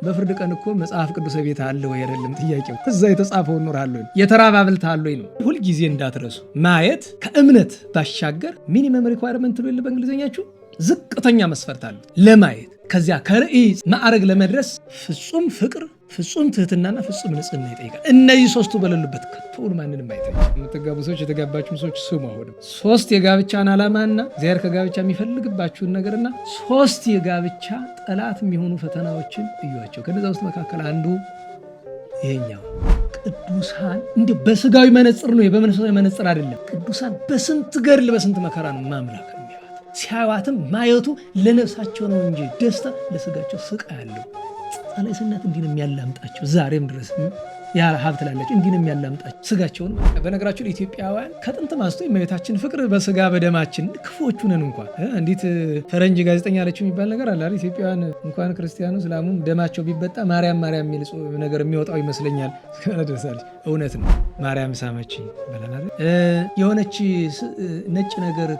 በፍርድ ቀን እኮ መጽሐፍ ቅዱስ ቤት አለ ወይ አይደለም ጥያቄው። እዛ የተጻፈው ኑራል ወይ የተራበ አብልተሃል ወይ ነው። ሁል ጊዜ እንዳትረሱ ማየት ከእምነት ባሻገር ሚኒመም ሪኳየርመንት ነው በእንግሊዝኛችሁ ዝቅተኛ መስፈርት አለ ለማየት። ከዚያ ከርዕይ ማዕረግ ለመድረስ ፍጹም ፍቅር፣ ፍጹም ትህትናና ፍጹም ንጽህና ይጠይቃል። እነዚህ ሶስቱ በሌሉበት ከቶውን ማንንም አይጠይቅ። የምትጋቡ ሰዎች የተጋባችሁ ሰዎች ስሙ። አሁንም ሶስት የጋብቻን ዓላማና እግዚአብሔር ከጋብቻ የሚፈልግባችሁን ነገርና ሶስት የጋብቻ ጠላት የሚሆኑ ፈተናዎችን እዩዋቸው። ከነዛ ውስጥ መካከል አንዱ ይሄኛው ቅዱሳን እንዲሁ በስጋዊ መነጽር ነው፣ በመንፈሳዊ መነጽር አይደለም። ቅዱሳን በስንት ገድል በስንት መከራ ነው ማምላክ ሲያዋትም ማየቱ ለነፍሳቸው ነው እንጂ ደስታ ለስጋቸው ስቃይ ያለው ጸላይ ስናት እንዲህ ነው የሚያላምጣቸው። ዛሬም ድረስ ያ ሀብት ላላቸው እንዲህ ነው የሚያላምጣቸው ስጋቸውን። በነገራችሁ ኢትዮጵያውያን ከጥንት ማስቶ የእመቤታችን ፍቅር በስጋ በደማችን ክፎቹ ነን። እንኳን እንዴት ፈረንጅ ጋዜጠኛ አለችው የሚባል ነገር አለ። ኢትዮጵያውያን እንኳን ክርስቲያኑ እስላሙም ደማቸው ቢበጣ ማርያም ማርያም የሚል ነገር የሚወጣው ይመስለኛል። ደርሳለች። እውነት ነው። ማርያም ሳመችኝ በለናል። የሆነች ነጭ ነገር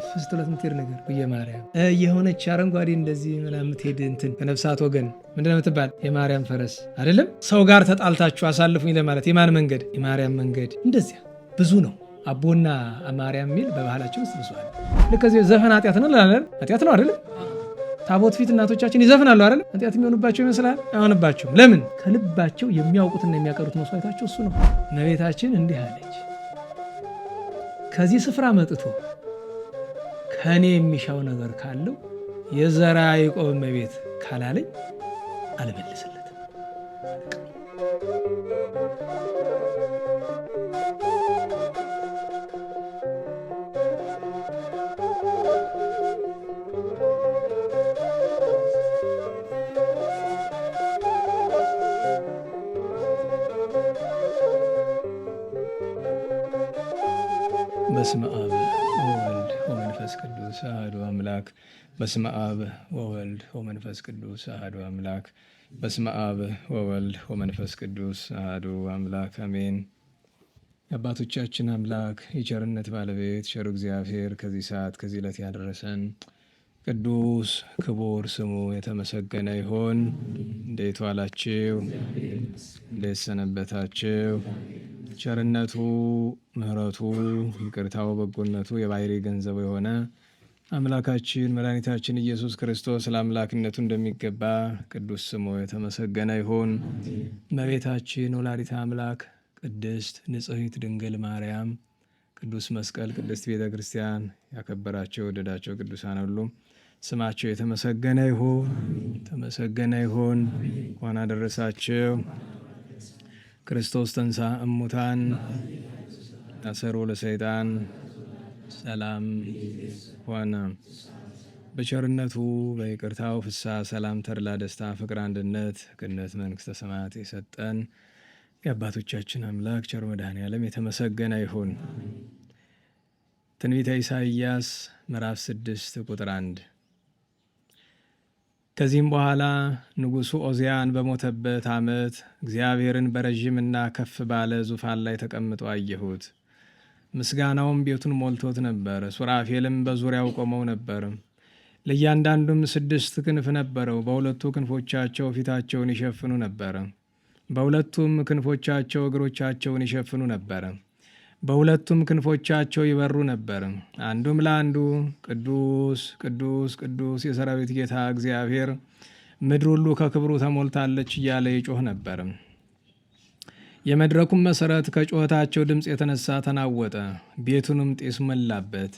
ፍስትለት ምትሄድ ነገር ብዬ ማርያም የሆነች አረንጓዴ እንደዚህ ምናምን ምትሄድ እንትን ከነፍሳት ወገን ምንድነው የምትባል የማርያም ፈረስ አይደለም። ሰው ጋር ተጣልታችሁ አሳልፉኝ ለማለት የማን መንገድ? የማርያም መንገድ። እንደዚያ ብዙ ነው። አቦና ማርያም የሚል በባህላችን ውስጥ ብዙ አለ። ለከዚህ ዘፈን ኃጢአት ነው አይደል? ኃጢአት ነው አይደል? ታቦት ፊት እናቶቻችን ይዘፍናሉ አይደል? ኃጢአት የሚሆኑባቸው ይመስላል። አይሆንባቸውም። ለምን? ከልባቸው የሚያውቁትና የሚያቀሩት መስዋዕታቸው እሱ ነው። እመቤታችን እንዲህ አለች፣ ከዚህ ስፍራ መጥቶ ከኔ የሚሻው ነገር ካለው የዘራ ያዕቆብ እመቤት ካላለኝ አልመልስለትም። በስመ አብ ወወልድ ወመንፈስ ቅዱስ አሐዱ አምላክ። በስመ አብ ወወልድ ወመንፈስ ቅዱስ አሐዱ አምላክ። በስመ አብ ወወልድ ወመንፈስ ቅዱስ አሐዱ አምላክ አሜን። የአባቶቻችን አምላክ የቸርነት ባለቤት ቸሩ እግዚአብሔር ከዚህ ሰዓት ከዚህ ዕለት ያደረሰን ቅዱስ ክቡር ስሙ የተመሰገነ ይሆን። እንዴት ዋላችሁ? እንዴት ሰነበታችሁ? ቸርነቱ፣ ምሕረቱ፣ ይቅርታው፣ በጎነቱ የባሕርይ ገንዘቡ የሆነ አምላካችን መድኃኒታችን ኢየሱስ ክርስቶስ ለአምላክነቱ እንደሚገባ ቅዱስ ስሙ የተመሰገነ ይሁን። እመቤታችን ወላዲተ አምላክ ቅድስት ንጽሕት ድንግል ማርያም፣ ቅዱስ መስቀል፣ ቅድስት ቤተ ክርስቲያን ያከበራቸው የወደዳቸው ቅዱሳን ሁሉ ስማቸው የተመሰገነ ይሁን፣ ተመሰገነ ይሁን። እንኳን አደረሳቸው። ክርስቶስ ተንሥአ እሙታን አሰሮ ለሰይጣን ሰላም ሆነ። በቸርነቱ በይቅርታው ፍስሐ፣ ሰላም፣ ተድላ፣ ደስታ፣ ፍቅር፣ አንድነት፣ ገነት፣ መንግሥተ ሰማያት የሰጠን የአባቶቻችን አምላክ ቸር መድኃኔዓለም የተመሰገነ ይሁን። ትንቢተ ኢሳይያስ ምዕራፍ 6 ቁጥር 1 ከዚህም በኋላ ንጉሡ ዖዝያን በሞተበት ዓመት እግዚአብሔርን በረዥምና ከፍ ባለ ዙፋን ላይ ተቀምጦ አየሁት። ምስጋናውም ቤቱን ሞልቶት ነበር። ሱራፌልም በዙሪያው ቆመው ነበር። ለእያንዳንዱም 6 ክንፍ ነበረው። በሁለቱ ክንፎቻቸው ፊታቸውን ይሸፍኑ ነበር። በሁለቱም ክንፎቻቸው እግሮቻቸውን ይሸፍኑ ነበር። በሁለቱም ክንፎቻቸው ይበሩ ነበር። አንዱም ለአንዱ ቅዱስ ቅዱስ ቅዱስ የሰራዊት ጌታ እግዚአብሔር፣ ምድር ሁሉ ከክብሩ ተሞልታለች እያለ ይጮህ ነበር። የመድረኩም መሠረት ከጩኸታቸው ድምፅ የተነሳ ተናወጠ፣ ቤቱንም ጢስ መላበት።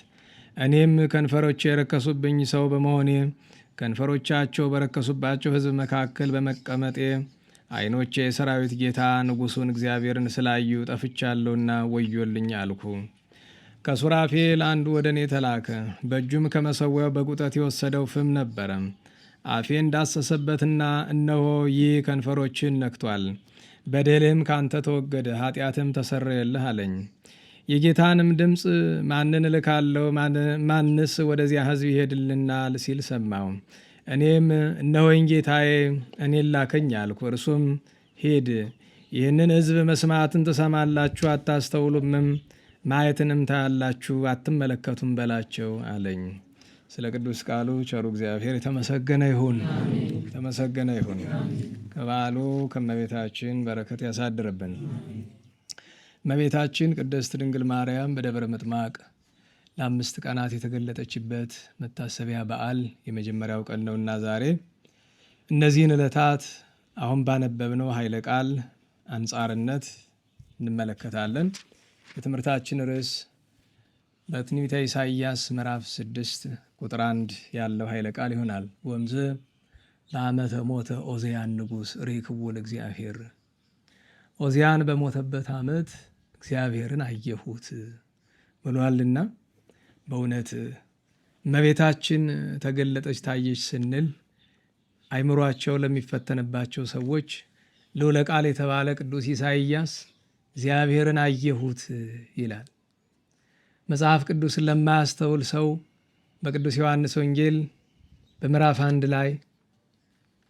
እኔም ከንፈሮቼ የረከሱብኝ ሰው በመሆኔ ከንፈሮቻቸው በረከሱባቸው ሕዝብ መካከል በመቀመጤ ዓይኖቼ የሰራዊት ጌታ ንጉሡን እግዚአብሔርን ስላዩ ጠፍቻለሁና ወዮልኝ አልኩ። ከሱራፌል አንዱ ወደ እኔ ተላከ። በእጁም ከመሠዊያው በጉጠት የወሰደው ፍም ነበረ። አፌን ዳሰሰበትና እነሆ ይህ ከንፈሮችን ነክቷል፣ በደልህም ካንተ ተወገደ፣ ኃጢአትም ተሰረየልህ አለኝ። የጌታንም ድምፅ ማንን እልካለሁ? ማንስ ወደዚያ ሕዝብ ይሄድልናል? ሲል ሰማው። እኔም እነሆኝ ጌታዬ፣ እኔን ላከኝ አልኩ። እርሱም ሂድ፣ ይህንን ሕዝብ መስማትን ትሰማላችሁ አታስተውሉምም፣ ማየትንም ታያላችሁ አትመለከቱም በላቸው አለኝ። ስለ ቅዱስ ቃሉ ቸሩ እግዚአብሔር የተመሰገነ ይሁን፣ የተመሰገነ ይሁን። ከበዓሉ ከእመቤታችን በረከት ያሳድርብን። እመቤታችን ቅድስት ድንግል ማርያም በደብረ ምጥማቅ ለ5 ቀናት የተገለጠችበት መታሰቢያ በዓል የመጀመሪያው ቀን ነውና ዛሬ እነዚህን ዕለታት አሁን ባነበብነው ኃይለ ቃል አንጻርነት እንመለከታለን። የትምህርታችን ርዕስ በትንቢተ ኢሳይያስ ምዕራፍ 6 ቁጥር 1 ያለው ኃይለ ቃል ይሆናል። ወምዝ በዓመተ ሞተ ዖዝያን ንጉሥ ርኢክዎ ለእግዚአብሔር። ዖዝያን በሞተበት ዓመት እግዚአብሔርን አየሁት ብሏልና በእውነት እመቤታችን ተገለጠች ታየች ስንል አይምሯቸው ለሚፈተንባቸው ሰዎች ልዑለ ቃል የተባለ ቅዱስ ኢሳይያስ እግዚአብሔርን አየሁት ይላል። መጽሐፍ ቅዱስን ለማያስተውል ሰው በቅዱስ ዮሐንስ ወንጌል በምዕራፍ 1 ላይ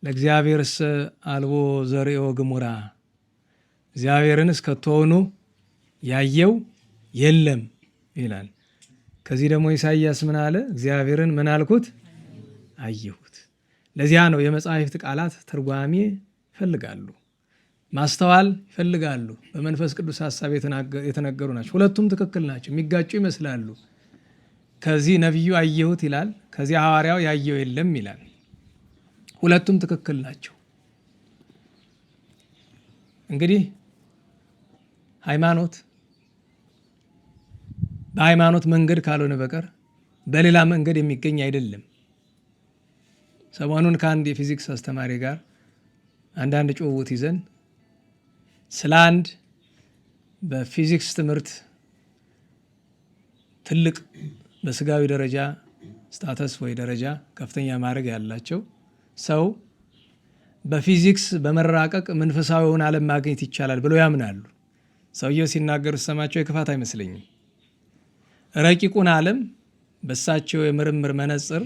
ለእግዚአብሔርሰ አልቦ ዘርኦ ግሙራ፣ እግዚአብሔርን እስከቶሆኑ ያየው የለም ይላል። ከዚህ ደግሞ ኢሳይያስ ምን አለ? እግዚአብሔርን ምን አልኩት? አየሁት። ለዚያ ነው የመጻሕፍት ቃላት ትርጓሜ ይፈልጋሉ፣ ማስተዋል ይፈልጋሉ። በመንፈስ ቅዱስ ሐሳብ የተነገሩ ናቸው። ሁለቱም ትክክል ናቸው። የሚጋጩ ይመስላሉ። ከዚህ ነቢዩ አየሁት ይላል፣ ከዚህ ሐዋርያው ያየው የለም ይላል። ሁለቱም ትክክል ናቸው። እንግዲህ ሃይማኖት በሃይማኖት መንገድ ካልሆነ በቀር በሌላ መንገድ የሚገኝ አይደለም። ሰሞኑን ከአንድ የፊዚክስ አስተማሪ ጋር አንዳንድ ጭውውት ይዘን ስለ አንድ በፊዚክስ ትምህርት ትልቅ በስጋዊ ደረጃ ስታተስ ወይ ደረጃ ከፍተኛ ማዕረግ ያላቸው ሰው በፊዚክስ በመራቀቅ መንፈሳዊውን ዓለም ማግኘት ይቻላል ብለው ያምናሉ። ሰውየው ሲናገሩ ሰማቸው የክፋት አይመስለኝም። ረቂቁን ዓለም በሳቸው የምርምር መነጽር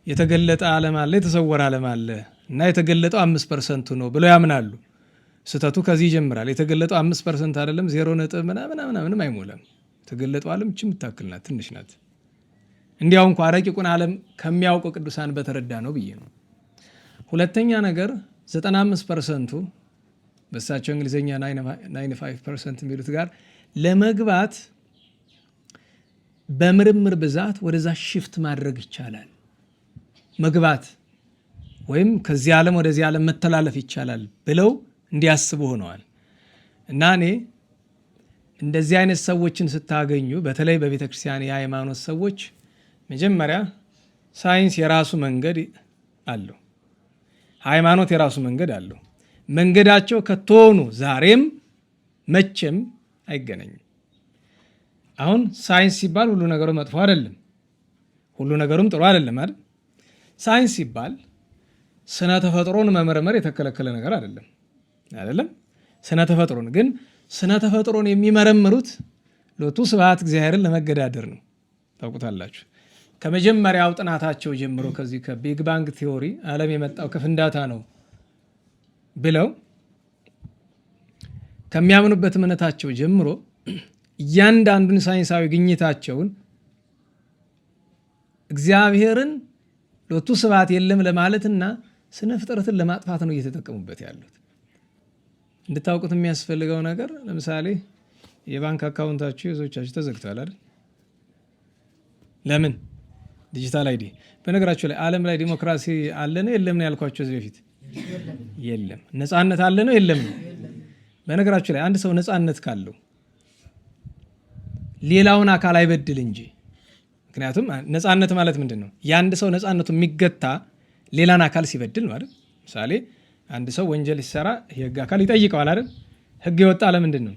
የተገለጠ ዓለም አለ፣ የተሰወረ ዓለም አለ እና የተገለጠው 5% ነው ብለው ያምናሉ። ስህተቱ ከዚህ ይጀምራል። የተገለጠው 5% አይደለም፣ 0 ምናምን አይሞላም። የተገለጠው ዓለም እቺ የምታክል ናት፣ ትንሽ ናት። እንዲያው እንኳ ረቂቁን ዓለም ከሚያውቁ ቅዱሳን በተረዳ ነው ብዬ ነው። ሁለተኛ ነገር 95%ቱ በሳቸው እንግሊዝኛ 95% የሚሉት ጋር ለመግባት በምርምር ብዛት ወደዛ ሽፍት ማድረግ ይቻላል። መግባት ወይም ከዚህ ዓለም ወደዚህ ዓለም መተላለፍ ይቻላል ብለው እንዲያስቡ ሆነዋል። እና እኔ እንደዚህ አይነት ሰዎችን ስታገኙ በተለይ በቤተ ክርስቲያን የሃይማኖት ሰዎች መጀመሪያ ሳይንስ የራሱ መንገድ አለው፣ ሃይማኖት የራሱ መንገድ አለው። መንገዳቸው ከተሆኑ ዛሬም መቼም አይገናኝም። አሁን ሳይንስ ሲባል ሁሉ ነገሩ መጥፎ አይደለም፣ ሁሉ ነገሩም ጥሩ አይደለም አይደል? ሳይንስ ሲባል ስነ ተፈጥሮን መመርመር የተከለከለ ነገር አይደለም። ስነ ተፈጥሮን ግን ስነ ተፈጥሮን የሚመረምሩት ሎቱ ስብሐት እግዚአብሔርን ለመገዳደር ነው። ታውቁታላችሁ። ከመጀመሪያው ጥናታቸው ጀምሮ ከዚህ ከቢግ ባንግ ቲዮሪ ዓለም የመጣው ከፍንዳታ ነው ብለው ከሚያምኑበት እምነታቸው ጀምሮ እያንዳንዱን ሳይንሳዊ ግኝታቸውን እግዚአብሔርን ሎቱ ስብሐት የለም ለማለትና ስነ ፍጥረትን ለማጥፋት ነው እየተጠቀሙበት ያሉት። እንድታውቁት የሚያስፈልገው ነገር ለምሳሌ የባንክ አካውንታችሁ የዞቻችሁ ተዘግቷል አይደል? ለምን? ዲጂታል አይዲ። በነገራችሁ ላይ ዓለም ላይ ዲሞክራሲ አለ ነው የለም ነው ያልኳቸው እዚህ በፊት? የለም። ነፃነት አለ ነው የለም ነው? በነገራችሁ ላይ አንድ ሰው ነፃነት ካለው ሌላውን አካል አይበድል እንጂ። ምክንያቱም ነፃነት ማለት ምንድን ነው? የአንድ ሰው ነፃነቱ የሚገታ ሌላን አካል ሲበድል ነው አይደል? ምሳሌ አንድ ሰው ወንጀል ሲሰራ የህግ አካል ይጠይቀዋል አይደል? ህግ የወጣ ለምንድን ነው?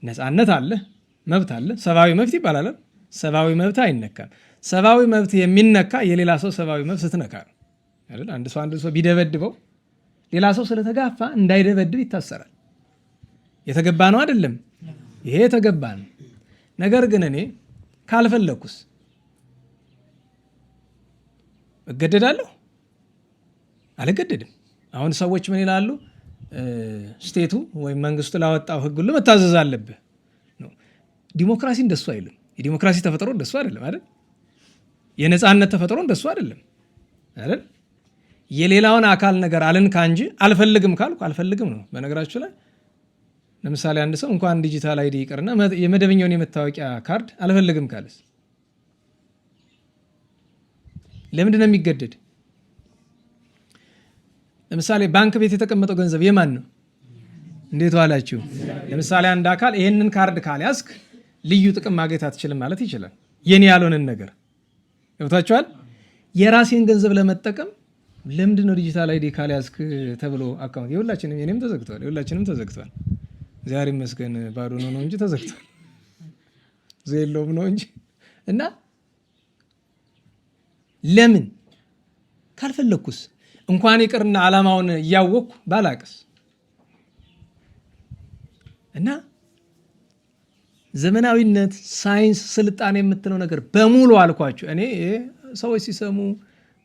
ነፃነት አለ፣ መብት አለ፣ ሰብአዊ መብት ይባላል። ሰብአዊ መብት አይነካም። ሰብአዊ መብት የሚነካ የሌላ ሰው ሰብአዊ መብት ስትነካ አይደል? አንድ ሰው ቢደበድበው ሌላ ሰው ስለተጋፋ እንዳይደበድብ ይታሰራል። የተገባ ነው አይደለም? ይሄ የተገባ ነው። ነገር ግን እኔ ካልፈለኩስ እገደዳለሁ? አልገደድም። አሁን ሰዎች ምን ይላሉ? ስቴቱ ወይም መንግስቱ ላወጣው ህግ ሁሉ መታዘዝ አለብህ ነው። ዲሞክራሲ እንደሱ አይልም። የዲሞክራሲ ተፈጥሮ እንደሱ አይደለም አይደል? የነፃነት ተፈጥሮ እንደሱ አይደለም አይደል? የሌላውን አካል ነገር አልንካ እንጂ አልፈልግም ካልኩ አልፈልግም ነው። በነገራችሁ ላይ ለምሳሌ አንድ ሰው እንኳን ዲጂታል አይዲ ይቅርና የመደበኛውን የመታወቂያ ካርድ አልፈልግም ካልስ ለምንድን ነው የሚገደድ? ለምሳሌ ባንክ ቤት የተቀመጠው ገንዘብ የማን ነው? እንዴት ዋላችሁ? ለምሳሌ አንድ አካል ይሄንን ካርድ ካልያዝክ ልዩ ጥቅም ማግኘት አትችልም ማለት ይችላል። የኔ ያልሆነን ነገር ገብታችኋል? የራሴን ገንዘብ ለመጠቀም ለምንድን ነው ዲጂታል አይዲ ካልያዝክ ተብሎ አካውንት የሁላችንም የኔም ተዘግቷል፣ የሁላችንም ተዘግቷል። ዛሬ መስገን ባዶ ነው እንጂ ተዘግቷል። ዜሎም ነው እንጂ እና ለምን ካልፈለኩስ እንኳን ይቅርና ዓላማውን እያወቅኩ ባላቅስ እና ዘመናዊነት፣ ሳይንስ፣ ስልጣኔ የምትለው ነገር በሙሉ አልኳቸው። እኔ ሰዎች ሲሰሙ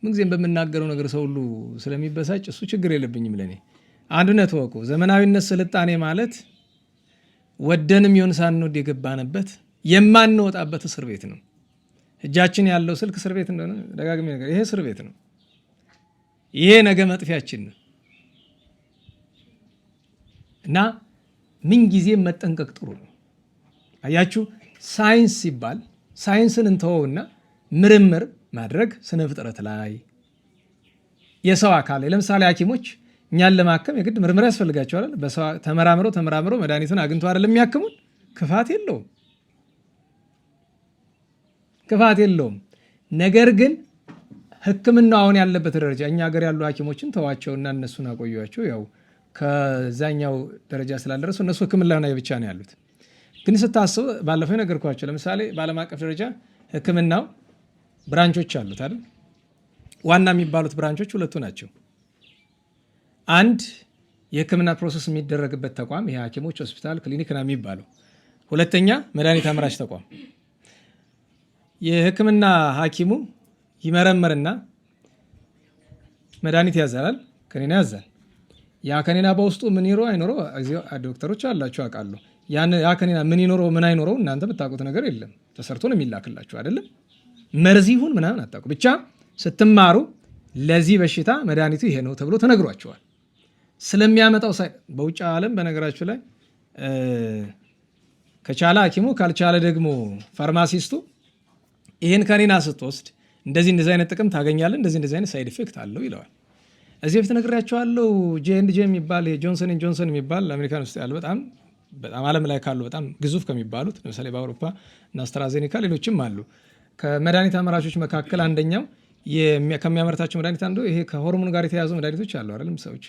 ምንጊዜም በምናገረው ነገር ሰው ሁሉ ስለሚበሳጭ እሱ ችግር የለብኝም። ለእኔ አንድነት ወቁ። ዘመናዊነት፣ ስልጣኔ ማለት ወደንም ይሁን ሳንወድ የገባንበት የማንወጣበት እስር ቤት ነው። እጃችን ያለው ስልክ እስር ቤት እንደሆነ ደጋግሜ ነገር ይሄ እስር ቤት ነው። ይሄ ነገ መጥፊያችን ነው እና ምንጊዜም መጠንቀቅ ጥሩ ነው። አያችሁ፣ ሳይንስ ሲባል ሳይንስን እንተወውና ምርምር ማድረግ ስነ ፍጥረት ላይ የሰው አካል ላይ ለምሳሌ ሐኪሞች እኛን ለማከም የግድ ምርምር ያስፈልጋቸዋል። ተመራምረው መድኃኒቱን አግኝቶ አይደለም የሚያክሙን። ክፋት የለውም። ነገር ግን ሕክምናው አሁን ያለበት ደረጃ እኛ ሀገር ያሉ ሐኪሞችን ተዋቸውና እነሱን አቆዩቸው። ያው ከዛኛው ደረጃ ስላልደረሱ እነሱ ሕክምና ላይ ብቻ ነው ያሉት። ግን ስታስቡ ባለፈው ነገርኳቸው። ለምሳሌ በዓለም አቀፍ ደረጃ ሕክምናው ብራንቾች አሉት አይደል? ዋና የሚባሉት ብራንቾች ሁለቱ ናቸው። አንድ የሕክምና ፕሮሰስ የሚደረግበት ተቋም ይሄ ሐኪሞች ሆስፒታል፣ ክሊኒክ ነው የሚባለው። ሁለተኛ መድኃኒት አምራች ተቋም። የሕክምና ሐኪሙ ይመረምርና መድኃኒት ያዛል፣ ከኔና ያዛል። ያ ከኔና በውስጡ ምን ይኖረው አይኖረው ዶክተሮች አላቸው አውቃሉ። ያ ከኔና ምን ይኖረው ምን አይኖረው እናንተ የምታውቁት ነገር የለም። ተሰርቶ ነው የሚላክላችሁ አይደለም። መርዝ ይሁን ምናምን አታውቁ። ብቻ ስትማሩ ለዚህ በሽታ መድኃኒቱ ይሄ ነው ተብሎ ተነግሯቸዋል። ስለሚያመጣው በውጭ ዓለም በነገራችሁ ላይ ከቻለ ሐኪሙ ካልቻለ ደግሞ ፋርማሲስቱ ይሄን ከኔና ስትወስድ እንደዚህ አይነት ጥቅም ታገኛለህ፣ እንደዚህ አይነት ሳይድ ኢፌክት አለው ይለዋል። እዚህ በፊት ነግሬያቸዋለሁ። ጄ&ጄ የሚባል ጆንሰን ኤንድ ጆንሰን የሚባል አሜሪካን ውስጥ ያለ በጣም ዓለም ላይ ካሉ በጣም ግዙፍ ከሚባሉት ለምሳሌ በአውሮፓ እና አስትራዜኔካ ሌሎችም አሉ። ከመድኃኒት አምራቾች መካከል አንደኛው ከሚያመርታቸው መድኃኒት አንዱ ይሄ ከሆርሞን ጋር የተያዙ መድኃኒቶች አሉ አይደለም ሰዎች።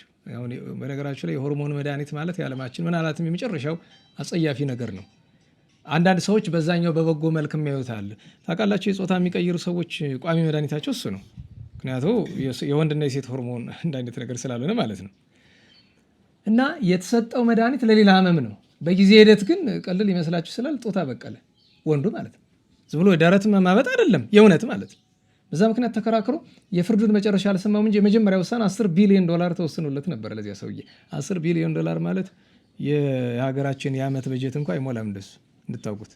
በነገራቸው ላይ የሆርሞን መድኃኒት ማለት የዓለማችን ምናልባትም የመጨረሻው አጸያፊ ነገር ነው። አንዳንድ ሰዎች በዛኛው በበጎ መልክ የሚያዩታል። ታውቃላችሁ፣ የጾታ የሚቀይሩ ሰዎች ቋሚ መድኃኒታቸው እሱ ነው። ምክንያቱ የወንድና የሴት ሆርሞን አንድ አይነት ነገር ስላልሆነ ማለት ነው። እና የተሰጠው መድኃኒት ለሌላ ህመም ነው። በጊዜ ሂደት ግን ቀልል ይመስላችሁ ስላል ጦታ በቀለ ወንዱ ማለት ነው። ዝም ብሎ ደረት መማበጥ አይደለም የእውነት ማለት ነው። በዛ ምክንያት ተከራክሮ የፍርዱን መጨረሻ አልሰማም እንጂ የመጀመሪያ ውሳኔ $10 ቢሊዮን ተወስኖለት ነበር ለዚያ ሰውዬ። $10 ቢሊዮን ማለት የሀገራችን የዓመት በጀት እንኳ አይሞላም እንደሱ እንድታውቁት።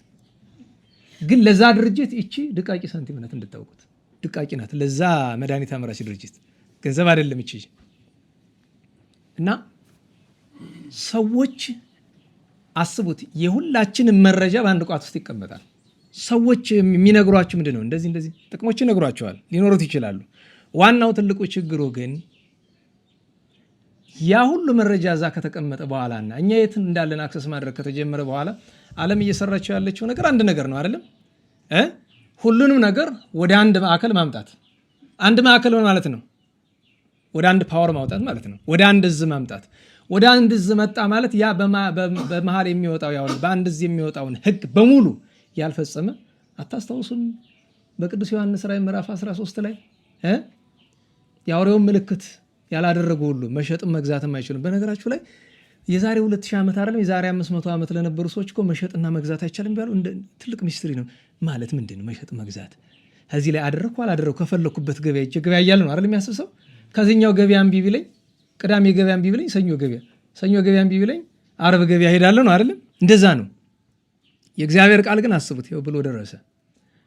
ግን ለዛ ድርጅት እቺ ድቃቂ ሳንቲም ናት እንድታውቁት። ድቃቂ ናት ለዛ መድኃኒት አምራች ድርጅት ገንዘብ አይደለም እቺ። እና ሰዎች አስቡት፣ የሁላችንም መረጃ በአንድ ቋት ውስጥ ይቀመጣል። ሰዎች የሚነግሯችሁ ምንድን ነው? እንደዚህ ጥቅሞች ይነግሯቸዋል፣ ሊኖሩት ይችላሉ። ዋናው ትልቁ ችግሩ ግን ያ ሁሉ መረጃ እዛ ከተቀመጠ በኋላና እኛ የት እንዳለን አክሰስ ማድረግ ከተጀመረ በኋላ ዓለም እየሰራቸው ያለችው ነገር አንድ ነገር ነው አይደለም? ሁሉንም ነገር ወደ አንድ ማዕከል ማምጣት። አንድ ማዕከል ማለት ነው ወደ አንድ ፓወር ማውጣት ማለት ነው። ወደ አንድ እዝ ማምጣት። ወደ አንድ እዝ መጣ ማለት ያ በመሃል የሚወጣው ያው በአንድ እዝ የሚወጣውን ሕግ በሙሉ ያልፈጸመ አታስታውሱም? በቅዱስ ዮሐንስ ራዕይ ምዕራፍ 13 ላይ የአውሬውን ምልክት ያላደረጉ ሁሉ መሸጥም መግዛትም አይችሉም። በነገራችሁ ላይ የዛሬ 2000 ዓመት አይደለም የዛሬ 500 ዓመት ለነበሩ ሰዎች እኮ መሸጥና መግዛት አይቻልም ቢያሉ ትልቅ ሚስጥሪ ነው። ማለት ምንድን ነው መሸጥ መግዛት? ከዚህ ላይ አደረግኩ አላደረግኩ ከፈለኩበት ገበያ እጄ ገበያ እያለ ነው አይደል የሚያስብ። ከዚህኛው ገበያ እምቢ ቢለኝ ቅዳሜ ገበያ እምቢ ቢለኝ ሰኞ ገበያ እምቢ ቢለኝ ዓርብ ገበያ ሄዳለሁ ነው አይደለም? እንደዛ ነው። የእግዚአብሔር ቃል ግን አስቡት ይኸው ብሎ ደረሰ።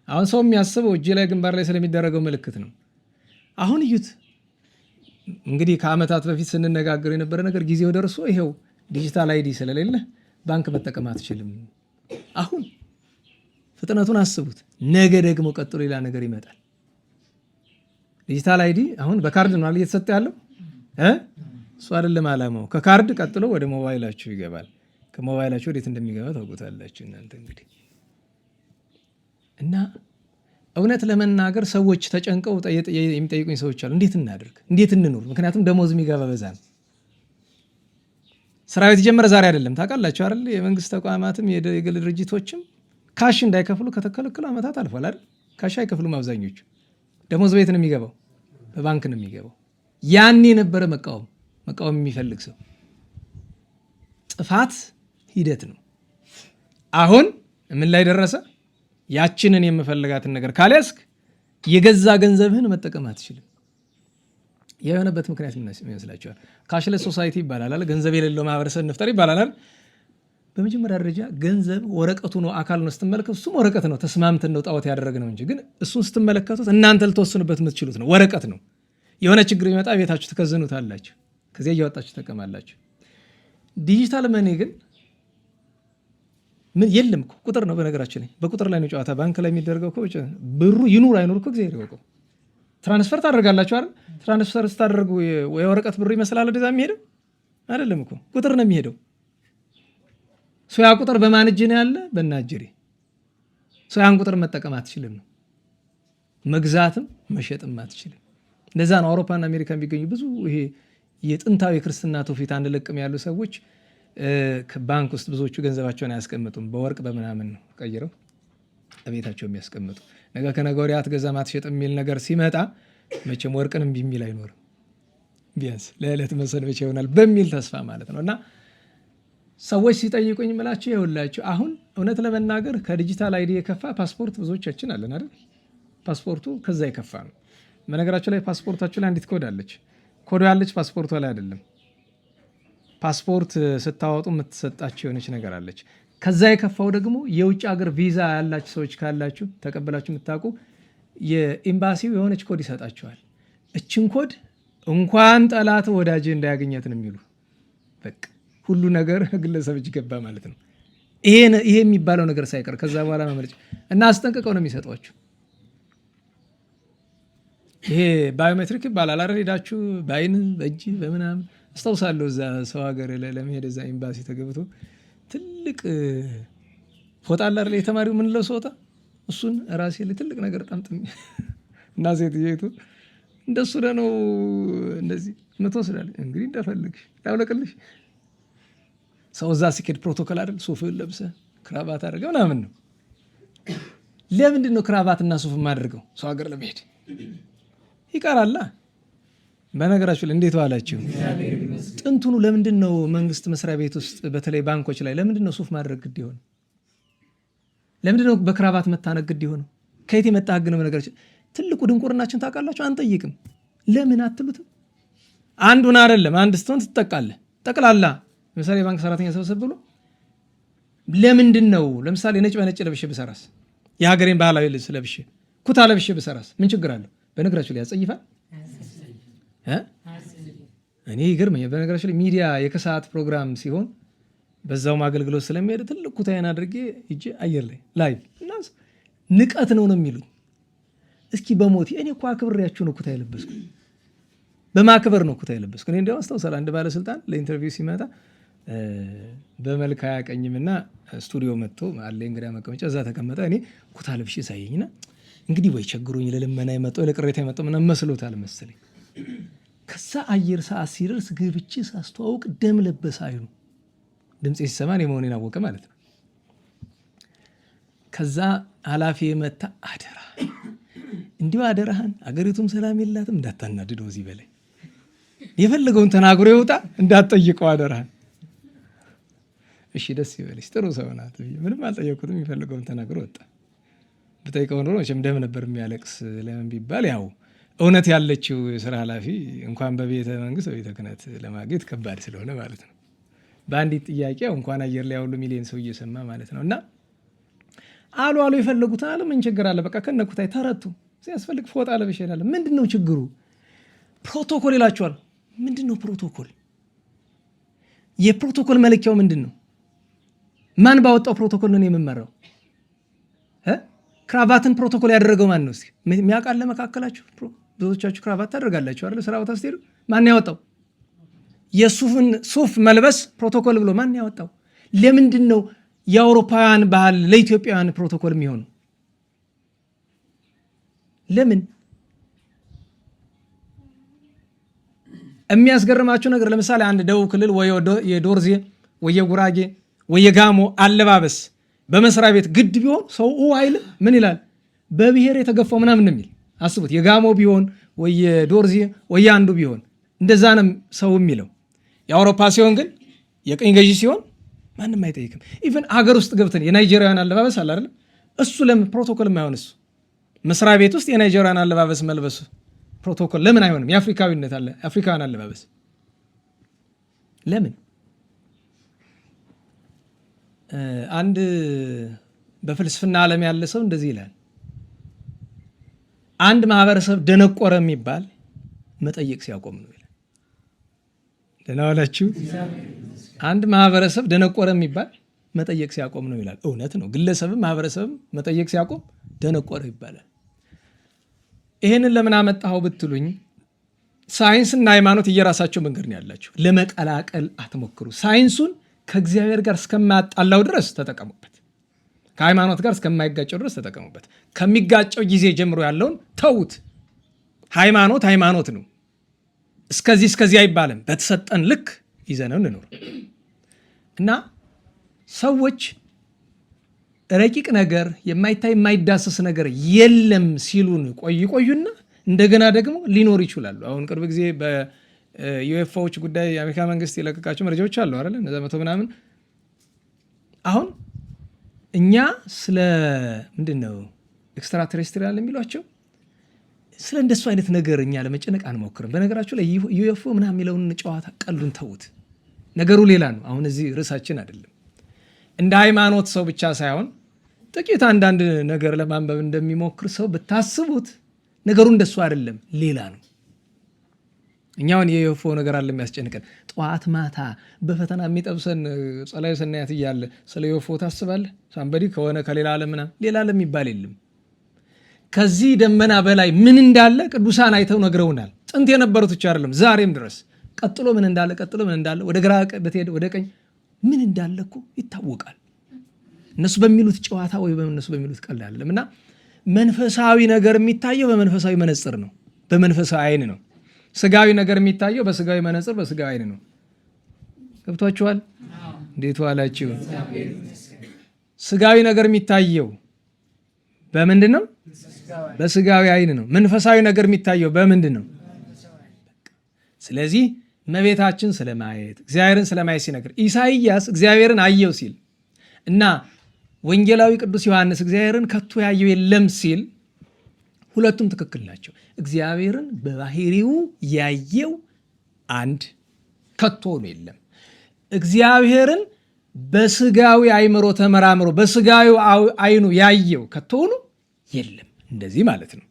አሁን ሰው የሚያስበው እጅ ላይ ግንባር ላይ ስለሚደረገው ምልክት ነው። አሁን እዩት እንግዲህ ከዓመታት በፊት ስንነጋገር የነበረ ነገር ጊዜው ደርሶ ይሄው ዲጂታል አይዲ ስለሌለ ባንክ መጠቀም አትችልም። አሁን ፍጥነቱን አስቡት። ነገ ደግሞ ቀጥሎ ሌላ ነገር ይመጣል። ዲጂታል አይዲ አሁን በካርድ ነው እየተሰጠ ያለው እሱ አይደለም ዓላማው። ከካርድ ቀጥሎ ወደ ሞባይላችሁ ይገባል። ከሞባይላችሁ ወዴት እንደሚገባ ታውቁታላችሁ እናንተ እንግዲህ። እና እውነት ለመናገር ሰዎች ተጨንቀው የሚጠይቁኝ ሰዎች አሉ። እንዴት እናድርግ? እንዴት እንኑር? ምክንያቱም ደሞዝ የሚገባ በዛ ነው። ሰራዊት የጀመረ ዛሬ አይደለም ታውቃላችሁ አይደል? የመንግስት ተቋማትም የግል ድርጅቶችም ካሽ እንዳይከፍሉ ከተከለከሉ ዓመታት አልፏል አይደል? ካሽ አይከፍሉም አብዛኞቹ። ደሞዝ ቤት ነው የሚገባው፣ በባንክ ነው የሚገባው። ያኔ የነበረ መቃወም የሚፈልግ ሰው ጥፋት ሂደት ነው። አሁን ምን ላይ ደረሰ? ያችንን የምፈልጋትን ነገር ካልያዝክ የገዛ ገንዘብህን መጠቀም አትችልም። የሆነበት ምክንያት ይመስላችኋል? ካሽለስ ሶሳይቲ ይባላል። ገንዘብ የሌለው ማህበረሰብ እንፍጠር ይባላል። በመጀመሪያ ደረጃ ገንዘብ ወረቀቱ ነው፣ አካል ነው። ስትመለከቱ እሱም ወረቀት ነው። ተስማምተን ነው ጣዖት ያደረግ ነው እንጂ ግን እሱን ስትመለከቱት እናንተ ልትወስኑበት የምትችሉት ነው። ወረቀት ነው። የሆነ ችግር ይመጣ ቤታችሁ ትከዝኑታላችሁ፣ ከዚያ እያወጣችሁ ትጠቀማላችሁ። ዲጂታል መኒ ግን ምን የለም እኮ ቁጥር ነው። በነገራችን ላይ በቁጥር ላይ ነው ጨዋታ። ባንክ ላይ የሚደረገው እኮ ብሩ ይኑር አይኑር እኮ ጊዜ ይወቀው። ትራንስፈር ታደርጋላችሁ አይደል? ትራንስፈር ስታደርጉ የወረቀት ብሩ ይመስላል ወደዛ የሚሄደው አይደለም እኮ ቁጥር ነው የሚሄደው። ሰው ያ ቁጥር በማን እጅ ነው ያለ? በእናጅሬ ሰው ያን ቁጥር መጠቀም አትችልም ነው፣ መግዛትም መሸጥም አትችልም። እንደዛ ነው አውሮፓና አሜሪካ የሚገኙ ብዙ ይሄ የጥንታዊ ክርስትና ትውፊት አንለቅም ያሉ ሰዎች ባንክ ውስጥ ብዙዎቹ ገንዘባቸውን አያስቀምጡም። በወርቅ በምናምን ነው ቀይረው ቤታቸው የሚያስቀምጡ። ነገ ከነገ ወዲያ አትገዛም አትሸጥም የሚል ነገር ሲመጣ መቼም ወርቅን እምቢ የሚል አይኖርም። ቢያንስ ለዕለት መሰንበቻ ይሆናል በሚል ተስፋ ማለት ነው። እና ሰዎች ሲጠይቁኝ ምላቸው ይኸውላችሁ አሁን እውነት ለመናገር ከዲጂታል አይዲ የከፋ ፓስፖርት ብዙዎቻችን አለን አይደል? ፓስፖርቱ ከዛ የከፋ ነው። በነገራችሁ ላይ ፓስፖርታችሁ ላይ አንዲት ኮድ አለች። ኮዱ ያለች ፓስፖርቷ ላይ አይደለም። ፓስፖርት ስታወጡ የምትሰጣቸው የሆነች ነገር አለች። ከዛ የከፋው ደግሞ የውጭ ሀገር ቪዛ ያላችሁ ሰዎች ካላችሁ ተቀበላችሁ የምታውቁ የኤምባሲው የሆነች ኮድ ይሰጣችኋል። እችን ኮድ እንኳን ጠላት ወዳጅ እንዳያገኘት ነው የሚሉ። በቃ ሁሉ ነገር ግለሰብ እጅ ገባ ማለት ነው። ይሄ የሚባለው ነገር ሳይቀር ከዛ በኋላ መመለጭ እና አስጠንቅቀው ነው የሚሰጧችሁ። ይሄ ባዮሜትሪክ ይባላል አይደል? ሄዳችሁ በአይን በእጅ በምናምን አስታውሳለሁ። እዛ ሰው ሀገር ለመሄድ እዛ ኤምባሲ ተገብቶ ትልቅ ፎጣ አለ አይደል? የተማሪው ምንለው ፎጣ እሱን ራሴ ላይ ትልቅ ነገር ጠምጥም እና ሴትየቱ እንደሱ ነው እንደዚህ ምትወስዳለች። እንግዲህ እንደፈልግሽ ያውለቅልሽ። ሰው እዛ ሲኬድ ፕሮቶኮል አይደል? ሱፍን ለብሰህ ክራባት አድርገህ ምናምን ነው። ለምንድን ነው ክራባትና ሱፍ የማደርገው? ሰው ሀገር ለመሄድ ይቀራላ። በነገራችሁ ላይ እንዴት ዋላችሁ? ጥንቱኑ ለምንድን ነው መንግስት መስሪያ ቤት ውስጥ በተለይ ባንኮች ላይ ለምንድን ነው ሱፍ ማድረግ ግድ ይሆን? ለምንድን ነው በክራባት መታነቅ ግድ ይሆነው? ከየት የመጣ ህግ ነው? በነገራችን ትልቁ ድንቁርናችን ታውቃላችሁ። አንጠይቅም። ለምን አትሉትም? አንዱን አይደለም አንድ ስትሆን ትጠቃለህ። ጠቅላላ ለምሳሌ ባንክ ሰራተኛ ሰብሰብ ብሎ ለምንድን ነው ለምሳሌ ነጭ በነጭ ለብሼ ብሰራስ፣ የሀገሬን ባህላዊ ልብስ ለብሼ ኩታ ለብሼ ብሰራስ ምን ችግር አለው? በነገራችሁ ላይ ያጸይፋል። እኔ ይገርመኛል። በነገራችን ላይ ሚዲያ የከሰዓት ፕሮግራም ሲሆን በዛውም አገልግሎት ስለሚሄድ ትልቅ ኩታዬን አድርጌ ሂጄ አየር ላይ ላይቭ እና ንቀት ነው የሚሉኝ። እስኪ በሞቴ እኔ እኮ አክብሬያችሁ ነው ኩታ የለበስኩ፣ በማክበር ነው ኩታ የለበስኩ። እኔ እንዲያው አስታውሳለሁ አንድ ባለስልጣን ለኢንተርቪው ሲመጣ በመልክ አያቀኝምና ስቱዲዮ መጥቶ አለ እንግዳ መቀመጫ እዛ ተቀመጠ። እኔ ኩታ ለብሼ ሳየኝና እንግዲህ ወይ ቸግሮኝ ለልመና የመጣው ለቅሬታ የመጣው ምናምን መስሎታል መሰለኝ። ከዛ አየር ሰዓት ሲደርስ ገብቼ ሳስተዋውቅ ደም ለበሰ አይኑ። ድምፄ ሲሰማን የመሆኔን አወቀ ማለት ነው። ከዛ ኃላፊ የመታ አደራ እንዲሁ አደራህን፣ አገሪቱም ሰላም የላትም እንዳታናድደው፣ እዚህ በላይ የፈለገውን ተናግሮ ይወጣ እንዳትጠይቀው አደራህን። እሺ ደስ ይበልሽ፣ ጥሩ ሰው ናት። ምንም አልጠየቁትም፣ የፈለገውን ተናግሮ ወጣ። ብጠይቀው ኖሮ መቼም ደም ነበር የሚያለቅስ። ለምን ቢባል ያው እውነት ያለችው የስራ ኃላፊ እንኳን በቤተ መንግስት በቤተ ክህነት ለማግኘት ከባድ ስለሆነ ማለት ነው። በአንዲት ጥያቄ እንኳን አየር ላይ ያውሉ ሚሊዮን ሰው እየሰማ ማለት ነው። እና አሉ የፈለጉትን አለ። ምን ችግር አለ? በቃ ከነኩታይ ተረቱ። ሲያስፈልግ ፎጣ ለብሼ እሄዳለሁ። ምንድን ነው ችግሩ? ፕሮቶኮል ይላቸዋል። ምንድን ነው ፕሮቶኮል? የፕሮቶኮል መለኪያው ምንድን ነው? ማን ባወጣው ፕሮቶኮል ነው የምመራው? ክራቫትን ፕሮቶኮል ያደረገው ማን ነው? የሚያውቃለ መካከላችሁ? ብዙዎቻችሁ ክራቫት ታደርጋላችሁ አይደል? ስራ ቦታ ስትሄዱ ማን ያወጣው? የሱፍን ሱፍ መልበስ ፕሮቶኮል ብሎ ማን ያወጣው? ለምንድን ነው የአውሮፓውያን ባህል ለኢትዮጵያውያን ፕሮቶኮል የሚሆኑ? ለምን? የሚያስገርማችሁ ነገር ለምሳሌ አንድ ደቡብ ክልል ወይ የዶርዜ ወይ የጉራጌ ወይ የጋሞ አለባበስ በመስሪያ ቤት ግድ ቢሆን ሰው አይልም። ምን ይላል? በብሔር የተገፋው ምናምን ነው የሚል። አስቡት። የጋሞ ቢሆን ወይ የዶርዜ ወይ አንዱ ቢሆን እንደዛ ነው ሰው የሚለው። የአውሮፓ ሲሆን ግን የቀኝ ገዢ ሲሆን ማንም አይጠይቅም። ኢቨን ሀገር ውስጥ ገብተን የናይጄሪያን አለባበስ አለ አይደል? እሱ ለምን ፕሮቶኮል የማይሆን? እሱ መስሪያ ቤት ውስጥ የናይጄሪያን አለባበስ መልበሱ ፕሮቶኮል ለምን አይሆንም? የአፍሪካዊነት አለ አፍሪካውያን አለባበስ ለምን? አንድ በፍልስፍና ዓለም ያለ ሰው እንደዚህ ይላል። አንድ ማህበረሰብ ደነቆረ የሚባል መጠየቅ ሲያቆም ነው ይላል። ደህና ዋላችሁ። አንድ ማህበረሰብ ደነቆረ የሚባል መጠየቅ ሲያቆም ነው ይላል። እውነት ነው። ግለሰብም ማህበረሰብም መጠየቅ ሲያቆም ደነቆረ ይባላል። ይሄንን ለምን አመጣኸው ብትሉኝ፣ ሳይንስና ሃይማኖት እየራሳቸው መንገድ ነው ያላቸው። ለመቀላቀል አትሞክሩ። ሳይንሱን ከእግዚአብሔር ጋር እስከማያጣላው ድረስ ተጠቀሙበት። ከሃይማኖት ጋር እስከማይጋጨው ድረስ ተጠቀሙበት። ከሚጋጨው ጊዜ ጀምሮ ያለውን ተዉት። ሃይማኖት ነው። እስከዚህ አይባልም። በተሰጠን ልክ ይዘነው እንኖር እና ሰዎች ረቂቅ ነገር የማይታይ የማይዳሰስ ነገር የለም ሲሉን ቆዩና እንደገና ደግሞ ሊኖር ይችላሉ። አሁን ቅርብ ጊዜ በዩኤፍኦዎች ጉዳይ የአሜሪካ መንግስት የለቀቃቸው መረጃዎች አሉ አይደል? እነዛ 100 ምናምን። አሁን እኛ ስለ ምንድነው ኤክስትራ ቴሬስትሪያል የሚሏቸው ስለ እንደሱ አይነት ነገር እኛ ለመጨነቅ አንሞክርም። በነገራችሁ ላይ ዩኤፍኦ ምናምን የሚለውን ጨዋታ ቀሉን ተዉት። ነገሩ ሌላ ነው። አሁን እዚህ ርዕሳችን አይደለም። እንደ ሃይማኖት ሰው ብቻ ሳይሆን ጥቂት አንዳንድ ነገር ለማንበብ እንደሚሞክር ሰው ብታስቡት ነገሩ እንደሱ አይደለም፣ ሌላ ነው። እኛውን የዩኤፍኦ ነገር አለ የሚያስጨንቀን። ጠዋት ማታ በፈተና የሚጠብሰን ጸላዩ ሰናያት እያለ ስለ ዩኤፍኦ ታስባለህ? ሳንበዲ ከሆነ ከሌላ ዓለም ምናምን ሌላ ዓለም የሚባል የለም። ከዚህ ደመና በላይ ምን እንዳለ ቅዱሳን አይተው ነግረውናል። ጥንት የነበሩት ብቻ አይደለም፣ ዛሬም ድረስ ቀጥሎ ምን እንዳለ ወደ ግራ ብትሄድ ወደ ቀኝ ምን እንዳለ እኮ ይታወቃል። እነሱ በሚሉት ጨዋታ ወይ እነሱ በሚሉት ቀልድ አይደለም። እና መንፈሳዊ ነገር የሚታየው በመንፈሳዊ መነጽር ነው፣ በመንፈሳዊ አይን ነው። ስጋዊ ነገር የሚታየው በስጋዊ መነጽር፣ በስጋዊ አይን ነው። ገብቷችኋል? እንዴት ዋላችሁ? ስጋዊ ነገር የሚታየው በምንድን ነው? በስጋዊ አይን ነው። መንፈሳዊ ነገር የሚታየው በምንድን ነው? ስለዚህ እመቤታችን ስለማየት እግዚአብሔርን ስለማየት ሲነግር ኢሳይያስ እግዚአብሔርን አየው ሲል እና ወንጌላዊ ቅዱስ ዮሐንስ እግዚአብሔርን ከቶ ያየው የለም ሲል ሁለቱም ትክክል ናቸው። እግዚአብሔርን በባህሪው ያየው አንድ ከቶ ነው የለም። እግዚአብሔርን በስጋዊ አይምሮ ተመራምሮ በስጋዊ አይኑ ያየው ከቶ ነው የለም። እንደዚህ ማለት ነው።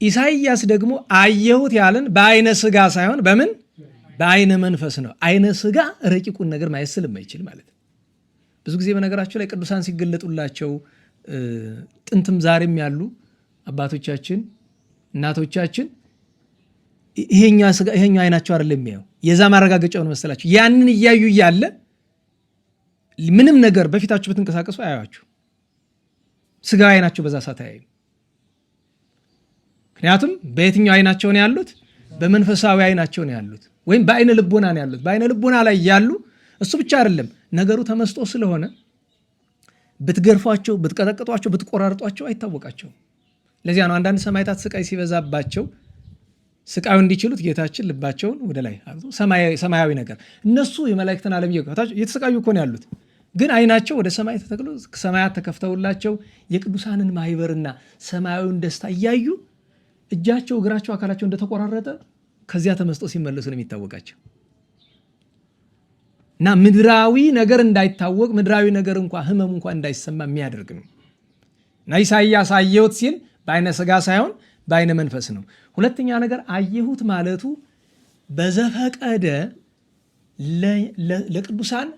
ኢሳይያስ ደግሞ አየሁት ያለን በአይነ ስጋ ሳይሆን በምን? በአይነ መንፈስ ነው። አይነ ስጋ ረቂቁን ነገር ማየት ስለማይችል ማለት ነው። ብዙ ጊዜ በነገራቸው ላይ ቅዱሳን ሲገለጡላቸው ጥንትም ዛሬም ያሉ አባቶቻችን እናቶቻችን ይሄኛ አይናቸው አይደለም የሚያየው፣ የዛ ማረጋገጫውን መሰላቸው። ያንን እያዩ እያለ ምንም ነገር በፊታችሁ ብትንቀሳቀሱ አያዩአችሁ። ስጋ አይናቸው በዛ ሰዓት አያዩ። ምክንያቱም በየትኛው አይናቸው ነው ያሉት? በመንፈሳዊ አይናቸው ነው ያሉት፣ ወይም በአይነ ልቦና ነው ያሉት። በአይነ ልቦና ላይ ያሉ እሱ ብቻ አይደለም ነገሩ ተመስጦ ስለሆነ ብትገርፏቸው፣ ብትቀጠቅጧቸው፣ ብትቆራርጧቸው አይታወቃቸውም። ለዚያ ነው አንዳንድ ሰማዕታት ስቃይ ሲበዛባቸው ስቃዩ እንዲችሉት ጌታችን ልባቸውን ወደ ላይ ሰማያዊ ነገር፣ እነሱ የመላእክትን ዓለም እየተሰቃዩ እኮ ነው ያሉት፣ ግን አይናቸው ወደ ሰማይ ተተክሎ ሰማያት ተከፍተውላቸው የቅዱሳንን ማህበርና ሰማያዊውን ደስታ እያዩ እጃቸው፣ እግራቸው፣ አካላቸው እንደተቆራረጠ ከዚያ ተመስጦ ሲመለሱ ነው የሚታወቃቸው። እና ምድራዊ ነገር እንዳይታወቅ ምድራዊ ነገር እንኳን ህመም እንኳን እንዳይሰማ የሚያደርግ ነው። እና ኢሳይያስ አየሁት ሲል በአይነ ስጋ ሳይሆን በአይነ መንፈስ ነው። ሁለተኛ ነገር አየሁት ማለቱ በዘፈቀደ ለቅዱሳን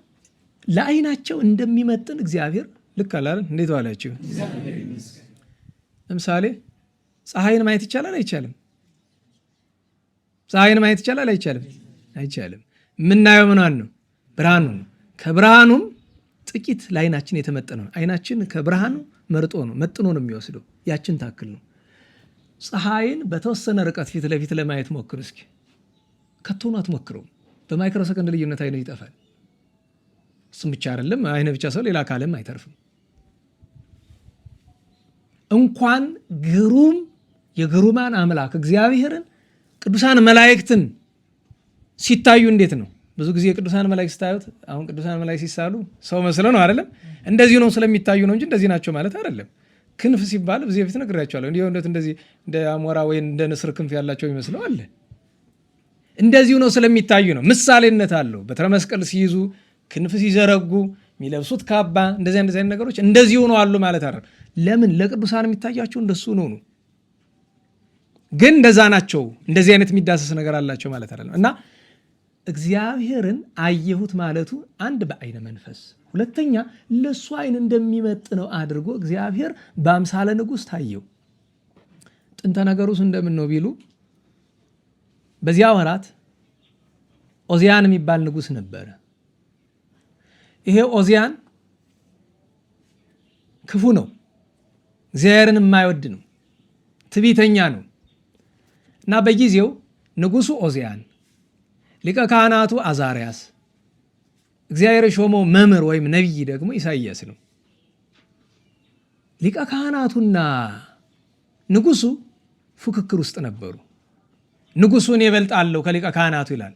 ለአይናቸው እንደሚመጥን እግዚአብሔር ልክ አላለን። እንዴት ዋላችሁ? ለምሳሌ ፀሐይን ማየት ይቻላል አይቻልም? ፀሐይን ማየት ይቻላል አይቻልም? አይቻልም። የምናየው ምኗን ነው? ብርሃኑ ነው። ከብርሃኑም ጥቂት ለአይናችን የተመጠነ ነው። አይናችን ከብርሃኑ መርጦ ነው መጥኖ ነው የሚወስደው። ያችን ታክል ነው። ፀሐይን በተወሰነ ርቀት ፊት ለፊት ለማየት ሞክር እስኪ። ከቶኑ አትሞክረው። በማይክሮ ሰከንድ ልዩነት አይነ ይጠፋል። እሱም ብቻ አይደለም፣ አይነ ብቻ ሰው ሌላ አካልም አይተርፍም። እንኳን ግሩም የግሩማን አምላክ እግዚአብሔርን ቅዱሳን መላእክትን ሲታዩ እንዴት ነው? ብዙ ጊዜ ቅዱሳን መላእክት ስታዩት፣ አሁን ቅዱሳን መላእክት ሲሳሉ ሰው መስለው ነው አይደለም? እንደዚህ ነው ስለሚታዩ ነው እንጂ እንደዚህ ናቸው ማለት አይደለም። ክንፍ ሲባል ብዙ በፊት ነግሬያቸዋለሁ። እንደዚህ እንደ አሞራ ወይ እንደ ንስር ክንፍ ያላቸው ይመስለው አለ። እንደዚሁ ነው ስለሚታዩ ነው። ምሳሌነት አለው። በትረ መስቀል ሲይዙ፣ ክንፍ ሲዘረጉ፣ የሚለብሱት ካባ፣ እንደዚህ አይነት ነገሮች እንደዚሁ ነው አሉ ማለት አይደለም። ለምን ለቅዱሳን የሚታያቸው እንደሱ ነው። ግን እንደዛ ናቸው። እንደዚህ አይነት የሚዳሰስ ነገር አላቸው ማለት አይደለም። እና እግዚአብሔርን አየሁት ማለቱ አንድ በአይነ መንፈስ፣ ሁለተኛ ለሱ አይን እንደሚመጥነው አድርጎ እግዚአብሔር በአምሳለ ንጉሥ ታየው። ጥንተ ነገሩስ እንደምን ነው ቢሉ በዚያ ወራት ኦዚያን የሚባል ንጉሥ ነበረ። ይሄ ኦዚያን ክፉ ነው፣ እግዚአብሔርን የማይወድ ነው፣ ትዕቢተኛ ነው። እና በጊዜው ንጉሱ ኦዚያን፣ ሊቀ ካህናቱ አዛርያስ፣ እግዚአብሔር የሾመው መምህር ወይም ነቢይ ደግሞ ኢሳይያስ ነው። ሊቀ ካህናቱና ንጉሱ ፉክክር ውስጥ ነበሩ። ንጉሱን ይበልጣለሁ ከሊቀ ካህናቱ ይላል።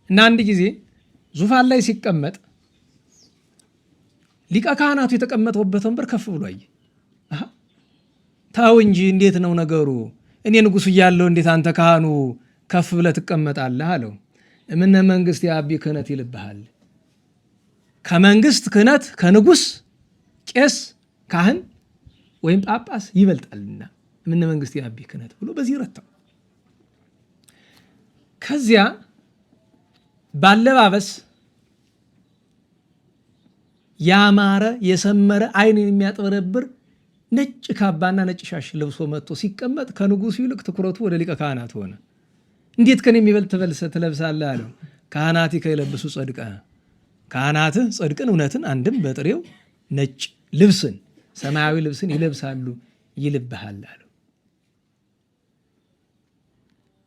እና አንድ ጊዜ ዙፋን ላይ ሲቀመጥ ሊቀ ካህናቱ የተቀመጠበት ወንበር ከፍ ብሎ አየ። ታው እንጂ እንዴት ነው ነገሩ? እኔ ንጉሱ እያለሁ እንዴት አንተ ካህኑ ከፍ ብለህ ትቀመጣለህ አለው። እምነ መንግስት የአቢ ክህነት ይልብሃል። ከመንግስት ክህነት ከንጉስ ቄስ ካህን ወይም ጳጳስ ይበልጣልና እምነ መንግስት የአቢ ክህነት ብሎ በዚህ ረታው። ከዚያ ባለባበስ ያማረ የሰመረ አይንን የሚያጥበረብር ነጭ ካባና ነጭ ሻሽ ለብሶ መጥቶ ሲቀመጥ ከንጉሱ ይልቅ ትኩረቱ ወደ ሊቀ ካህናት ሆነ። እንዴት ከኔ የሚበልጥ ትለብሳለህ አለው። ካህናቲከ ይለብሱ ጸድቀ፣ ካህናትህ ጽድቅን እውነትን አንድም በጥሬው ነጭ ልብስን ሰማያዊ ልብስን ይለብሳሉ ይልብሃል አለው።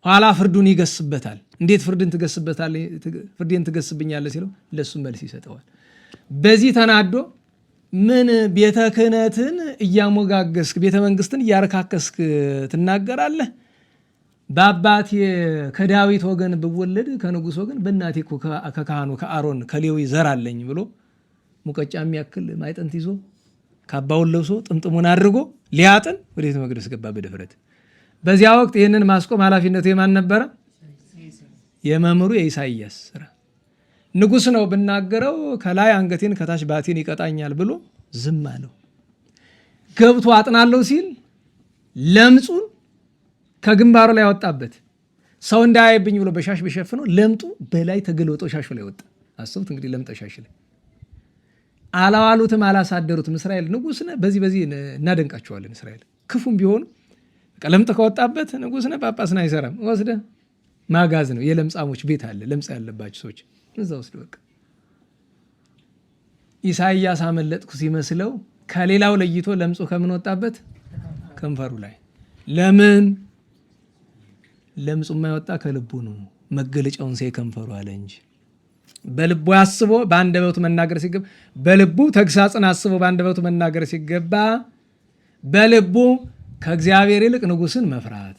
ኋላ ፍርዱን ይገስበታል። እንዴት ፍርድን ትገስብኛለህ ሲለው ለሱም መልስ ይሰጠዋል። በዚህ ተናዶ ምን ቤተ ክህነትን እያሞጋገስክ ቤተ መንግስትን እያረካከስክ ትናገራለህ? በአባቴ ከዳዊት ወገን ብወለድ ከንጉሥ ወገን በእናቴ ከካህኑ ከአሮን ከሌዊ ዘር አለኝ ብሎ ሙቀጫ የሚያክል ማይጠንት ይዞ ካባውን ለብሶ ጥምጥሙን አድርጎ ሊያጥን ወደ ቤተ መቅደስ ገባ በድፍረት። በዚያ ወቅት ይህንን ማስቆም ኃላፊነቱ የማን ነበረ? የመምህሩ የኢሳይያስ ስራ። ንጉሥ ነው ብናገረው ከላይ አንገቴን ከታች ባቴን ይቀጣኛል ብሎ ዝም አለው። ገብቶ አጥናለሁ ሲል ለምጹን ከግንባሩ ላይ ያወጣበት። ሰው እንዳያይብኝ ብሎ በሻሽ በሸፍነው ለምጡ በላይ ተገልብጦ ሻሹ ላይ ወጣ። አስቡት እንግዲህ ለምጠ ሻሽ ላይ አላዋሉትም አላሳደሩትም። እስራኤል ንጉሥ ነህ በዚህ እናደንቃቸዋለን። እስራኤል ክፉም ቢሆኑ ለምጥ ከወጣበት ንጉሥ ነህ ጳጳስ ነህ አይሰራም። ወስደህ ማጋዝ ነው። የለምጻሞች ቤት አለ፣ ለምጽ ያለባቸው ሰዎች እዛ ወስደህ በቃ። ኢሳይያስ አመለጥኩ ሲመስለው ከሌላው ለይቶ ለምጹ ከምን ወጣበት? ከንፈሩ ላይ። ለምን ለምጹ የማይወጣ? ከልቡ ነው። መገለጫውን ሳይ ከንፈሩ አለ እንጂ በልቡ አስቦ በአንደበቱ መናገር ሲገባ፣ በልቡ ተግሳጽን አስቦ በአንደበቱ መናገር ሲገባ፣ በልቡ ከእግዚአብሔር ይልቅ ንጉሥን መፍራት፣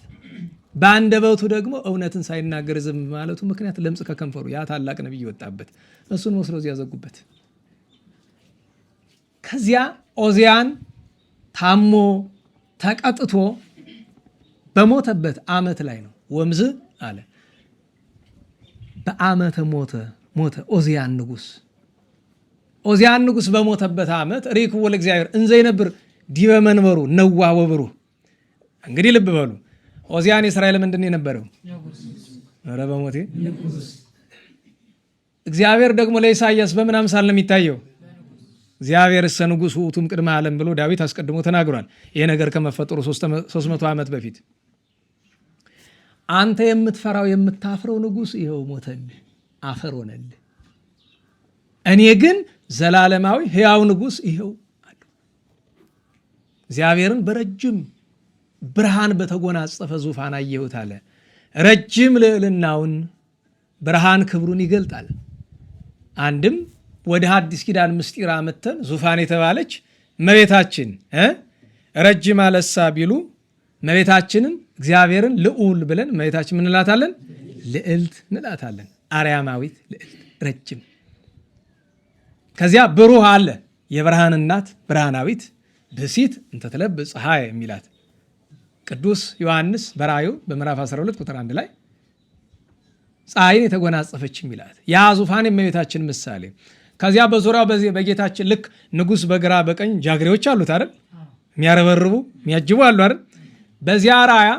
በአንደበቱ ደግሞ እውነትን ሳይናገር ዝም ማለቱ ምክንያት ለምጽ ከከንፈሩ ያ ታላቅ ነቢይ ወጣበት። እሱን ወስደው እዚያ ዘጉበት። ከዚያ ኦዚያን ታሞ ተቀጥቶ በሞተበት ዓመት ላይ ነው ወምዝ አለ። በዓመተ ሞተ ሞተ። ኦዚያን ንጉሥ በሞተበት ዓመት ሪክቦ ለእግዚአብሔር እንዘ ይነብር ዲበ መንበሩ ነዋህ ወብሩህ። እንግዲህ ልብ በሉ ኦዚያን የእስራኤል ምንድን ነው የነበረው? ኧረ በሞቴ እግዚአብሔር ደግሞ ለኢሳይያስ በምን አምሳል ነው የሚታየው? እግዚአብሔር እሰ ንጉሥ ውእቱም ቅድመ ዓለም ብሎ ዳዊት አስቀድሞ ተናግሯል። ይሄ ነገር ከመፈጠሩ 300 ዓመት በፊት አንተ የምትፈራው የምታፍረው ንጉሥ ይኸው ሞተልህ፣ አፈር ሆነልህ። እኔ ግን ዘላለማዊ ሕያው ንጉሥ ይኸው አለ። እግዚአብሔርን በረጅም ብርሃን በተጎናጸፈ ዙፋን አየሁት አለ። ረጅም ልዕልናውን ብርሃን ክብሩን ይገልጣል። አንድም ወደ ሐዲስ ኪዳን ምስጢር አመተን ዙፋን የተባለች እመቤታችን ረጅም አለሳ ቢሉ እመቤታችንን እግዚአብሔርን ልዑል ብለን እመቤታችን ምን እንላታለን? ልዕልት እንላታለን። አርያማዊት ልዕልት ረጅም። ከዚያ ብሩህ አለ የብርሃን እናት ብርሃናዊት ብእሲት እንተ ትለብስ ፀሐይ የሚላት ቅዱስ ዮሐንስ በራእዩ በምዕራፍ 12 ቁጥር 1 ላይ ፀሐይን የተጎናጸፈች የሚላት ያ ዙፋን የእመቤታችን ምሳሌ። ከዚያ በዙሪያው በጌታችን ልክ ንጉሥ በግራ በቀኝ ጃግሬዎች አሉት አይደል? የሚያረበርቡ የሚያጅቡ አሉ አይደል? በዚያ ራያ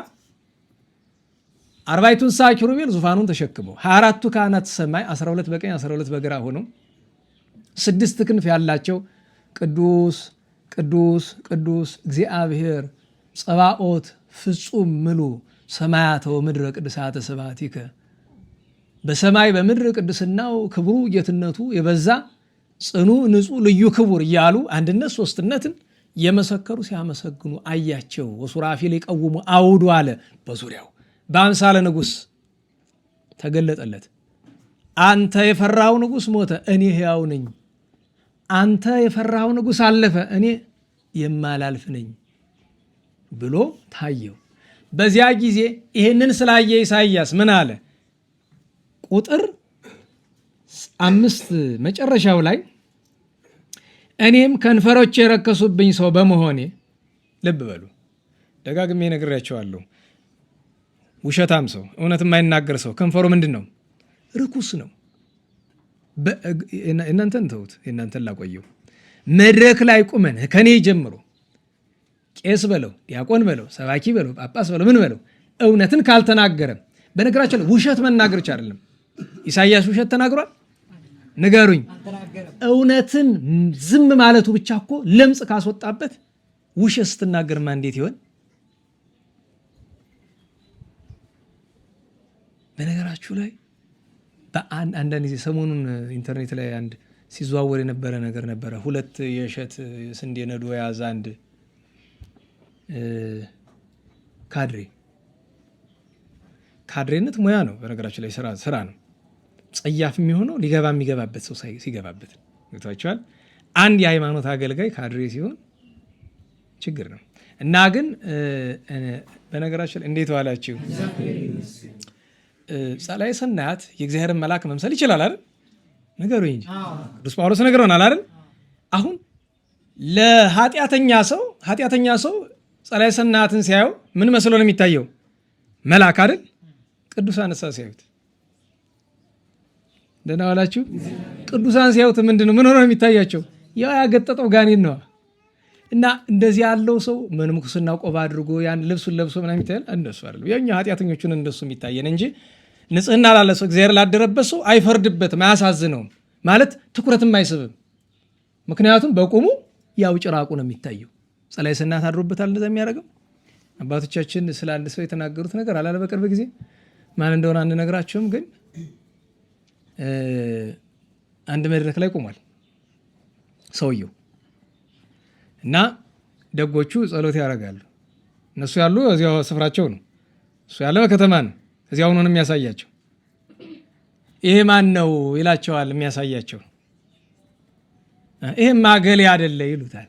40 እንስሳ ኪሩቤል ዙፋኑን ተሸክመው 24ቱ ካህናት ሰማይ 12 በቀኝ 12 በግራ ሆነው 6 ክንፍ ያላቸው ቅዱስ ቅዱስ ቅዱስ እግዚአብሔር ጸባኦት ፍጹም ምሉ ሰማያተ ወምድረ ቅድሳተ ስብሐቲከ በሰማይ በምድር ቅድስናው ክብሩ ጌትነቱ የበዛ ጽኑ ንጹሕ ልዩ ክቡር እያሉ አንድነት ሶስትነትን የመሰከሩ ሲያመሰግኑ አያቸው። ወሱራፊል ይቀውሙ አውዱ አለ በዙሪያው በአምሳለ ንጉሥ ተገለጠለት። አንተ የፈራው ንጉሥ ሞተ፣ እኔ ሕያው ነኝ። አንተ የፈራው ንጉሥ አለፈ፣ እኔ የማላልፍ ነኝ ብሎ ታየው። በዚያ ጊዜ ይህንን ስላየ ኢሳይያስ ምን አለ? ቁጥር 5 መጨረሻው ላይ እኔም ከንፈሮች የረከሱብኝ ሰው በመሆኔ፣ ልብ በሉ ደጋግሜ ነግሬያቸዋለሁ። ውሸታም ሰው እውነት የማይናገር ሰው ከንፈሩ ምንድን ነው? ርኩስ ነው። እናንተን ተውት፣ እናንተን ላቆየው። መድረክ ላይ ቁመን ከኔ ጀምሮ ቄስ በለው ዲያቆን በለው ሰባኪ በለው ጳጳስ በለው ምን በለው እውነትን ካልተናገረ፣ በነገራችን ውሸት መናገር ብቻ አይደለም። ኢሳይያስ ውሸት ተናግሯል? ንገሩኝ። እውነትን ዝም ማለቱ ብቻ እኮ ለምጽ ካስወጣበት፣ ውሸት ስትናገርማ እንዴት ይሆን? በነገራችሁ ላይ አንዳንድ ጊዜ ሰሞኑን ኢንተርኔት ላይ አንድ ሲዘዋወር የነበረ ነገር ነበረ። 2 የእሸት ስንዴ ነዶ የያዘ አንድ ካድሬነት ሙያ ነው። በነገራችሁ ላይ ስራ ነው። ጸያፍ የሚሆነው ሊገባ የሚገባበት ሰው ሲገባበት ገብቷችኋል። አንድ የሃይማኖት አገልጋይ ካድሬ ሲሆን ችግር ነው። እና ግን በነገራችሁ ላይ እንዴት ዋላችሁ? ጸላይ ሰናያት የእግዚአብሔርን መልአክ መምሰል ይችላል አይደል? ንገሩኝ እንጂ ቅዱስ ጳውሎስ ነግሮናል አይደል? አሁን ለኃጢአተኛ ሰው ጸላይ ሰናያትን ሲያየው ምን መስሎ ነው የሚታየው? መልአክ አይደል? ቅዱሳን እሳ ሲያዩት ደህና ዋላችሁ። ቅዱሳን ሲያዩት ምንድነው ምን ሆኖ የሚታያቸው? ያው ያገጠጠው ጋኔን ነው። እና እንደዚህ ያለው ሰው ምንኩስና ቆብ አድርጎ ያን ልብሱን ለብሶ ምናምን ይታያል። እንደሱ አይደለም። የኛ ኃጢአተኞቹን እንደሱ የሚታየን እንጂ ንጽህና ላለ ሰው እግዚአብሔር ላደረበት ሰው አይፈርድበትም፣ አያሳዝነውም፣ ማለት ትኩረትም አይስብም። ምክንያቱም በቁሙ ያው ጭራቁ ነው የሚታየው። ጸላይ ሰናያት አድሮበታል እንደዛ የሚያደርገው። አባቶቻችን ስለ አንድ ሰው የተናገሩት ነገር አላለ በቅርብ ጊዜ ማን እንደሆነ አንነግራቸውም፣ ግን አንድ መድረክ ላይ ቆሟል ሰውየው እና ደጎቹ ጸሎት ያደርጋሉ። እነሱ ያሉ እዚያው ስፍራቸው ነው፣ እሱ ያለ በከተማ ነው። እዚያው ነው የሚያሳያቸው። ይሄ ማን ነው ይላቸዋል። የሚያሳያቸው ይሄ ማገሌ አይደለ ይሉታል።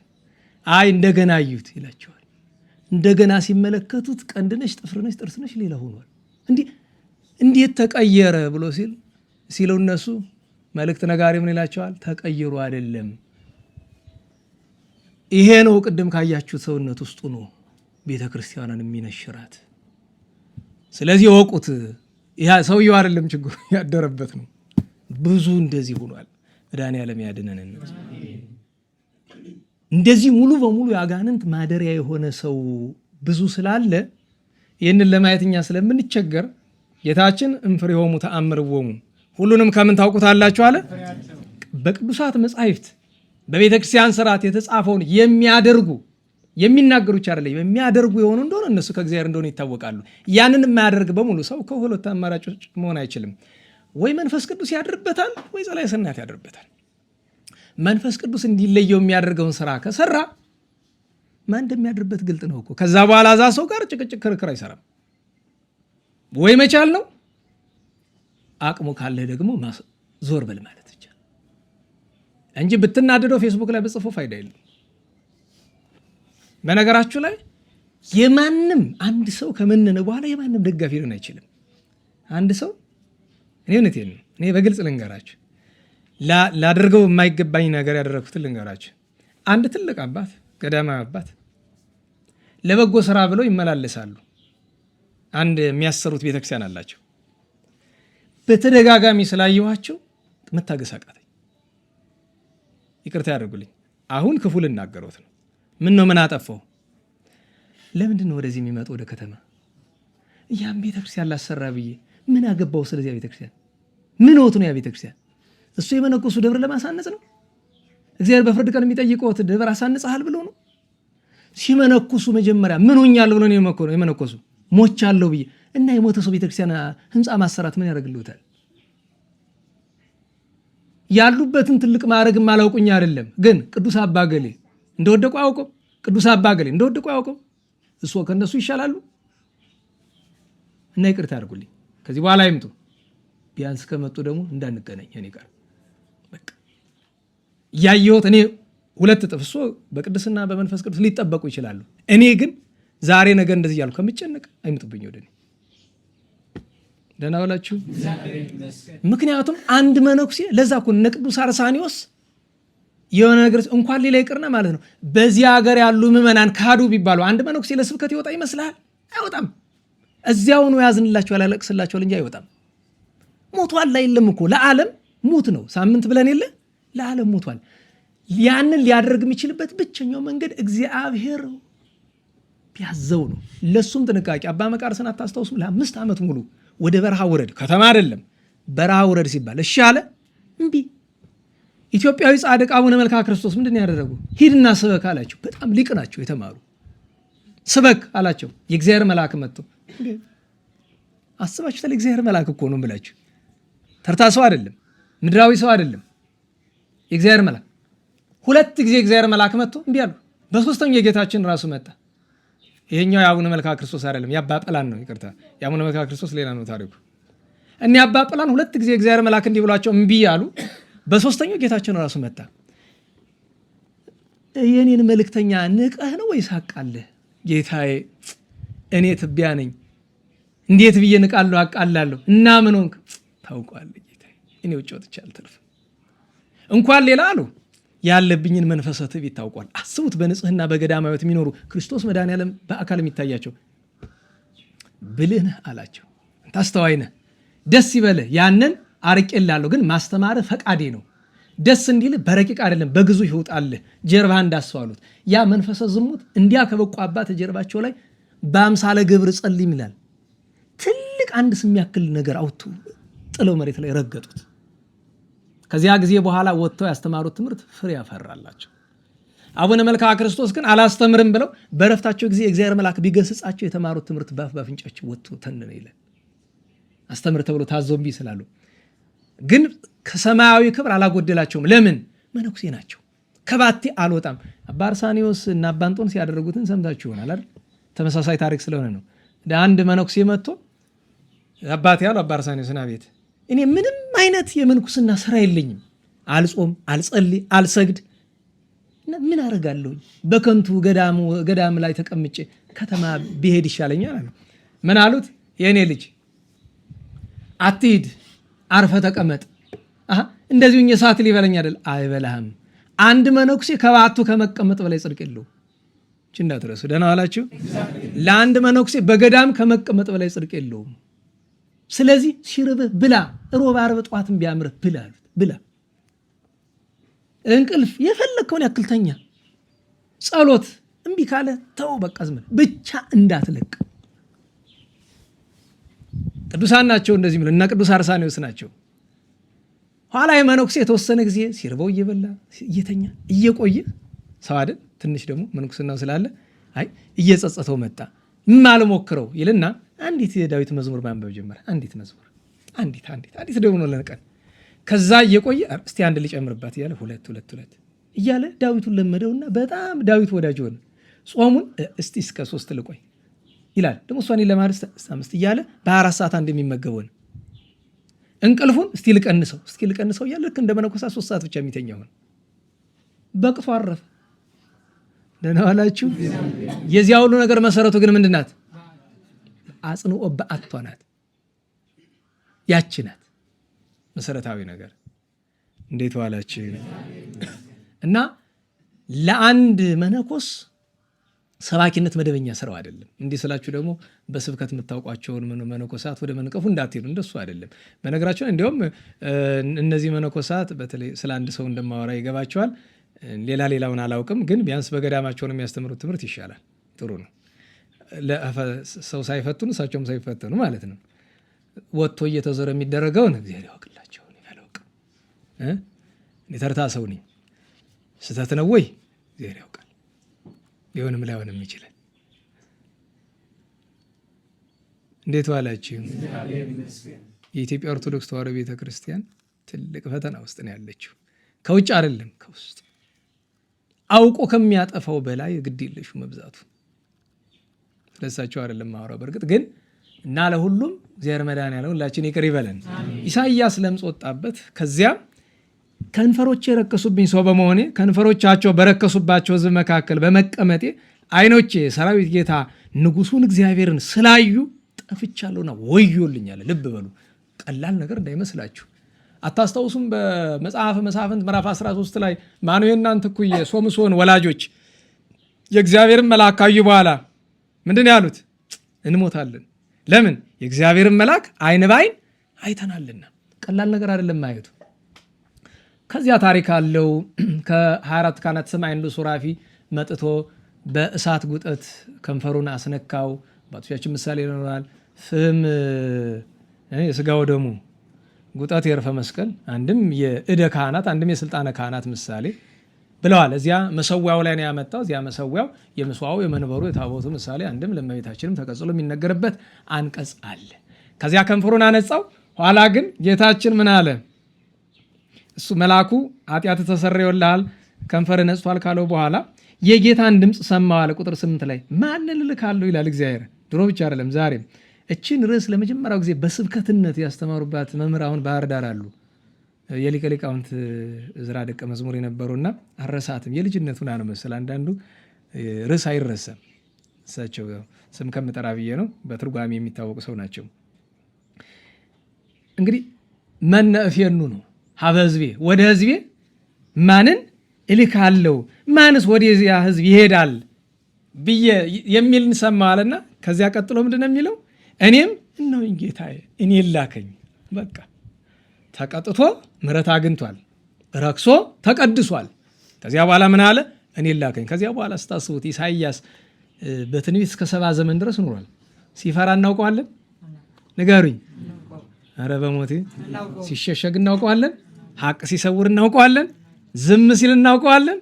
አይ እንደገና እዩት ይላቸዋል። እንደገና ሲመለከቱት ቀንድነሽ፣ ጥፍርነሽ፣ ጥርስነሽ ሌላ ሆኗል። እንዴት ተቀየረ ብሎ ሲለው እነሱ መልእክት ነጋሪ ምን ይላቸዋል? ተቀይሮ አይደለም፣ ይሄ ነው ቅድም ካያችሁት ሰውነት ውስጡ ነው ቤተ ክርስቲያንን የሚነሽራት። ስለዚህ ወቁት። ያ ሰውየው አይደለም ችግሩ ያደረበት ነው። ብዙ እንደዚህ ሆኗል። መድኃኔዓለም ያድነን። እንደዚህ ሙሉ በሙሉ የአጋንንት ማደሪያ የሆነ ሰው ብዙ ስላለ ይህንን ለማየት እኛ ስለምንቸገር ጌታችን እምፍሬሆሙ ተአምርዎሙ ሁሉንም ከምን ታውቁታላችሁ አለ? በቅዱሳት መጻሕፍት በቤተ ክርስቲያን ስርዓት የተጻፈውን የሚያደርጉ የሚናገሩ ብቻ አይደለም የሚያደርጉ የሆኑ እንደሆነ እነሱ ከእግዚአብሔር እንደሆነ ይታወቃሉ። ያንን የማያደርግ በሙሉ ሰው ከሁለት አማራጮች መሆን አይችልም። ወይ መንፈስ ቅዱስ ያድርበታል፣ ወይ ጸላዔ ሰናያት ያድርበታል። መንፈስ ቅዱስ እንዲለየው የሚያደርገውን ስራ ከሰራ ማን እንደሚያድርበት ግልጥ ነው እኮ። ከዛ በኋላ እዛ ሰው ጋር ጭቅጭቅ፣ ክርክር አይሰራም። ወይ መቻል ነው፣ አቅሙ ካለህ ደግሞ ዞር በል ማለት ብቻ እንጂ ብትናደደው ፌስቡክ ላይ በጽፎ ፋይዳ የለም። በነገራችሁ ላይ የማንም አንድ ሰው ከመነነ በኋላ የማንም ደጋፊ ሊሆን አይችልም። አንድ ሰው እኔ በግልጽ ልንገራችሁ፣ ላደርገው የማይገባኝ ነገር ያደረግኩትን ልንገራችሁ። አንድ ትልቅ አባት፣ ገዳማዊ አባት ለበጎ ስራ ብለው ይመላለሳሉ። አንድ የሚያሰሩት ቤተክርስቲያን አላቸው። በተደጋጋሚ ስላየኋቸው መታገስ አቃተኝ። ይቅርታ ያደርጉልኝ። አሁን ክፉ ልናገሮት ነው። ምን ነው ምን አጠፋው? ለምንድን ነው ወደዚህ የሚመጡ ወደ ከተማ? ያም ቤተክርስቲያን ላሰራ ብዬ ምን አገባው? ስለዚህ ቤተክርስቲያን ምን ወጡ ነው? ያ ቤተክርስቲያን እሱ የመነኮሱ ደብር ለማሳነጽ ነው። እግዚአብሔር በፍርድ ቀን የሚጠይቀው ደብር አሳንጸሃል ብሎ ነው። ሲመነኩሱ መጀመሪያ ምን ሆኛል ብሎ ነው የመነኮሱ። ሞቻለሁ ብዬ እና የሞተ ሰው ቤተክርስቲያን ህንፃ ማሰራት ምን ያደርግልዎታል? ያሉበትን ትልቅ ማዕረግም አላውቁኝ አይደለም፣ ግን ቅዱስ አባ ገሌ እንደወደቁ አያውቁም። ቅዱስ አባ ገሌ እንደወደቁ አያውቁም። እሱ ከነሱ ይሻላሉ። እና ይቅርታ አድርጉልኝ፣ ከዚህ በኋላ ይምጡ። ቢያንስ ከመጡ ደግሞ እንዳንገናኝ እኔ ጋር በቃ ያየሁት እኔ ሁለት እጥፍ እሱ በቅድስና በመንፈስ ቅዱስ ሊጠበቁ ይችላሉ። እኔ ግን ዛሬ ነገ እንደዚህ እያልኩ ከምጨነቅ አይምጡብኝ ወደ እኔ። ደህና ዋላችሁ። ምክንያቱም አንድ መነኩሴ ለዛ እኮ እነ ቅዱስ አርሳኒዎስ የሆነ ነገር እንኳን ሌላ ይቅርና ማለት ነው በዚህ ሀገር ያሉ ምዕመናን ካዱ ቢባሉ አንድ መነኩሴ ለስብከት ይወጣ ይመስልሃል? አይወጣም። እዚያውኑ ያዝንላቸዋል፣ ያለቅስላቸዋል እንጂ አይወጣም። ሞቷል አይደለም እኮ ለዓለም ሙት ነው። ሳምንት ብለን የለ ለዓለም ሞቷል። ያንን ሊያደርግ የሚችልበት ብቸኛው መንገድ እግዚአብሔር ቢያዘው ነው። ለሱም ጥንቃቄ አባ መቃርስን አታስታውሱም? ለ5 ዓመት ሙሉ ወደ በረሃ ውረድ፣ ከተማ አይደለም በረሃ ውረድ ሲባል እሺ አለ፣ እምቢ። ኢትዮጵያዊ ጻድቅ አቡነ መልካ ክርስቶስ ምንድን ያደረጉ? ሂድና ስበክ አላቸው። በጣም ሊቅ ናቸው፣ የተማሩ። ስበክ አላቸው። የእግዚአብሔር መልአክ መጥቶ አስባችሁታል? የእግዚአብሔር መልአክ እኮ ነው ብላችሁ፣ ተርታ ሰው አይደለም፣ ምድራዊ ሰው አይደለም፣ የእግዚአብሔር መልአክ። 2 ጊዜ የእግዚአብሔር መልአክ መጥቶ እምቢ አሉ። በሶስተኛው የጌታችን ራሱ መጣ። ይሄኛው የአቡነ መልካ ክርስቶስ አይደለም፣ የአባ ጰላን ነው። ይቅርታ፣ የአቡነ መልካ ክርስቶስ ሌላ ነው ታሪኩ። እኔ አባ ጰላን 2 ጊዜ የእግዚአብሔር መልአክ እንዲህ ብሏቸው እምቢ አሉ። በሶስተኛው ጌታችን ራሱ መጣ። የኔን መልእክተኛ ንቀህ ነው ወይስ አቃለህ? ጌታዬ እኔ ትቢያ ነኝ፣ እንዴት ብዬ ንቃለሁ አቃላለሁ? እና ምን ሆንክ? ታውቀዋለህ ጌታዬ፣ እኔ ውጭ ወጥቼ አልተርፍም። እንኳን ሌላ አሉ ያለብኝን መንፈሰ ትዕቢት ታውቋል። አስቡት፣ በንጽህና በገዳማዊት የሚኖሩ ክርስቶስ መድኃኔዓለም በአካል የሚታያቸው። ብልህ ነህ አላቸው፣ አስተዋይ ነህ፣ ደስ ይበልህ፣ ያንን አርቄልሃለሁ፣ ግን ማስተማርህ ፈቃዴ ነው። ደስ እንዲል በረቂቅ አይደለም በግዙ ይውጣልህ፣ ጀርባ እንዳስተዋሉት። ያ መንፈሰ ዝሙት እንዲያ ከበቁ አባት ጀርባቸው ላይ በአምሳለ ግብር ጸልም ይላል። ትልቅ አንድ ስም ያክል ነገር አውጡ ጥለው መሬት ላይ ረገጡት። ከዚያ ጊዜ በኋላ ወጥተው ያስተማሩት ትምህርት ፍሬ ያፈራላቸው። አቡነ መልካ ክርስቶስ ግን አላስተምርም ብለው በረፍታቸው ጊዜ እግዚአብሔር መልአክ ቢገስጻቸው የተማሩት ትምህርት ባፍንጫቸው ወጥቶ ተነነ ይላል። አስተምር ተብሎ ታዘው እምቢ ስላሉ ግን ከሰማያዊ ክብር አላጎደላቸውም። ለምን? መነኩሴ ናቸው። ከባቴ አልወጣም። አባ አርሳኒዎስ እና አባ እንጦንስ ያደረጉትን ሰምታችሁ ይሆናል አይደል? ተመሳሳይ ታሪክ ስለሆነ ነው። አንድ መነኩሴ መጥቶ አባቴ ያለው አባ አርሳኒዎስና ቤት እኔ ምንም አይነት የመንኩስና ስራ የለኝም፣ አልጾም፣ አልጸልይ፣ አልሰግድ፣ ምን አደርጋለሁ? በከንቱ ገዳም ላይ ተቀምጬ ከተማ ብሄድ ይሻለኛል አሉ። ምን አሉት? የእኔ ልጅ አትሂድ፣ አርፈ ተቀመጥ። እንደዚሁ እሳት ሊበለኝ አይደል? አይበላህም። አንድ መነኩሴ ከባቱ ከመቀመጥ በላይ ጽድቅ የለው። እንዳትረሱ። ደህና ዋላችሁ። ለአንድ መነኩሴ በገዳም ከመቀመጥ በላይ ጽድቅ የለውም። ስለዚህ ሲርብህ ብላ፣ ሮብ ዓርብ ጠዋትም ቢያምርህ ብላ አሉት። ብላ፣ እንቅልፍ የፈለግከውን ያክል ተኛ፣ ጸሎት እምቢ ካለ ተው፣ በቃ ዝም ብቻ እንዳትለቅ። ቅዱሳን ናቸው እንደዚህ የሚሉ እና ቅዱስ አርሳኔዎስ ናቸው። ኋላ የመነኩሴ የተወሰነ ጊዜ ሲርበው እየበላ እየተኛ እየቆየ ሰው አይደል ትንሽ ደግሞ መንኩስናው ስላለ አይ እየጸጸተው መጣ። ማልሞክረው ይልና አንዲት የዳዊት መዝሙር ማንበብ ጀመረ። አንዲት መዝሙር አንዲት ደግሞ ለቀን ከዛ እየቆየ እስቲ አንድ ሊጨምርባት እያለ ሁለት እያለ ዳዊቱን ለመደውና በጣም ዳዊት ወዳጅ ሆነ። ጾሙን እስቲ እስከ 3 ልቆይ ይላል። ደግሞ እሷን ለማድረስ 5 እያለ በ4 ሰዓት አንድ የሚመገበው ነው። እንቅልፉን እስቲ ልቀንሰው እያለ ልክ እንደ መነኮሳት 3 ሰዓት ብቻ የሚተኛ ሆነ። በቅቶ አረፈ። ደህና ዋላችሁ። የዚያ ሁሉ ነገር መሰረቱ ግን ምንድናት? አጽንኦ በአቷ ናት። ያቺ ናት መሰረታዊ ነገር። እንዴት ዋላችሁ? እና ለአንድ መነኮስ ሰባኪነት መደበኛ ስራው አይደለም። እንዲህ ስላችሁ ደግሞ በስብከት የምታውቋቸውን መነኮሳት ወደ መንቀፉ እንዳትሄዱ፣ እንደሱ አይደለም። በነገራቸው እንዲሁም እነዚህ መነኮሳት በተለይ ስለ አንድ ሰው እንደማወራ ይገባቸዋል። ሌላውን አላውቅም፣ ግን ቢያንስ በገዳማቸውን የሚያስተምሩት ትምህርት ይሻላል። ጥሩ ነው። ሰው ሳይፈትኑ እሳቸውም ሳይፈተኑ ማለት ነው። ወጥቶ እየተዞረ የሚደረገውን እግዚአብሔር ያውቅላቸው። ያላውቅም ተርታ ሰው ነኝ። ስህተት ነው ወይ እግዚአብሔር ያውቃል። ሊሆንም ላይሆንም ይችላል። እንዴት ዋላችሁ? የኢትዮጵያ ኦርቶዶክስ ተዋሕዶ ቤተክርስቲያን ትልቅ ፈተና ውስጥ ነው ያለችው። ከውጭ አይደለም ከውስጥ አውቆ ከሚያጠፋው በላይ ግድ የለሹ መብዛቱ። ስለሳቸው አይደለም ማወራው። በእርግጥ ግን እና ለሁሉም እግዚአብሔር መድኃኔዓለም ሁላችን ይቅር ይበለን። ኢሳይያስ ለምጽ ወጣበት። ከዚያ ከንፈሮቼ የረከሱብኝ ሰው በመሆኔ ከንፈሮቻቸው በረከሱባቸው ሕዝብ መካከል በመቀመጤ ዓይኖቼ ሰራዊት ጌታ ንጉሡን እግዚአብሔርን ስላዩ ጠፍቻለሁና ወዮልኛል። ልብ በሉ፣ ቀላል ነገር እንዳይመስላችሁ። አታስታውሱም? በመጽሐፈ መሳፍንት ምዕራፍ 13 ላይ ማነው የእናንተ እኩይ ሶምሶን ወላጆች የእግዚአብሔርን መልአክ ካዩ በኋላ ምንድን ያሉት? እንሞታለን። ለምን? የእግዚአብሔርን መልአክ ዓይን በዓይን አይተናልና። ቀላል ነገር አይደለም ማየቱ። ከዚያ ታሪክ አለው። ከ24 ካህናት ስም አንዱ ሱራፊ መጥቶ በእሳት ጉጠት ከንፈሩን አስነካው። ባቶቻችን ምሳሌ ይኖራል። ፍም የስጋው ደሙ፣ ጉጠት የርፈ መስቀል፣ አንድም የእደ ካህናት አንድም የስልጣነ ካህናት ምሳሌ ብለዋል። እዚያ መሰዊያው ላይ ነው ያመጣው። እዚያ መሰዊያው የምስዋው የመንበሩ የታቦቱ ምሳሌ አንድም ለእመቤታችንም ተቀጽሎ የሚነገርበት አንቀጽ አለ። ከዚያ ከንፈሩን አነጻው። ኋላ ግን ጌታችን ምን አለ? እሱ መልአኩ ኃጢአት ተሰረየልሃል ከንፈር ነጽቷል ካለው በኋላ የጌታን ድምፅ ሰማው አለ። ቁጥር 8 ላይ ማንን እልካለሁ ይላል እግዚአብሔር። ድሮ ብቻ አይደለም ዛሬም። እችን ርዕስ ለመጀመሪያው ጊዜ በስብከትነት ያስተማሩባት መምህር አሁን ባህር ዳር አሉ። የሊቀ ሊቃውንት ዕዝራ ደቀ መዝሙር የነበሩና አረሳትም የልጅነቱን ነው መሰል። አንዳንዱ ርዕስ አይረሳም። እሳቸው ስም ከምጠራ ብዬ ነው። በትርጓሜ የሚታወቁ ሰው ናቸው። እንግዲህ መነ እፌኑ ነው ሀበ ሕዝቤ፣ ወደ ሕዝቤ ማንን እልካለሁ ማንስ ወደዚያ ሕዝብ ይሄዳል ብዬ የሚል እንሰማዋልና ከዚያ ቀጥሎ ምንድን ነው የሚለው? እኔም እነሆኝ ጌታዬ እኔ ላከኝ። በቃ ተቀጥቶ ምሕረት አግኝቷል፣ ረክሶ ተቀድሷል። ከዚያ በኋላ ምን አለ? እኔ ላከኝ። ከዚያ በኋላ ስታስቡት ኢሳይያስ በትንቢት እስከ 70 ዘመን ድረስ ኖሯል። ሲፈራ እናውቀዋለን? ንገሩኝ። ኧረ በሞቴ ሲሸሸግ እናውቀዋለን? ሀቅ ሲሰውር እናውቀዋለን? ዝም ሲል እናውቀዋለን?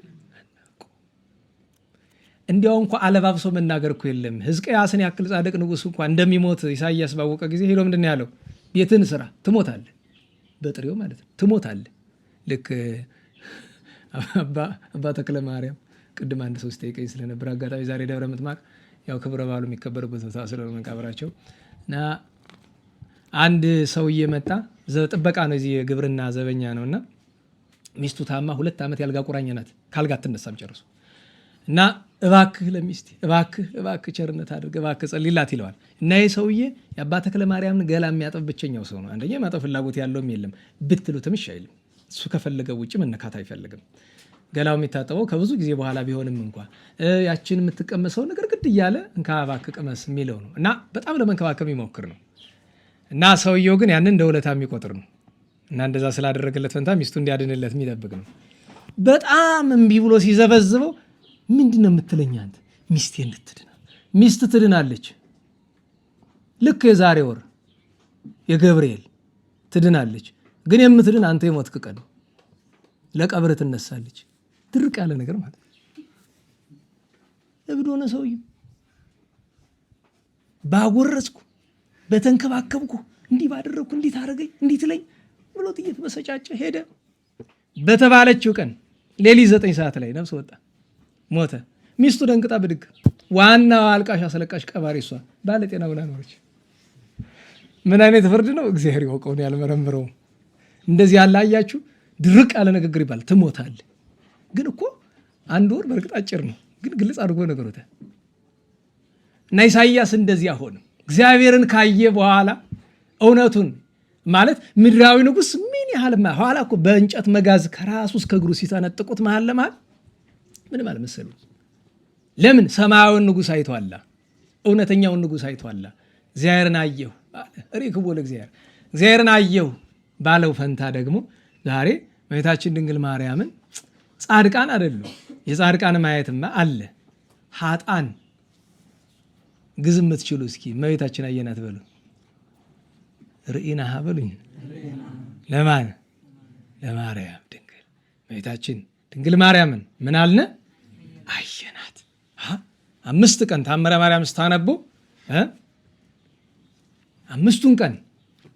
እንዲያው እንኳ አለባብሶ መናገር እኮ የለም። ሕዝቅያስን ያክል ጻድቅ ንጉሥ እንኳ እንደሚሞት ኢሳይያስ ባወቀ ጊዜ ሄዶ ምንድን ነው ያለው? ቤትን ስራ ትሞታለህ፣ በጥሬው ማለት ነው ትሞታለህ። ልክ አባ ተክለ ማርያም ቅድም አንድ ሰው ሲጠይቀኝ ስለነበር አጋጣሚ ዛሬ ደብረ ምጥማቅ ያው ክብረ በዓሉ የሚከበርበት ቦታ ስለሆነ መቃብራቸው እና አንድ ሰውዬ መጣ። ጥበቃ ነው፣ እዚህ የግብርና ዘበኛ ነው። እና ሚስቱ ታማ 2 ዓመት ያልጋ ቁራኛ ናት። ካልጋ አትነሳም ጨርሶ። እና እባክህ ለሚስቴ እባክህ ቸርነት አድርግ እባክህ ጸልይላት ይለዋል። እና ይህ ሰውዬ የአባ ተክለ ማርያምን ገላ የሚያጠብ ብቸኛው ሰው ነው። አንደኛ የማጠብ ፍላጎት ያለውም የለም፣ ብትሉትም እሺ አይልም። እሱ ከፈለገ ውጭ መነካት አይፈልግም። ገላው የሚታጠበው ከብዙ ጊዜ በኋላ ቢሆንም እንኳ ያችን የምትቀመሰው ነገር ግድ እያለ እንካ እባክህ ቅመስ የሚለው ነው። እና በጣም ለመንከባከብ ይሞክር ነው። እና ሰውየው ግን ያንን እንደ ውለታ የሚቆጥር ነው እና እንደዛ ስላደረገለት ፈንታ ሚስቱ እንዲያድንለት የሚጠብቅ ነው። በጣም እምቢ ብሎ ሲዘበዝበው ምንድን ነው የምትለኝ አንተ? ሚስቴ እንድትድን ሚስት ትድናለች። ልክ የዛሬ ወር የገብርኤል ትድናለች። ግን የምትድን አንተ የሞትክ ቀን ለቀብር ትነሳለች። ድርቅ ያለ ነገር ማለት እብድ ሆነ ሰውዬው። ባጎረስኩ በተንከባከብኩ እንዲህ ባደረግኩ እንዲህ ታረገኝ እንዲህ ትለኝ ብሎ ጥይት በሰጫጨ ሄደ። በተባለችው ቀን ሌሊት 9 ሰዓት ላይ ነፍስ ወጣ፣ ሞተ። ሚስቱ ደንግጣ ብድግ። ዋናው አልቃሽ አስለቃሽ ቀባሪ እሷ ባለጤና ብላ ኖረች። ምን አይነት ፍርድ ነው? እግዚአብሔር ይወቀውን ያልመረምረው። እንደዚህ ያለ አያችሁ፣ ድርቅ ያለ ንግግር ይባል ትሞታለህ። ግን እኮ 1 ወር በእርግጥ አጭር ነው፣ ግን ግልጽ አድርጎ ነገሮታል። እና ኢሳይያስ እንደዚህ አሁንም እግዚአብሔርን ካየ በኋላ እውነቱን ማለት ምድራዊ ንጉሥ ምን ያህል ኋላ እኮ በእንጨት መጋዝ ከራሱ እስከ እግሩ ሲተነጥቁት መሀል ለመሀል ምንም አልመሰሉ። ለምን? ሰማያዊውን ንጉሥ አይቷላ፣ እውነተኛውን ንጉሥ አይቷላ። እግዚአብሔርን አየሁ ሪክቦ ለእግዚአብሔር እግዚአብሔርን አየሁ ባለው ፈንታ ደግሞ ዛሬ እመቤታችን ድንግል ማርያምን ጻድቃን አይደሉ፣ የጻድቃን ማየትማ አለ። ኃጥአን ግዝ የምትችሉ እስኪ እመቤታችን አየናት በሉ፣ ርኢናሃ በሉኝ። ለማን? ለማርያም ድንግል። እመቤታችን ድንግል ማርያምን ምን አልነ? አየናት። 5 ቀን ታምረ ማርያም ስታነቡ 5ቱን ቀን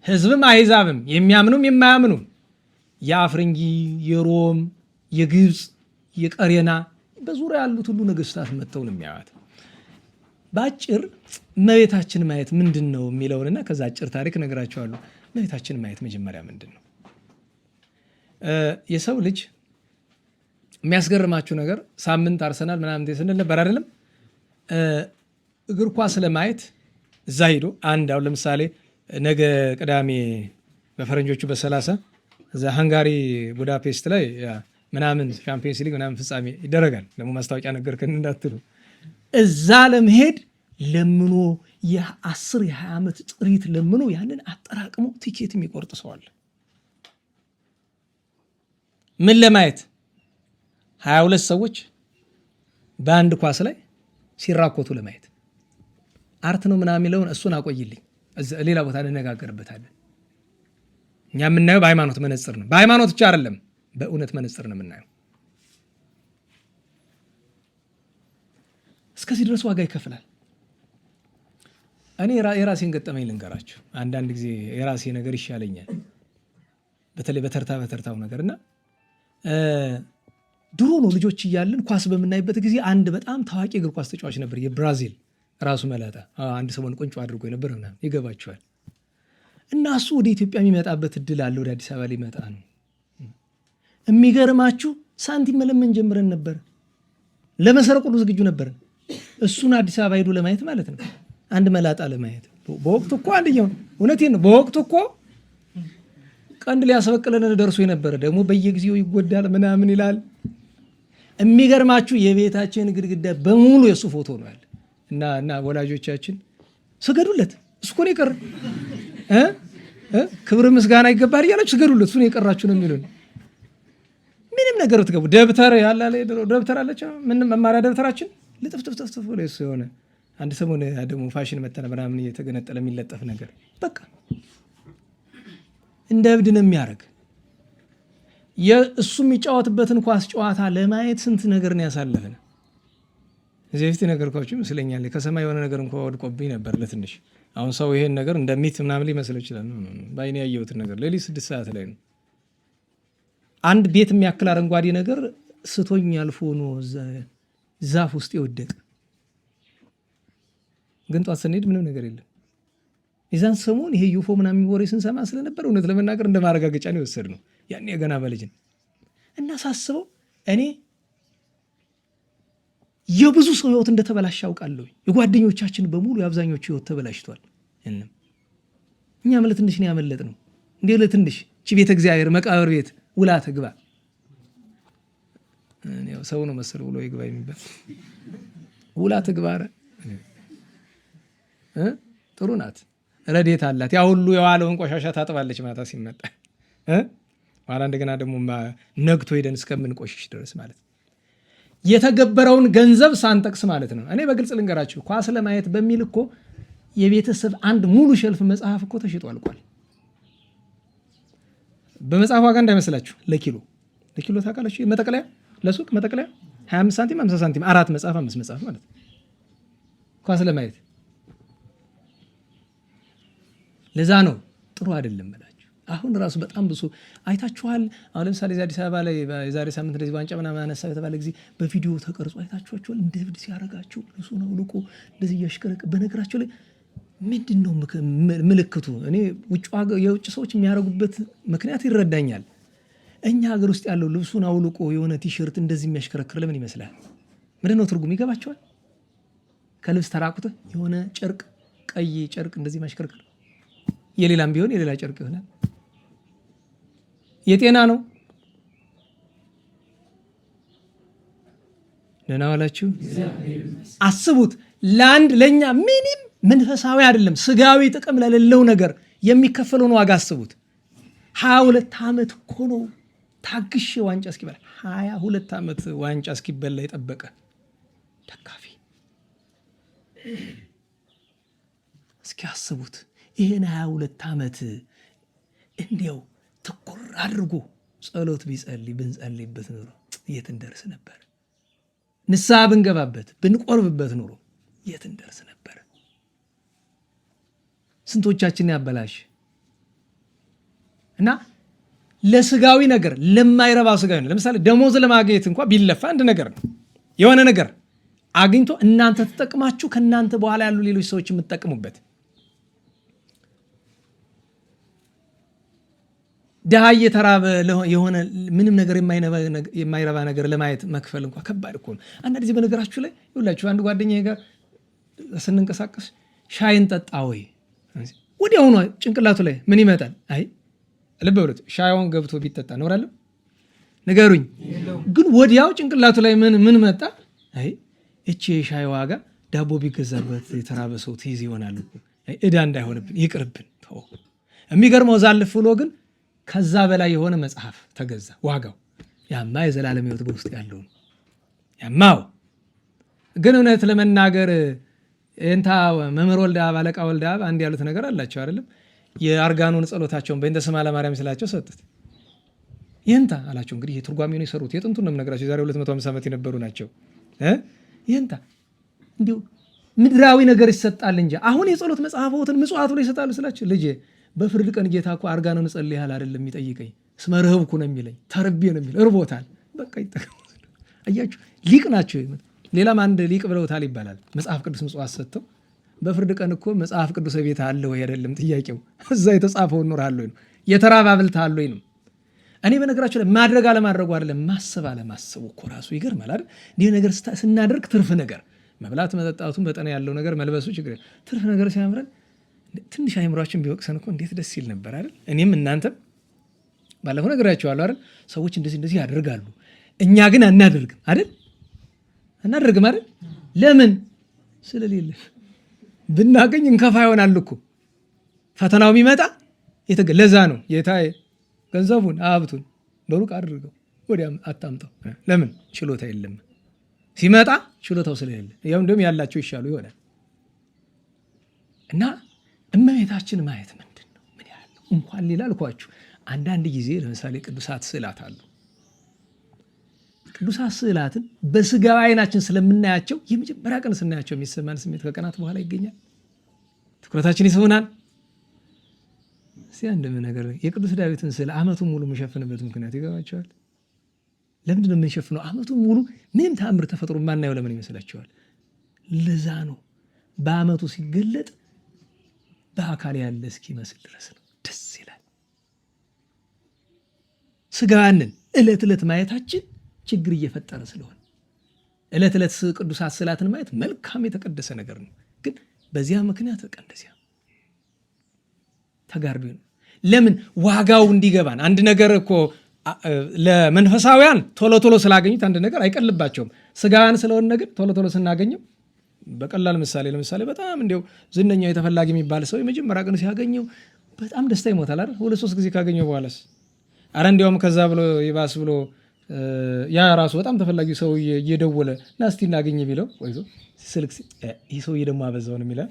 ሕዝብም አሕዛብም የሚያምኑም የማያምኑም የአፍርንጊ፣ የሮም፣ የግብፅ፣ የቀሬና በዙሪያ ያሉት ሁሉ ነገስታት መጥተው ነው የሚያዩት። በአጭር እመቤታችን ማየት ምንድን ነው የሚለውንና ከዛ አጭር ታሪክ እነግራቸዋለሁ። እመቤታችን ማየት መጀመሪያ ምንድን ነው? የሰው ልጅ የሚያስገርማችሁ ነገር ሳምንት አርሰናል ምናምን ስንል ነበር አይደለም? እግር ኳስ ለማየት እዛ ሂዶ አንድ አሁን ለምሳሌ ነገ ቅዳሜ በፈረንጆቹ በ30 እዛ ሃንጋሪ ቡዳፔስት ላይ ምናምን ሻምፒዮንስ ሊግ ምናምን ፍጻሜ ይደረጋል። ደግሞ ማስታወቂያ ነገርከን እንዳትሉ። እዛ ለመሄድ ለምኖ የ10 የ20 ዓመት ጥሪት ለምኖ ያንን አጠራቅሞ ቲኬት የሚቆርጥ ሰው አለ። ምን ለማየት? 22 ሰዎች በአንድ ኳስ ላይ ሲራኮቱ ለማየት። አርት ነው ምናምን የሚለውን እሱን አቆይልኝ፣ ሌላ ቦታ እንነጋገርበታለን። እኛ የምናየው በሃይማኖት መነጽር ነው። በሃይማኖት ብቻ አይደለም፣ በእውነት መነጽር ነው የምናየው። እስከዚህ ድረስ ዋጋ ይከፍላል። እኔ የራሴን ገጠመኝ ልንገራችሁ። አንዳንድ ጊዜ የራሴ ነገር ይሻለኛል፣ በተለይ በተርታው ነገርና ድሮ ነው ልጆች እያለን ኳስ በምናይበት ጊዜ አንድ በጣም ታዋቂ እግር ኳስ ተጫዋች ነበር፣ የብራዚል ራሱ መላጣ። አንድ ሰሞን ቁንጮ አድርጎ ነበር ምናምን፣ ይገባችኋል። እና እሱ ወደ ኢትዮጵያ የሚመጣበት እድል አለ፣ ወደ አዲስ አበባ ሊመጣ ነው። የሚገርማችሁ ሳንቲም መለመን ጀምረን ነበር፣ ለመሰረቅ ሁሉ ዝግጁ ነበርን። እሱን አዲስ አበባ ሄዶ ለማየት ማለት ነው፣ አንድ መላጣ ለማየት። በወቅቱ እኮ አንደኛው እውነቴን ነው፣ በወቅቱ እኮ ቀንድ ሊያስበቅለን ደርሶ የነበረ ደግሞ በየጊዜው ይጎዳል ምናምን ይላል። የሚገርማችሁ የቤታችን ግድግዳ በሙሉ የሱ ፎቶ ነው ያለ እና ወላጆቻችን ስገዱለት፣ እሱ እኮ ነው የቀረ፣ ክብር ምስጋና ይገባል እያላችሁ ስገዱለት፣ እሱ ነው የቀራችሁ ነው የሚሉን። ምንም ነገር ብትገቡ ደብተር ያለ ደብተር አለች፣ ምን መማሪያ ደብተራችን ልጥፍጥፍጥፍ ብሎ እሱ የሆነ አንድ ሰሞን ደግሞ ፋሽን መተነ ምናምን እየተገነጠለ የሚለጠፍ ነገር በቃ እንደ እብድ ነው የሚያደርግ። እሱ የሚጫወትበትን ኳስ ጨዋታ ለማየት ስንት ነገር ነው ያሳለፈን። እዚህ በፊት ነገርኳችሁ ይመስለኛል። ከሰማይ የሆነ ነገር እንኳን ወድቆብኝ ነበር ለትንሽ። አሁን ሰው ይሄን ነገር እንደሚት ምናምን ሊመስለው ይችላል። በአይኔ ያየሁትን ነገር ሌሊት 6 ሰዓት ላይ ነው። አንድ ቤት የሚያክል አረንጓዴ ነገር ስቶኝ አልፎ ነው ዛፍ ውስጥ የወደቀ። ግን ጧት ስንሄድ ምንም ነገር የለም። የዛን ሰሞን ይሄ ዩፎ ምናምን ወሬ ስንሰማ ስለነበር እውነት ለመናገር እንደ ማረጋገጫ ነው የወሰድነው። ያኔ ገና በልጅ ነው እና ሳስበው እኔ የብዙ ሰው ህይወት እንደተበላሽ አውቃለሁ። የጓደኞቻችን በሙሉ የአብዛኞቹ ህይወት ተበላሽቷል። እኛም ለትንሽ ነው ያመለጥነው። እንዴ ለትንሽ እቺ ቤተ እግዚአብሔር መቃብር ቤት ውላ ትግባ። ያው ሰው ነው መሰል ብሎ ይግባ የሚባል ውላ ትግባ። ጥሩ ናት ረዴት አላት። ያ ሁሉ የዋለውን ቆሻሻ ታጥባለች ማታ ሲመጣ ኋላ እንደገና ደግሞ ነግቶ ሄደን እስከምንቆሽሽ ድረስ ማለት ነው። የተገበረውን ገንዘብ ሳንጠቅስ ማለት ነው። እኔ በግልጽ ልንገራችሁ፣ ኳስ ለማየት በሚል እኮ የቤተሰብ አንድ ሙሉ ሸልፍ መጽሐፍ እኮ ተሽጦ አልቋል። በመጽሐፍ ዋጋ እንዳይመስላችሁ ለኪሎ ታውቃላችሁ። መጠቅለያ ለሱቅ መጠቅለያ 25 ሳንቲም 50 ሳንቲም 4 መጽሐፍ 5 መጽሐፍ ማለት ነው ኳስ ለማየት። ለዛ ነው ጥሩ አይደለም ብላችሁ አሁን ራሱ በጣም ብዙ አይታችኋል። አሁን ለምሳሌ አዲስ አበባ ላይ የዛሬ ሳምንት እንደዚህ ዋንጫ ምናምን አነሳ የተባለ ጊዜ በቪዲዮ ተቀርጾ አይታችኋል። እንደ እብድ ሲያረጋችሁ ልብሱን አውልቆ እንደዚህ እያሽከረከረ። በነገራቸው ላይ ምንድን ነው ምልክቱ? እኔ የውጭ ሰዎች የሚያደርጉበት ምክንያት ይረዳኛል። እኛ ሀገር ውስጥ ያለው ልብሱን አውልቆ የሆነ ቲሸርት እንደዚህ የሚያሽከረክር ለምን ይመስላል? ምንድን ነው ትርጉም ይገባቸዋል? ከልብስ ተራቁተ የሆነ ጨርቅ ቀይ ጨርቅ እንደዚህ ማሽከረክር፣ የሌላም ቢሆን የሌላ ጨርቅ ይሆናል። የጤና ነው። ደህና ዋላችሁ። አስቡት፣ ለእኛ ምንም መንፈሳዊ አይደለም ስጋዊ ጥቅም ለሌለው ነገር የሚከፈለውን ዋጋ አስቡት። 22 ዓመት እኮ ነው ታግሼ ዋንጫ እስኪበላ 22 ዓመት ዋንጫ እስኪበላ የጠበቀ ደጋፊ። እስኪ አስቡት ይሄን 22 ዓመት እንዲያው ትኩር አድርጎ ጸሎት ብንጸልይበት ኑሮ የት እንደርስ ነበር? ንስሐ ብንገባበት ብንቆርብበት ኑሮ የት እንደርስ ነበር? ስንቶቻችን ያበላሽ እና ለስጋዊ ነገር ለማይረባ ስጋዊ ነው። ለምሳሌ ደሞዝ ለማግኘት እንኳን ቢለፋ አንድ ነገር ነው። የሆነ ነገር አግኝቶ እናንተ ተጠቅማችሁ ከእናንተ በኋላ ያሉ ሌሎች ሰዎች የምትጠቅሙበት። ድሃ እየተራበ የሆነ ምንም ነገር የማይረባ ነገር ለማየት መክፈል እንኳን ከባድ እኮ ነው። አንዳንድ ጊዜ በነገራችሁ ላይ ይኸውላችሁ አንድ ጓደኛዬ ጋር ስንንቀሳቀስ ሻይን ጠጣ ወይ ወዲያውኑ ጭንቅላቱ ላይ ምን ይመጣል? አይ ልብ በሉት፣ ሻይውን ገብቶ ቢጠጣ ኖራለሁ ንገሩኝ። ግን ወዲያው ጭንቅላቱ ላይ ምን መጣ? አይ እቺ የሻይ ዋጋ ዳቦ ቢገዛበት የተራበ ሰው ትይዝ ይሆናል እኮ ዕዳ እንዳይሆንብን ይቅርብን። የሚገርመው ዛልፍ ብሎ ግን ከዛ በላይ የሆነ መጽሐፍ ተገዛ ዋጋው። ያማ የዘላለም ሕይወት በውስጥ ያለው ነው። ያማው ግን እውነት ለመናገር እንታ መምህር ወልደአብ አለቃ ወልደአብ አንድ ያሉት ነገር አላቸው አይደለም? የአርጋኑን ጸሎታቸውን በእንተ ስማ ለማርያም ስላቸው ሰጡት። ይህንታ አላቸው። እንግዲህ የትርጓሜ ነው የሰሩት፣ የጥንቱን ነው የምነግራቸው። የዛሬ 250 ዓመት የነበሩ ናቸው። ይህንታ እንዲሁ ምድራዊ ነገር ይሰጣል እንጂ አሁን የጸሎት መጽሐፎትን ምጽዋቱ ላይ ይሰጣሉ ስላቸው፣ ልጄ በፍርድ ቀን ጌታ እኮ አርጋኑን ጸልያል አይደለም የሚጠይቀኝ፣ እስመ ርህብኩ ነው የሚለኝ፣ ተርቤ ነው የሚለኝ፣ እርቦታል። በቃ ይጠቀሙ። አያችሁ ሊቅ ናቸው። ሌላም አንድ ሊቅ ብለውታል ይባላል። መጽሐፍ ቅዱስ ምጽዋት ሰጥተው በፍርድ ቀን እኮ መጽሐፍ ቅዱስ ቤት አለ ወይ አይደለም ጥያቄው፣ እዛ የተጻፈውን ኖርሃለሁ ነው፣ የተራበ አብልተሃለሁ ነው። እኔ በነገራችሁ ላይ ማድረግ አለማድረጉ አይደለም ማሰብ አለማሰቡ እኮ ራሱ ይገርማል አይደል? ይህ ነገር ስናደርግ ትርፍ ነገር መብላት መጠጣቱን በጠና ያለው ነገር መልበሱ ችግር፣ ትርፍ ነገር ሲያምረን ትንሽ አይምሯችን ቢወቅሰን እኮ እንዴት ደስ ይል ነበር አይደል? እኔም እናንተም ባለፈው ነግራችኋለሁ አይደል? ሰዎች እንደዚህ ያደርጋሉ፣ እኛ ግን አናደርግም አይደል? አናደርግም አይደል? ለምን? ስለሌለ ብናገኝ እንከፋ ይሆናል እኮ ፈተናው የሚመጣ ለዛ ነው ጌታዬ ገንዘቡን ሀብቱን በሩቅ አድርገው ወዲያም አታምጣው። ለምን? ችሎታ የለም። ሲመጣ ችሎታው ስለሌለ ያው እንደውም ያላቸው ይሻሉ ይሆናል። እና እመቤታችን ማየት ምንድን ነው? ምን ያህል ነው? እንኳን ሌላ አልኳችሁ። አንዳንድ ጊዜ ለምሳሌ ቅዱሳት ስዕላት አሉ። ቅዱሳት ስዕላትን በስጋዊ ዓይናችን ስለምናያቸው የመጀመሪያ ቀን ስናያቸው የሚሰማን ስሜት ከቀናት በኋላ ይገኛል። ትኩረታችን ይስቡናል። አንድ ነገር የቅዱስ ዳዊትን ስዕል ዓመቱን ሙሉ የምንሸፍንበት ምክንያት ይገባቸዋል? ለምንድን ነው የምንሸፍነው? ዓመቱን ሙሉ ምንም ተአምር ተፈጥሮ ማናየው ለምን ይመስላቸዋል? ለዛ ነው በዓመቱ ሲገለጥ በአካል ያለ እስኪመስል ድረስ ነው። ደስ ይላል። ስጋንን ዕለት ዕለት ማየታችን ችግር እየፈጠረ ስለሆነ ዕለት ዕለት ቅዱሳት ስዕላትን ማየት መልካም የተቀደሰ ነገር ነው። ግን በዚያ ምክንያት በቃ እንደዚያ ተጋርቢ ነው። ለምን? ዋጋው እንዲገባን። አንድ ነገር እኮ ለመንፈሳውያን ቶሎ ቶሎ ስላገኙት አንድ ነገር አይቀልባቸውም። ስጋውያን ስለሆነ ግን ቶሎ ቶሎ ስናገኘው በቀላል ለምሳሌ በጣም እንዲያው ዝነኛው የተፈላጊ የሚባል ሰው የመጀመሪያ ቀን ሲያገኘው በጣም ደስታ ይሞታል አይደል? 2-3 ጊዜ ካገኘው በኋላስ አረ እንዲያውም ከዛ ብሎ ይባስ ብሎ ያ ራሱ በጣም ተፈላጊ ሰው እየደወለ ና እስቲ እናገኝ ቢለው ወይዞ ስልክ ይህ ሰውዬ ደግሞ አበዛው ነው የሚለው።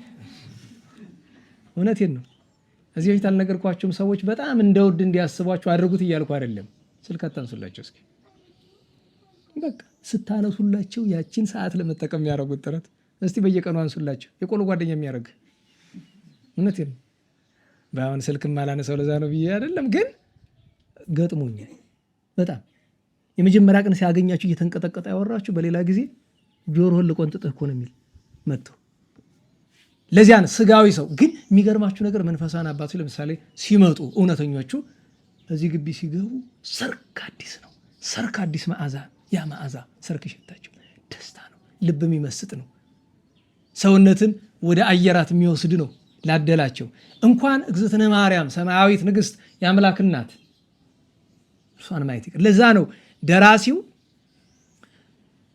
እውነቴን ነው። እዚህ በፊት አልነገርኳቸውም? ሰዎች በጣም እንደውድ እንዲያስቧቸው አድርጉት እያልኩ አይደለም። ስልክ አታንሱላቸው እስኪ። በቃ ስታነሱላቸው ያቺን ሰዓት ለመጠቀም የሚያደርጉት ጥረት እስቲ በየቀኑ አንሱላቸው። የቆሎ ጓደኛ የሚያደርግ እውነቴን ነው። በአሁን ስልክ ማላነሳው ለዛ ነው ብዬ አይደለም፣ ግን ገጥሞኛል በጣም የመጀመሪያ ቀን ሲያገኛችሁ እየተንቀጠቀጠ ያወራችሁ በሌላ ጊዜ ጆሮህን ልቆንጥጥህ እኮ ነው የሚል መጥቶ ለዚያን ስጋዊ ሰው ግን የሚገርማችሁ ነገር መንፈሳን አባቶች ለምሳሌ ሲመጡ እውነተኞቹ እዚህ ግቢ ሲገቡ ሰርክ አዲስ ነው። ሰርክ አዲስ መዓዛ፣ ያ መዓዛ ሰርክ ይሸታቸው ደስታ ነው። ልብ የሚመስጥ ነው። ሰውነትን ወደ አየራት የሚወስድ ነው። ላደላቸው እንኳን እግዝእትነ ማርያም ሰማያዊት ንግሥት የአምላክ እናት እርሷን ማየት ይቀር። ለዛ ነው ደራሲው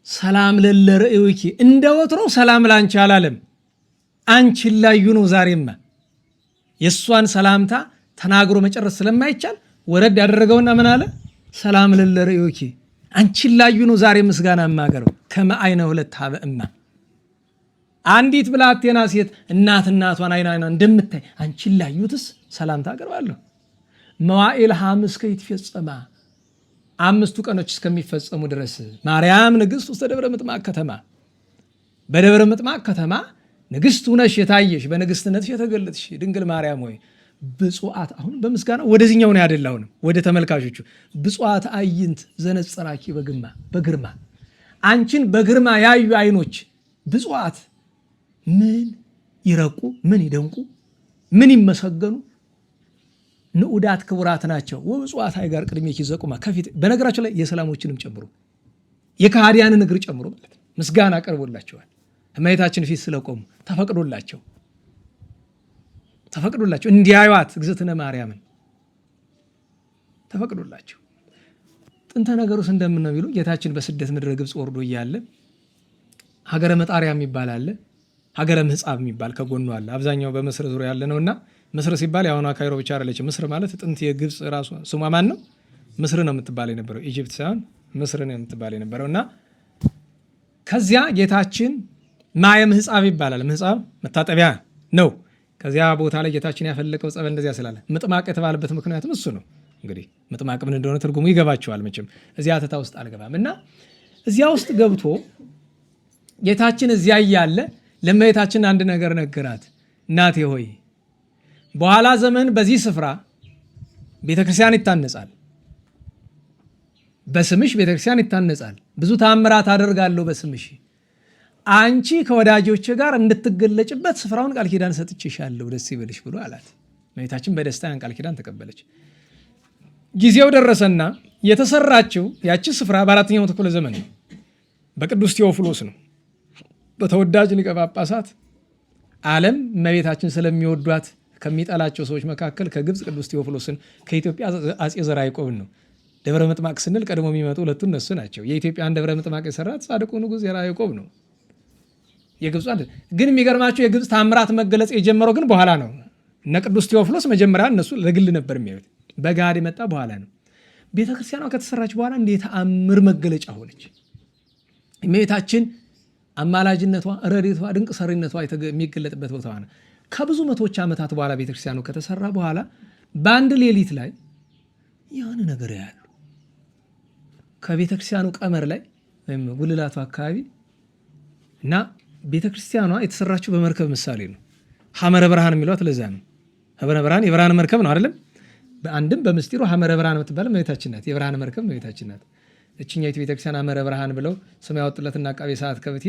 ሰላም ለለርእዩኪ እንደ ወትሮ ሰላም ላንቺ አላለም። አንቺን ላዩ ነው። ዛሬማ የእሷን ሰላምታ ተናግሮ መጨረስ ስለማይቻል ወረድ ያደረገውና ምን አለ? ሰላም ለለርእዩኪ አንቺን ላዩ ነው ዛሬ ምስጋና የማቀርበው። ከመ አይነ ሁለት ሀበ እማ አንዲት ብላቴና ሴት እናቷን አይና እንደምታይ አንቺን ላዩትስ ሰላምታ አቀርባለሁ። መዋዕል ሐምስ ከይትፈጸማ 5 ቀኖች እስከሚፈጸሙ ድረስ ማርያም ንግሥት ውስተ ደብረ ምጥማቅ ከተማ በደብረ ምጥማቅ ከተማ ንግሥት ሁነሽ የታየሽ በንግሥትነትሽ የተገለጥሽ ድንግል ማርያም ሆይ ብፁዓት። አሁን በምስጋና ወደዚህኛው ነው ያደላሁንም ወደ ተመልካቾቹ ብፁዓት አይንት ዘነጸራኪ በግርማ አንቺን በግርማ ያዩ አይኖች ብፁዓት ምን ይረቁ፣ ምን ይደንቁ፣ ምን ይመሰገኑ ንዑዳት ክቡራት ናቸው። ወብፁዓት አይጋር ቅድሜኪ ዘቁማ ከፊት በነገራቸው ላይ የሰላሞችንም ጨምሮ የካህዲያንን እግር ጨምሮ ማለት ምስጋና ቀርቦላቸዋል። እመቤታችን ፊት ስለቆሙ ተፈቅዶላቸው እንዲያዩት እግዝእትነ ማርያምን ተፈቅዶላቸው። ጥንተ ነገሩስ እንደምን ነው ቢሉ ጌታችን በስደት ምድረ ግብፅ ወርዶ እያለ ሀገረ መጣሪያ የሚባል አለ፣ ሀገረ ምሕጻብ የሚባል ከጎኑ አለ። አብዛኛው በምስር ዙሪያ ያለ ነውና ምስር ሲባል የአሁኗ ካይሮ ብቻ አይደለች። ምስር ማለት ጥንት የግብፅ ራሱ ስሟ ማን ነው? ምስር ነው የምትባል የነበረው፣ ኢጅፕት ሳይሆን ምስር ነው የምትባል የነበረው። እና ከዚያ ጌታችን ማየ ምሕጻብ ይባላል። ምሕጻብ መታጠቢያ ነው። ከዚያ ቦታ ላይ ጌታችን ያፈለቀው ጸበል እንደዚያ ስላለ ምጥማቅ የተባለበት ምክንያቱም እሱ ነው። እንግዲህ ምጥማቅ ምን እንደሆነ ትርጉሙ ይገባቸዋል መቼም። እዚያ ተታ ውስጥ አልገባም። እና እዚያ ውስጥ ገብቶ ጌታችን እዚያ እያለ ለእመቤታችን አንድ ነገር ነገራት። እናቴ ሆይ በኋላ ዘመን በዚህ ስፍራ ቤተክርስቲያን ይታነጻል፣ በስምሽ ቤተክርስቲያን ይታነጻል፣ ብዙ ተአምራት አደርጋለሁ በስምሽ፣ አንቺ ከወዳጆች ጋር እንድትገለጭበት ስፍራውን ቃል ኪዳን ሰጥቼሻለሁ፣ ደስ ይበልሽ ብሎ አላት። እመቤታችን በደስታ ያን ቃል ኪዳን ተቀበለች። ጊዜው ደረሰና የተሰራችው ያቺ ስፍራ በ4ኛው መቶ ክፍለ ዘመን ነው። በቅዱስ ቴዎፍሎስ ነው። በተወዳጅ ሊቀ ጳጳሳት ዓለም እመቤታችን ስለሚወዷት ከሚጠላቸው ሰዎች መካከል ከግብፅ ቅዱስ ቴዎፍሎስን፣ ከኢትዮጵያ አጼ ዘርዓ ያዕቆብን ነው። ደብረ ምጥማቅ ስንል ቀድሞ የሚመጡ ሁለቱ እነሱ ናቸው። የኢትዮጵያን ደብረ ምጥማቅ የሰራት ጻድቁ ንጉሥ ዘርዓ ያዕቆብ ነው። የግብፅ ግን የሚገርማቸው የግብፅ ታምራት መገለጽ የጀመረው ግን በኋላ ነው። እነ ቅዱስ ቴዎፍሎስ መጀመሪያ እነሱ ለግል ነበር የሚያዩት፣ በጋድ የመጣ በኋላ ነው። ቤተክርስቲያኗ ከተሰራች በኋላ እንደ ተአምር መገለጫ ሆነች። እመቤታችን አማላጅነቷ፣ ረድኤቷ፣ ድንቅ ሰሪነቷ የሚገለጥበት ቦታ ነው። ከብዙ መቶዎች ዓመታት በኋላ ቤተክርስቲያኑ ከተሰራ በኋላ በአንድ ሌሊት ላይ የሆነ ነገር ያሉ ከቤተክርስቲያኑ ቀመር ላይ ወይም ጉልላቱ አካባቢ እና ቤተክርስቲያኗ የተሰራችው በመርከብ ምሳሌ ነው። ሐመረ ብርሃን የሚሏት ለዛ ነው። ሐመረ ብርሃን የብርሃን መርከብ ነው አይደለም? በአንድም በምስጢሩ ሐመረ ብርሃን የምትባል እመቤታችን ናት። የብርሃን መርከብ እመቤታችን ናት። እችኛይቱ ቤተክርስቲያን ሐመረ ብርሃን ብለው ስም ያወጡለትና አቃቤ ሰዓት ከብቴ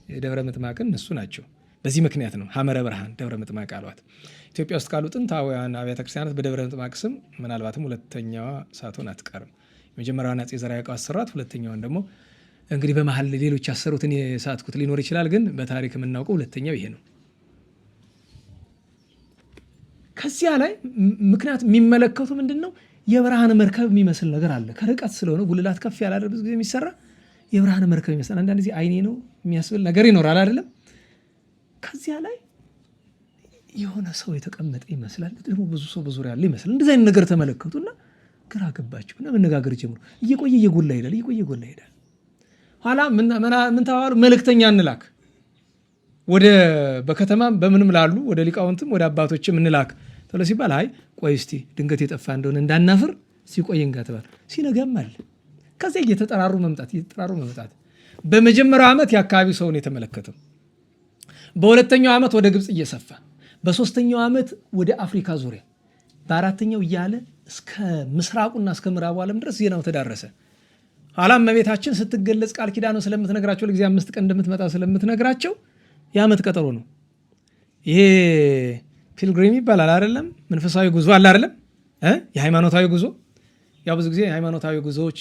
የደብረ ምጥማቅን እነሱ ናቸው። በዚህ ምክንያት ነው ሐመረ ብርሃን ደብረ ምጥማቅ አሏት። ኢትዮጵያ ውስጥ ካሉ ጥንታውያን አብያተ ክርስቲያናት በደብረ ምጥማቅ ስም ምናልባትም ሁለተኛዋ ሳትሆን አትቀርም። የመጀመሪያዋን አፄ ዘርዓ ያዕቆብ አሰራት። ሁለተኛዋን ደግሞ እንግዲህ በመሀል ሌሎች ያሰሩትን የሳትኩት ሊኖር ይችላል፣ ግን በታሪክ የምናውቀው ሁለተኛው ይሄ ነው። ከዚያ ላይ ምክንያት የሚመለከቱ ምንድን ነው? የብርሃን መርከብ የሚመስል ነገር አለ። ከርቀት ስለሆነ ጉልላት ከፍ ያላለ ብዙ ጊዜ የሚሰራ የብርሃን መርከብ ይመስላል። አንዳንድ ጊዜ አይኔ ነው የሚያስብል ነገር ይኖራል አይደለም? ከዚያ ላይ የሆነ ሰው የተቀመጠ ይመስላል፣ ደግሞ ብዙ ሰው በዙሪያ ያለ ይመስላል። እንደዚህ አይነት ነገር ተመለከቱና ግራ ገባቸውና መነጋገር ጀምሩ። እየቆየ እየጎላ ይሄዳል። ኋላ ምን ተባሉ? መልእክተኛ እንላክ ወደ በከተማም በምንም ላሉ ወደ ሊቃውንትም ወደ አባቶችም እንላክ ተብሎ ሲባል አይ ቆይ እስቲ ድንገት የጠፋ እንደሆነ እንዳናፍር ሲቆይ እንጋተባል። ሲነጋም አለ። ከዚያ እየተጠራሩ መምጣት በመጀመሪያው ዓመት የአካባቢው ሰውን የተመለከተው፣ በሁለተኛው ዓመት ወደ ግብፅ እየሰፋ፣ በሶስተኛው ዓመት ወደ አፍሪካ ዙሪያ፣ በአራተኛው እያለ እስከ ምስራቁና እስከ ምዕራቡ ዓለም ድረስ ዜናው ተዳረሰ። ኋላም እመቤታችን ስትገለጽ ቃል ኪዳኑ ስለምትነግራቸው ለጊዜ 5 ቀን እንደምትመጣ ስለምትነግራቸው የዓመት ቀጠሮ ነው። ይሄ ፒልግሪም ይባላል አይደለም? መንፈሳዊ ጉዞ አለ አይደለም? የሃይማኖታዊ ጉዞ። ያው ብዙ ጊዜ የሃይማኖታዊ ጉዞዎች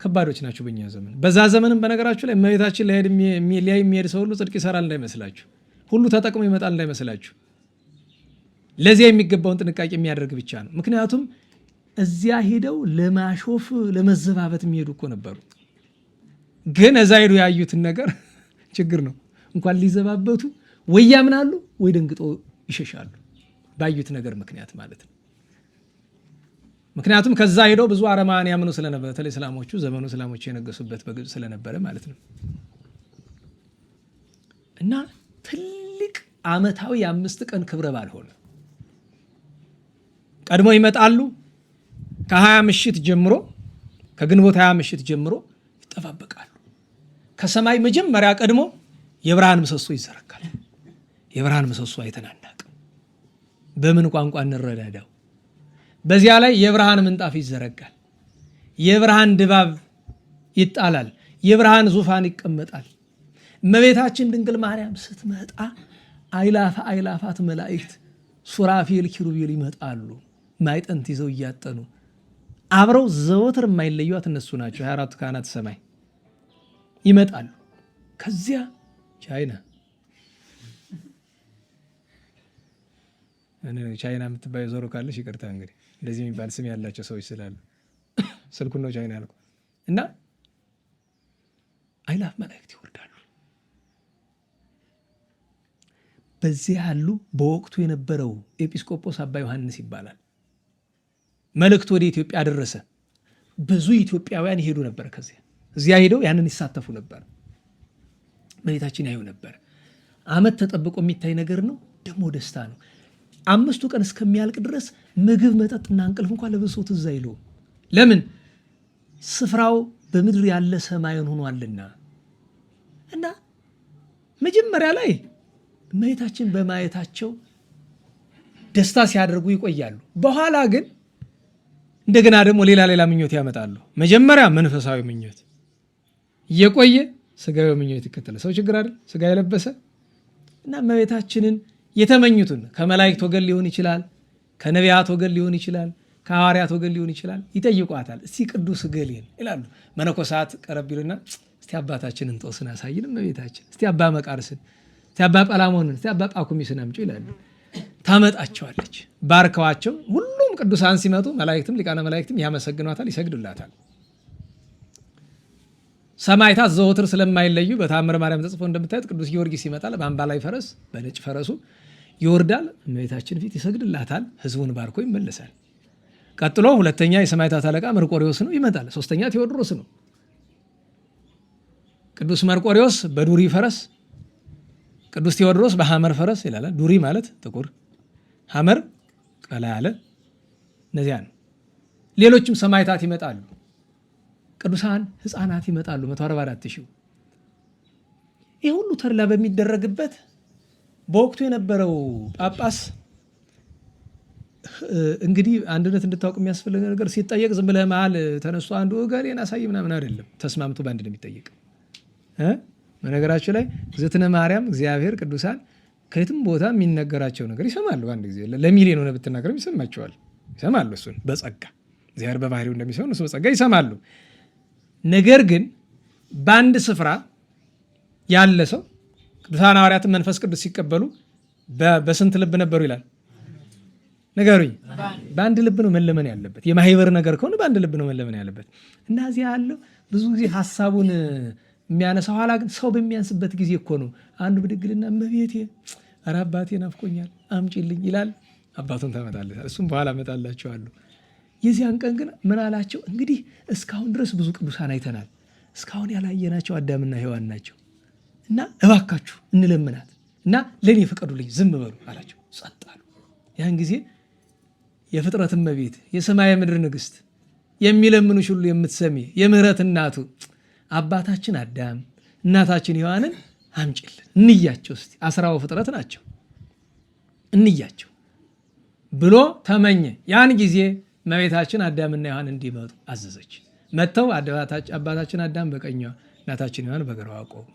ከባዶች ናቸው በእኛ ዘመን። በዛ ዘመንም በነገራችሁ ላይ እመቤታችን ሊያይ የሚሄድ ሰው ሁሉ ጽድቅ ይሰራል እንዳይመስላችሁ፣ ሁሉ ተጠቅሞ ይመጣል እንዳይመስላችሁ። ለዚያ የሚገባውን ጥንቃቄ የሚያደርግ ብቻ ነው። ምክንያቱም እዚያ ሄደው ለማሾፍ ለመዘባበት የሚሄዱ እኮ ነበሩ። ግን እዛ ሄዱ ያዩትን ነገር ችግር ነው። እንኳን ሊዘባበቱ ወይ ያምናሉ ወይ ደንግጦ ይሸሻሉ፣ ባዩት ነገር ምክንያት ማለት ነው። ምክንያቱም ከዛ ሄደው ብዙ አረማውያን ያምኑ ስለነበረ፣ በተለይ እስላሞቹ ዘመኑ እስላሞቹ የነገሱበት በግብፅ ስለነበረ ማለት ነው። እና ትልቅ ዓመታዊ የ5 ቀን ክብረ በዓል ሆነ። ቀድሞ ይመጣሉ። ከ20 ምሽት ጀምሮ ከግንቦት 20 ምሽት ጀምሮ ይጠባበቃሉ። ከሰማይ መጀመሪያ ቀድሞ የብርሃን ምሰሶ ይዘረጋል። የብርሃን ምሰሶ አይተናናቅም። በምን ቋንቋ እንረዳዳው? በዚያ ላይ የብርሃን ምንጣፍ ይዘረጋል። የብርሃን ድባብ ይጣላል። የብርሃን ዙፋን ይቀመጣል። እመቤታችን ድንግል ማርያም ስትመጣ አይላፋት መላእክት ሱራፌል ኪሩቤል ይመጣሉ። ማይጠንት ይዘው እያጠኑ አብረው ዘወትር የማይለዩት እነሱ ናቸው። 24 ካህናተ ሰማይ ይመጣሉ። ከዚያ ቻይና የምትባይ ዞሮ ካለሽ ይቅርታ እንግዲህ እንደዚህ የሚባል ስም ያላቸው ሰዎች ስላሉ ስልኩን ነው ቻይና ያልኩ እና አይላፍ መላእክት ይወርዳሉ። በዚህ ያሉ በወቅቱ የነበረው ኤጲስቆጶስ አባ ዮሐንስ ይባላል። መልእክት ወደ ኢትዮጵያ ደረሰ። ብዙ ኢትዮጵያውያን ይሄዱ ነበር። እዚያ ሄደው ያንን ይሳተፉ ነበር። እመቤታችን ያዩ ነበር። ዓመት ተጠብቆ የሚታይ ነገር ነው። ደግሞ ደስታ ነው። 5ቱ ቀን እስከሚያልቅ ድረስ ምግብ መጠጥና እንቅልፍ እንኳን ለብዙ ሰው ትዝ አይለውም። ለምን? ስፍራው በምድር ያለ ሰማይን ሆኗልና። እና መጀመሪያ ላይ እመቤታችን በማየታቸው ደስታ ሲያደርጉ ይቆያሉ። በኋላ ግን እንደገና ደግሞ ሌላ ምኞት ያመጣሉ። መጀመሪያ መንፈሳዊ ምኞት እየቆየ ስጋዊ ምኞት ይከተላል። ሰው ችግር አይደል? ስጋ የለበሰ እና እመቤታችንን የተመኙትን ከመላእክት ወገን ሊሆን ይችላል፣ ከነቢያት ወገን ሊሆን ይችላል፣ ከሐዋርያት ወገን ሊሆን ይችላል። ይጠይቋታል። እስቲ ቅዱስ ገሌን ይላሉ። መነኮሳት ቀረብ ይሉና እስቲ አባታችንን እንጦስን አሳይን እመቤታችን፣ እስቲ አባ መቃርስን፣ እስቲ አባ ጳላሞንን፣ እስቲ አባ ጳኩሚስን አምጪ ይላሉ። ታመጣቸዋለች። ባርከዋቸው ሁሉም ቅዱሳን ሲመጡ መላእክትም ሊቃነ መላእክትም ያመሰግኗታል፣ ይሰግዱላታል። ሰማዕታት ዘወትር ስለማይለዩ በተአምረ ማርያም ተጽፎ እንደምታዩት ቅዱስ ጊዮርጊስ ይመጣል። በአምባላይ ፈረስ በነጭ ፈረሱ ይወርዳል። እመቤታችን ፊት ይሰግድላታል። ሕዝቡን ባርኮ ይመለሳል። ቀጥሎ ሁለተኛ የሰማዕታት አለቃ መርቆሪዎስ ነው፣ ይመጣል። ሶስተኛ ቴዎድሮስ ነው። ቅዱስ መርቆሪዎስ በዱሪ ፈረስ፣ ቅዱስ ቴዎድሮስ በሐመር ፈረስ ይላል። ዱሪ ማለት ጥቁር፣ ሐመር ቀላ ያለ፣ እነዚያ ነው። ሌሎችም ሰማዕታት ይመጣሉ። ቅዱሳን ሕፃናት ይመጣሉ። 144,000 ይህ ሁሉ ተድላ በሚደረግበት በወቅቱ የነበረው ጳጳስ እንግዲህ አንድነት እንድታውቅ የሚያስፈልግ ነገር ሲጠየቅ ዝም ብለህ መሀል ተነስቶ አንዱ እገሌን አሳይ ምናምን አይደለም። ተስማምቶ በአንድ ነው የሚጠየቅ። በነገራቸው ላይ እግዝእትነ ማርያም እግዚአብሔር ቅዱሳን ከየትም ቦታ የሚነገራቸው ነገር ይሰማሉ። አንድ ጊዜ ለሚሊዮን ሆነ ብትናገርም ይሰማቸዋል። ይሰማሉ። እሱን በጸጋ እግዚአብሔር በባህሪው እንደሚሰማው እሱ በጸጋ ይሰማሉ። ነገር ግን በአንድ ስፍራ ያለ ሰው ቅዱሳን ሐዋርያትን መንፈስ ቅዱስ ሲቀበሉ በስንት ልብ ነበሩ ይላል? ንገሩኝ። በአንድ ልብ ነው መለመን ያለበት። የማህበር ነገር ከሆነ በአንድ ልብ ነው መለመን ያለበት። እና እዚያ ያለው ብዙ ጊዜ ሀሳቡን የሚያነሳው። ኋላ ግን ሰው በሚያንስበት ጊዜ እኮ ነው አንዱ ብድግልና እመቤቴ ኧረ አባቴ ናፍቆኛል አምጪልኝ ይላል። አባቱን ታመጣለች። እሱም በኋላ እመጣላችኋለሁ። የዚያን ቀን ግን ምን አላቸው? እንግዲህ እስካሁን ድረስ ብዙ ቅዱሳን አይተናል። እስካሁን ያላየናቸው አዳምና ሔዋን ናቸው እና እባካችሁ እንለምናት እና ለእኔ ፍቀዱልኝ፣ ዝም በሉ አላቸው። ጸጥ አሉ። ያን ጊዜ የፍጥረት እመቤት የሰማይ ምድር ንግሥት የሚለምኑሽ ሁሉ የምትሰሚ የምህረት እናቱ አባታችን አዳም እናታችን ሔዋንን አምጪልን እንያቸው፣ እስቲ 10 ፍጥረት ናቸው እንያቸው ብሎ ተመኘ። ያን ጊዜ እመቤታችን አዳምና ሔዋን እንዲመጡ አዘዘች። መጥተው አባታችን አዳም በቀኟ እናታችን ሔዋን በግራዋ ቆሙ።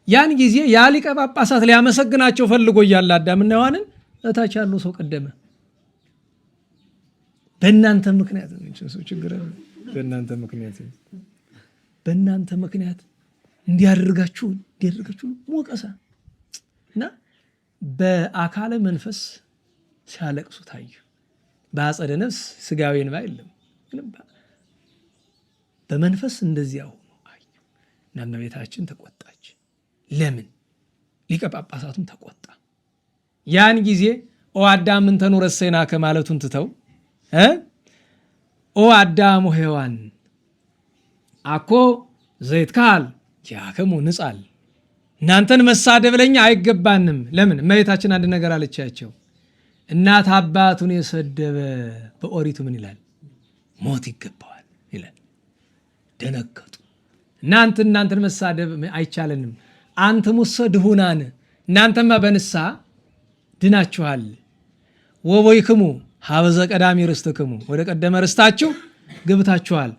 ያን ጊዜ ያ ሊቀ ጳጳሳት ሊያመሰግናቸው ፈልጎ እያለ አዳምና ሔዋንን እታች ያለው ሰው ቀደመ። በእናንተ ምክንያት ችግር በእናንተ ምክንያት እንዲያደርጋችሁ ሞቀሳ እና በአካለ መንፈስ ሲያለቅሱ ታዩ። በአጸደ ነፍስ ስጋዊ እንባ የለም፣ በመንፈስ እንደዚያ ሆኖ አዩ እና እመቤታችን ተቆጣች። ለምን? ሊቀ ጳጳሳቱም ተቆጣ። ያን ጊዜ ኦ አዳም እንተ ኑረሰይና ከማለቱን ትተው ኦ አዳም ሔዋን አኮ ዘይትካል ኪያክሙ ንጻል፣ እናንተን መሳደብ ለኛ አይገባንም። ለምን? እመቤታችን አንድ ነገር አለቻቸው። እናት አባቱን የሰደበ በኦሪቱ ምን ይላል? ሞት ይገባዋል ይላል። ደነገጡ። እናንተን መሳደብ አይቻለንም። አንትሙሰ ድሁናን፣ እናንተማ በንስሐ ድናችኋል። ወቦይክሙ ሀበዘ ቀዳሚ ርስትክሙ፣ ወደ ቀደመ ርስታችሁ ገብታችኋል።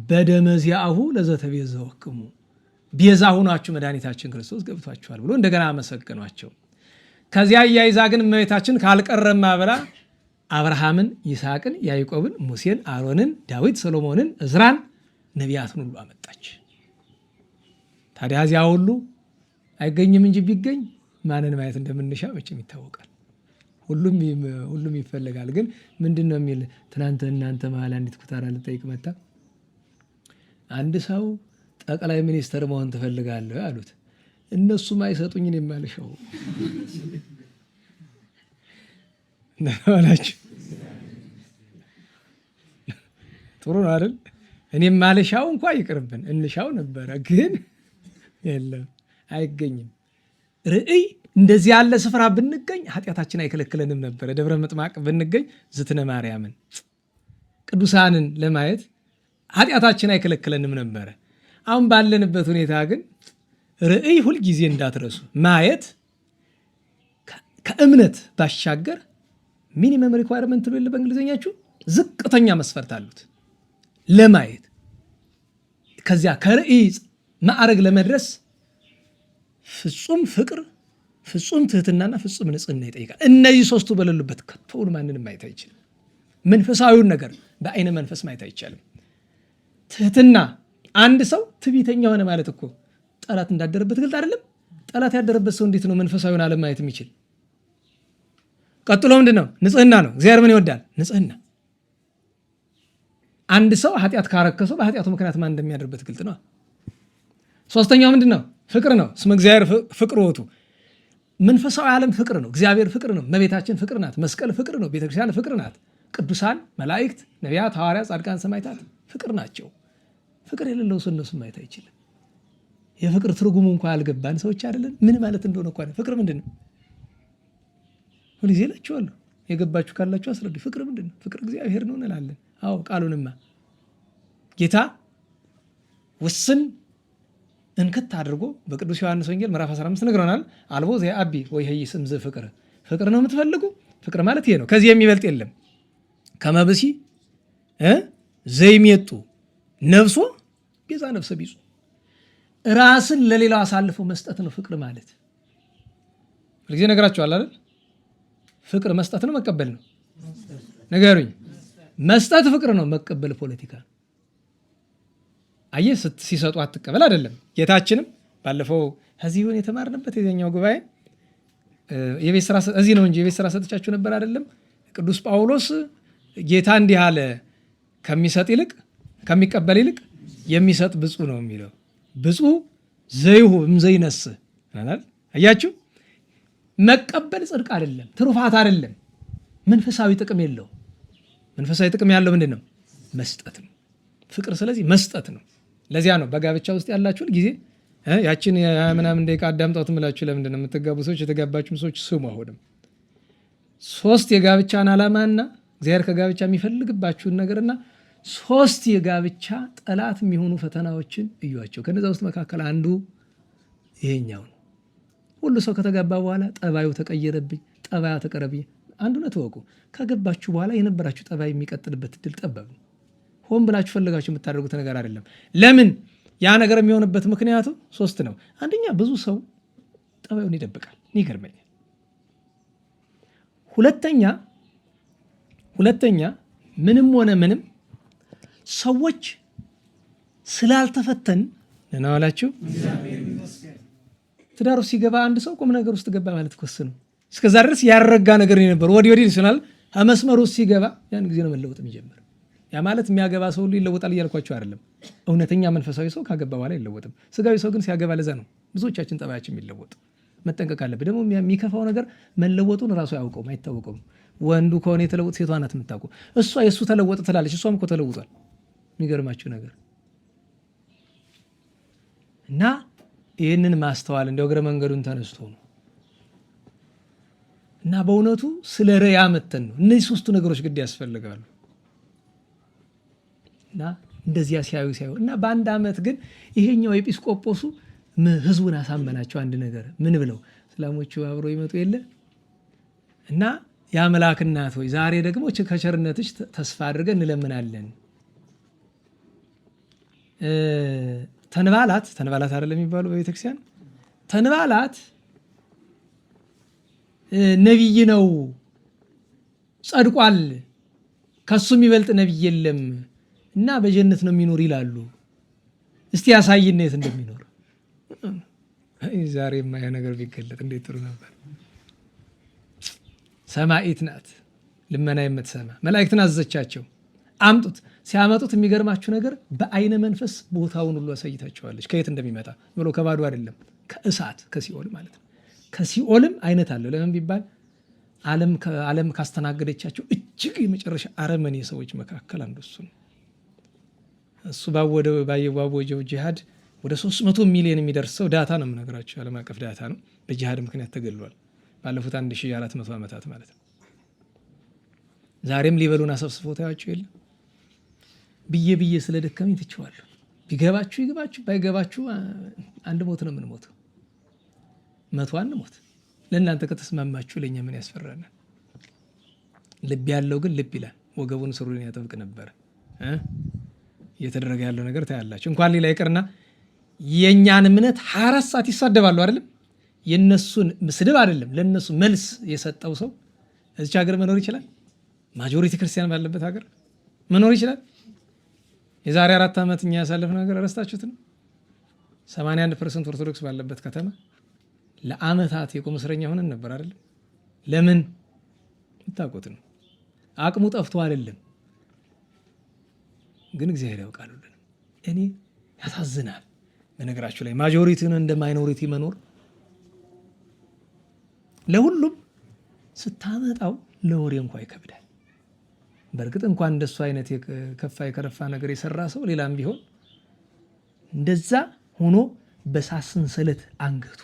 በደመ ዚአሁ ለዘተቤዘወክሙ፣ ቤዛ ሁናችሁ መድኃኒታችን ክርስቶስ ገብቷችኋል ብሎ እንደገና አመሰገኗቸው። ከዚያ እያይዛ ግን እመቤታችን ካልቀረማ ብላ አብርሃምን፣ ይስሐቅን፣ ያዕቆብን፣ ሙሴን፣ አሮንን፣ ዳዊት፣ ሰሎሞንን፣ እዝራን ነቢያትን ሁሉ አመጣች። ታዲያ እዚያ ሁሉ አይገኝም እንጂ ቢገኝ ማንን ማየት እንደምንሻ መቼም ይታወቃል። ሁሉም ይፈልጋል። ግን ምንድን ነው የሚል ትናንት እናንተ መሀል አንዲት ኩታራ ልጠይቅ መጣ። አንድ ሰው ጠቅላይ ሚኒስተር መሆን ትፈልጋለህ አሉት። እነሱም አይሰጡኝን የማልሻው አላችሁ። ጥሩ ነው አይደል? እኔም ማልሻው እንኳ ይቅርብን እንሻው ነበረ፣ ግን የለም አይገኝም። ርእይ እንደዚህ ያለ ስፍራ ብንገኝ ኃጢአታችን አይከለክለንም ነበረ። ደብረ ምጥማቅ ብንገኝ ዝትነ ማርያምን ቅዱሳንን ለማየት ኃጢአታችን አይከለክለንም ነበረ። አሁን ባለንበት ሁኔታ ግን ርእይ ሁልጊዜ እንዳትረሱ። ማየት ከእምነት ባሻገር ሚኒመም ሪኳየርመንት ነው የለ በእንግሊዝኛችሁ፣ ዝቅተኛ መስፈርት አሉት ለማየት። ከዚያ ከርእይ ማዕረግ ለመድረስ ፍጹም ፍቅር፣ ፍጹም ትህትናና ፍጹም ንጽህና ይጠይቃል። እነዚህ ሶስቱ በሌሉበት ከቶውን ማንንም ማየት አይችልም። መንፈሳዊውን ነገር በአይነ መንፈስ ማየት አይቻልም። ትህትና፣ አንድ ሰው ትዕቢተኛ ሆነ ማለት እኮ ጠላት እንዳደረበት ግልጥ አይደለም? ጠላት ያደረበት ሰው እንዴት ነው መንፈሳዊውን ዓለም ማየት የሚችል? ቀጥሎ ምንድን ነው? ንጽህና ነው። እግዚአብሔር ምን ይወዳል? ንጽህና። አንድ ሰው ኃጢአት ካረከሰው በኃጢአቱ ምክንያት ማን እንደሚያደርበት ግልጥ ነው። ሶስተኛው ምንድን ነው? ፍቅር ነው። እስመ እግዚአብሔር ፍቅር ውእቱ። መንፈሳዊ ዓለም ፍቅር ነው። እግዚአብሔር ፍቅር ነው። እመቤታችን ፍቅር ናት። መስቀል ፍቅር ነው። ቤተክርስቲያን ፍቅር ናት። ቅዱሳን መላእክት፣ ነቢያት፣ ሐዋርያት፣ ጻድቃን፣ ሰማዕታት ፍቅር ናቸው። ፍቅር የሌለው ሰው እነሱን ማየት አይችልም። የፍቅር ትርጉሙ እንኳ ያልገባን ሰዎች አይደለን? ምን ማለት እንደሆነ እንኳ ፍቅር ምንድን ነው? ሁልጊዜ እላችኋለሁ፣ የገባችሁ ካላችሁ አስረዱ። ፍቅር ምንድን ነው? ፍቅር እግዚአብሔር ነው እንላለን። አዎ ቃሉንማ ጌታ ውስን እንክት አድርጎ በቅዱስ ዮሐንስ ወንጌል ምዕራፍ 15 ነግሮናል። አልቦ ዘየአቢ ወይሄይስም ዘፍቅር። ፍቅር ነው የምትፈልጉ? ፍቅር ማለት ይሄ ነው። ከዚህ የሚበልጥ የለም። ከመብሲ ዘይሜጡ ነፍሶ ቤዛ ነፍሰ ቢጹ። ራስን ለሌላው አሳልፎ መስጠት ነው ፍቅር ማለት። ሁልጊዜ ነገራችኋል አይደል? ፍቅር መስጠት ነው መቀበል ነው? ነገሩኝ። መስጠት ፍቅር ነው፣ መቀበል ፖለቲካ ነው። አየህ፣ ሲሰጡ አትቀበል አይደለም። ጌታችንም ባለፈው እዚሁን የተማርንበት የኛው ጉባኤ የቤት ስራ እዚህ ነው እንጂ የቤት ስራ ሰጥቻችሁ ነበር አይደለም? ቅዱስ ጳውሎስ ጌታ እንዲህ አለ፣ ከሚሰጥ ይልቅ ከሚቀበል ይልቅ የሚሰጥ ብፁዕ ነው የሚለው። ብፁዕ ዘይሁ እምዘይነስ ይላል። አያችሁ፣ መቀበል ጽድቅ አይደለም፣ ትሩፋት አይደለም፣ መንፈሳዊ ጥቅም የለው። መንፈሳዊ ጥቅም ያለው ምንድን ነው? መስጠት ነው። ፍቅር ስለዚህ መስጠት ነው። ለዚያ ነው በጋብቻ ውስጥ ያላችሁ ጊዜ ያችን ምናምን ደቂቃ አዳምጣት ምላችሁ። ለምንድን ነው የምትጋቡ ሰዎች የተጋባችሁም ሰዎች ስሙ። አሁንም 3 የጋብቻን ዓላማና እግዚአብሔር ከጋብቻ የሚፈልግባችሁን ነገርና 3 የጋብቻ ጠላት የሚሆኑ ፈተናዎችን እዩዋቸው። ከነዛ ውስጥ መካከል አንዱ ይሄኛው ነው። ሁሉ ሰው ከተጋባ በኋላ ጠባዩ ተቀየረብኝ፣ ጠባያ ተቀረብኝ። አንዱን ተወቁ። ከገባችሁ በኋላ የነበራችሁ ጠባይ የሚቀጥልበት እድል ጠባብ ነው። ሆን ብላችሁ ፈልጋችሁ የምታደርጉት ነገር አይደለም። ለምን ያ ነገር የሚሆንበት ምክንያቱ 3 ነው። አንደኛ ብዙ ሰው ጠባዩን ይደብቃል፣ ይገርመኛል። ሁለተኛ ምንም ሆነ ምንም ሰዎች ስላልተፈተን ደህና ዋላችሁ። ትዳሩ ሲገባ አንድ ሰው ቁም ነገር ውስጥ ገባ ማለት ኮስ ነው። እስከዛ ድረስ ያረጋ ነገር የነበረው ወዲህ ይሆናል። መስመሩ ሲገባ ያን ጊዜ ነው መለወጥ የሚጀምር። ያ ማለት የሚያገባ ሰው ሁሉ ይለወጣል እያልኳቸው አይደለም። እውነተኛ መንፈሳዊ ሰው ካገባ በኋላ አይለወጥም። ስጋዊ ሰው ግን ሲያገባ ለዛ ነው ብዙዎቻችን ጠባያችን የሚለወጥ። መጠንቀቅ አለብን። ደግሞ የሚከፋው ነገር መለወጡን ራሱ አያውቀውም፣ አይታወቀውም። ወንዱ ከሆነ የተለወጥ ሴቷ ናት የምታውቀው። እሷ የእሱ ተለወጠ ትላለች፣ እሷም እኮ ተለውጧል። የሚገርማችሁ ነገር እና ይህንን ማስተዋል እንደ እግረ መንገዱን ተነስቶ ነው እና በእውነቱ ስለ ረያ መተን ነው። እነዚህ 3ቱ ነገሮች ግድ ያስፈልጋሉ እና እንደዚያ ሲያዩ እና በአንድ ዓመት ግን ይሄኛው ኤጲስቆጶሱ ህዝቡን አሳመናቸው። አንድ ነገር ምን ብለው እስላሞቹ አብሮ ይመጡ የለ እና የአምላክ እናት ሆይ ዛሬ ደግሞ ከቸርነትሽ ተስፋ አድርገን እንለምናለን። ተንባላት አይደለም የሚባለው በቤተክርስቲያን ተንባላት ነቢይ ነው፣ ጸድቋል፣ ከሱ የሚበልጥ ነቢይ የለም እና በጀነት ነው የሚኖር ይላሉ። እስቲ ያሳይን የት እንደሚኖር። ዛሬ የማየው ነገር ቢገለጥ እንዴት ጥሩ ነበር። ሰማዕት ናት፣ ልመና የምትሰማ መላእክትን አዘዘቻቸው፣ አምጡት። ሲያመጡት የሚገርማችሁ ነገር በአይነ መንፈስ ቦታውን ሁሉ አሳይታቸዋለች። ከየት እንደሚመጣ ብሎ ከባዶ አይደለም፣ ከእሳት ከሲኦል ማለት ነው። ከሲኦልም አይነት አለው። ለምን ቢባል ዓለም ካስተናገደቻቸው እጅግ የመጨረሻ አረመኔ ሰዎች መካከል አንዱ እሱ ነው። እሱ ባወጀው ጂሃድ ወደ 300 ሚሊዮን የሚደርሰው ዳታ ነው የምነግራቸው፣ ዓለም አቀፍ ዳታ ነው። በጂሃድ ምክንያት ተገሏል ባለፉት 1400 ዓመታት ማለት ነው። ዛሬም ሊበሉን አሰብስበው ታያቸው የለ ብዬ ስለደከመኝ ትችዋለሁ። ቢገባችሁ ይገባችሁ፣ ባይገባችሁ አንድ ሞት ነው የምንሞተው። 101 ሞት። ለእናንተ ከተስማማችሁ ለእኛ ምን ያስፈራናል? ልብ ያለው ግን ልብ ይላል፣ ወገቡን ስሩን ያጠብቅ ነበር። እየተደረገ ያለው ነገር ታያላችሁ። እንኳን ሌላ ይቅርና የእኛን እምነት 24 ሰዓት ይሳደባሉ አይደለም። የነሱን ስድብ አይደለም ለነሱ መልስ የሰጠው ሰው እዚች ሀገር መኖር ይችላል? ማጆሪቲ ክርስቲያን ባለበት ሀገር መኖር ይችላል? የዛሬ 4 ዓመት እኛ ያሳለፍነው ነገር ረስታችሁት ነው? 81% ኦርቶዶክስ ባለበት ከተማ ለአመታት የቁም እስረኛ ሆነን ነበር አይደለም። ለምን ታውቁት ነው? አቅሙ ጠፍቶ አይደለም፣ ግን እግዚአብሔር ያውቃል። እኔ ያሳዝናል በነገራችሁ ላይ ማጆሪቲን እንደ ማይኖሪቲ መኖር። ለሁሉም ስታመጣው ለወሬ እንኳን ይከብዳል። በእርግጥ እንኳን እንደሱ አይነት የከፋ የከረፋ ነገር የሰራ ሰው ሌላም ቢሆን እንደዛ ሆኖ በሳት ሰንሰለት አንገቱ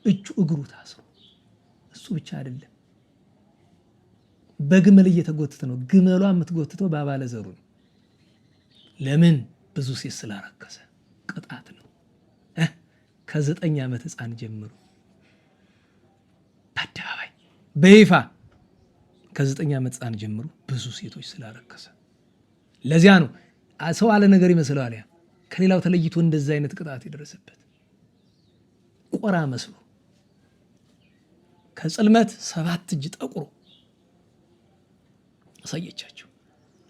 እጁ እግሩ ታስሮ፣ እሱ ብቻ አይደለም በግመል እየተጎተተ ነው። ግመሏ የምትጎትተው በአባለ ዘሩ ነው። ለምን? ብዙ ሴት ስላረከሰ ቅጣት ነው። ከ9 ዓመት ህፃን ጀምሮ በአደባባይ በይፋ ከ9 ዓመት ህፃን ጀምሮ ብዙ ሴቶች ስላረከሰ፣ ለዚያ ነው ሰው አለ ነገር ይመስለዋል። ያ ከሌላው ተለይቶ እንደዛ አይነት ቅጣት የደረሰበት ቆራ መስሎ ከጽልመት 7 እጅ ጠቁሮ አሳየቻቸው።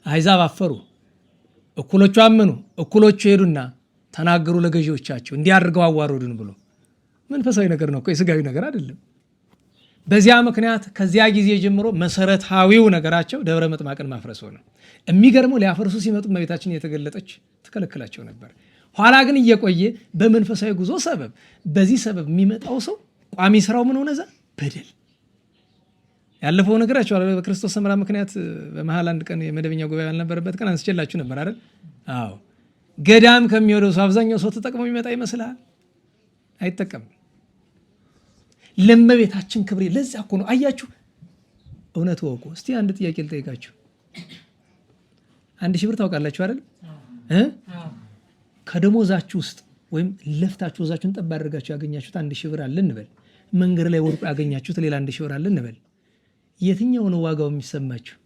አሕዛብ አፈሩ፣ እኩሎቹ አመኑ። እኩሎቹ ሄዱና ተናገሩ ለገዢዎቻቸው እንዲያርገው አዋረዱን ብሎ። መንፈሳዊ ነገር ነው እኮ የስጋዊ ነገር አይደለም። በዚያ ምክንያት ከዚያ ጊዜ ጀምሮ መሰረታዊው ነገራቸው ደብረ ምጥማቅን ማፍረስ ሆነ። የሚገርመው ሊያፈርሱ ሲመጡ እመቤታችን የተገለጠች ትከለክላቸው ነበር። ኋላ ግን እየቆየ በመንፈሳዊ ጉዞ ሰበብ በዚህ ሰበብ የሚመጣው ሰው ቋሚ ስራው ምን ሆነ? እዛ በደል ያለፈው ነገራቸው አለ። በክርስቶስ ሰምራ ምክንያት በመሃል አንድ ቀን የመደበኛ ጉባኤ ያልነበረበት ቀን አንስቼላችሁ ነበር አይደል? አዎ። ገዳም ከሚወደው ሰው አብዛኛው ሰው ተጠቅሞ የሚመጣ ይመስልሃል? አይጠቀምም። ለእመቤታችን ክብር ለዛ እኮ ነው። አያችሁ፣ እውነት ወቁ። እስቲ አንድ ጥያቄ ልጠይቃችሁ። 1000 ብር ታውቃላችሁ አይደል? ከደሞዛችሁ ውስጥ ወይም ለፍታችሁ ወዛችሁን ጠብ አድርጋችሁ ያገኛችሁት 1000 ብር አለ እንበል። መንገድ ላይ ወርቁ ያገኛችሁት ሌላ 1000 ብር አለ እንበል። የትኛው ነው ዋጋው የሚሰማችሁ?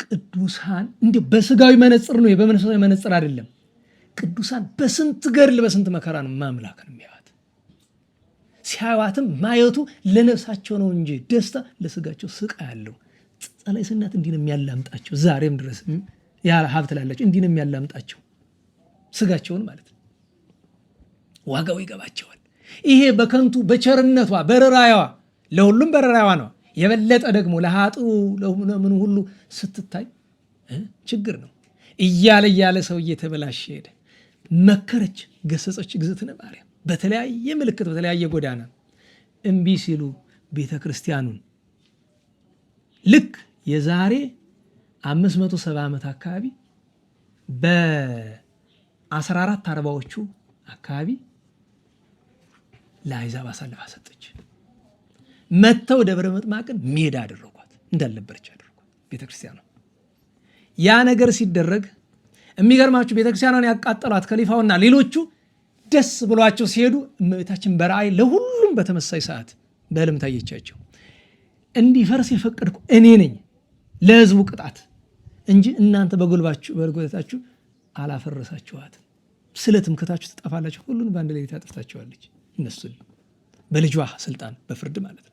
ቅዱሳን እንዴ በስጋዊ መነጽር ነው፣ በመንፈሳዊ መነጽር አይደለም። ቅዱሳን በስንት ገድል በስንት መከራ ነው ማምላክን የሚያዩት። ሲያዩዋትም ማየቱ ለነፍሳቸው ነው እንጂ ደስታ ለስጋቸው ስቃይ ያለው። ጸላይ ስናት እንዲህ ነው የሚያላምጣቸው። ዛሬም ድረስ ያ ሀብት ላላቸው እንዲህ ነው የሚያላምጣቸው ስጋቸውን ማለት ነው። ዋጋው ይገባቸዋል። ይሄ በከንቱ በቸርነቷ በረራያዋ ለሁሉም በረራያዋ ነው። የበለጠ ደግሞ ለኃጥኡ ለምን ሁሉ ስትታይ ችግር ነው። እያለ ሰው እየተበላሸ ሄደ። መከረች፣ ገሰጸች እግዝእትነ ማርያም በተለያየ ምልክት በተለያየ ጎዳና። እምቢ ሲሉ ቤተ ክርስቲያኑን ልክ የዛሬ 570 ዓመት አካባቢ በ1440ዎቹ አካባቢ ለአሕዛብ አሳልፋ ሰጠች። መተው ደብረ ምጥማቅን ሜዳ አደረጓት፣ እንዳልነበረች አደረጓት ቤተክርስቲያኗ። ያ ነገር ሲደረግ የሚገርማችሁ ቤተክርስቲያኗን ያቃጠሏት ከሊፋውና ሌሎቹ ደስ ብሏቸው ሲሄዱ እመቤታችን በራእይ ለሁሉም በተመሳይ ሰዓት በሕልም ታየቻቸው። እንዲፈርስ የፈቀድኩ እኔ ነኝ ለሕዝቡ ቅጣት እንጂ እናንተ በጉልበታችሁ አላፈረሳችኋትም። ስለ ትምክህታችሁ ትጠፋላችሁ። ሁሉን በአንድ ሌሊት አጥፍታችኋለች። እነሱን በልጇ ስልጣን በፍርድ ማለት ነው።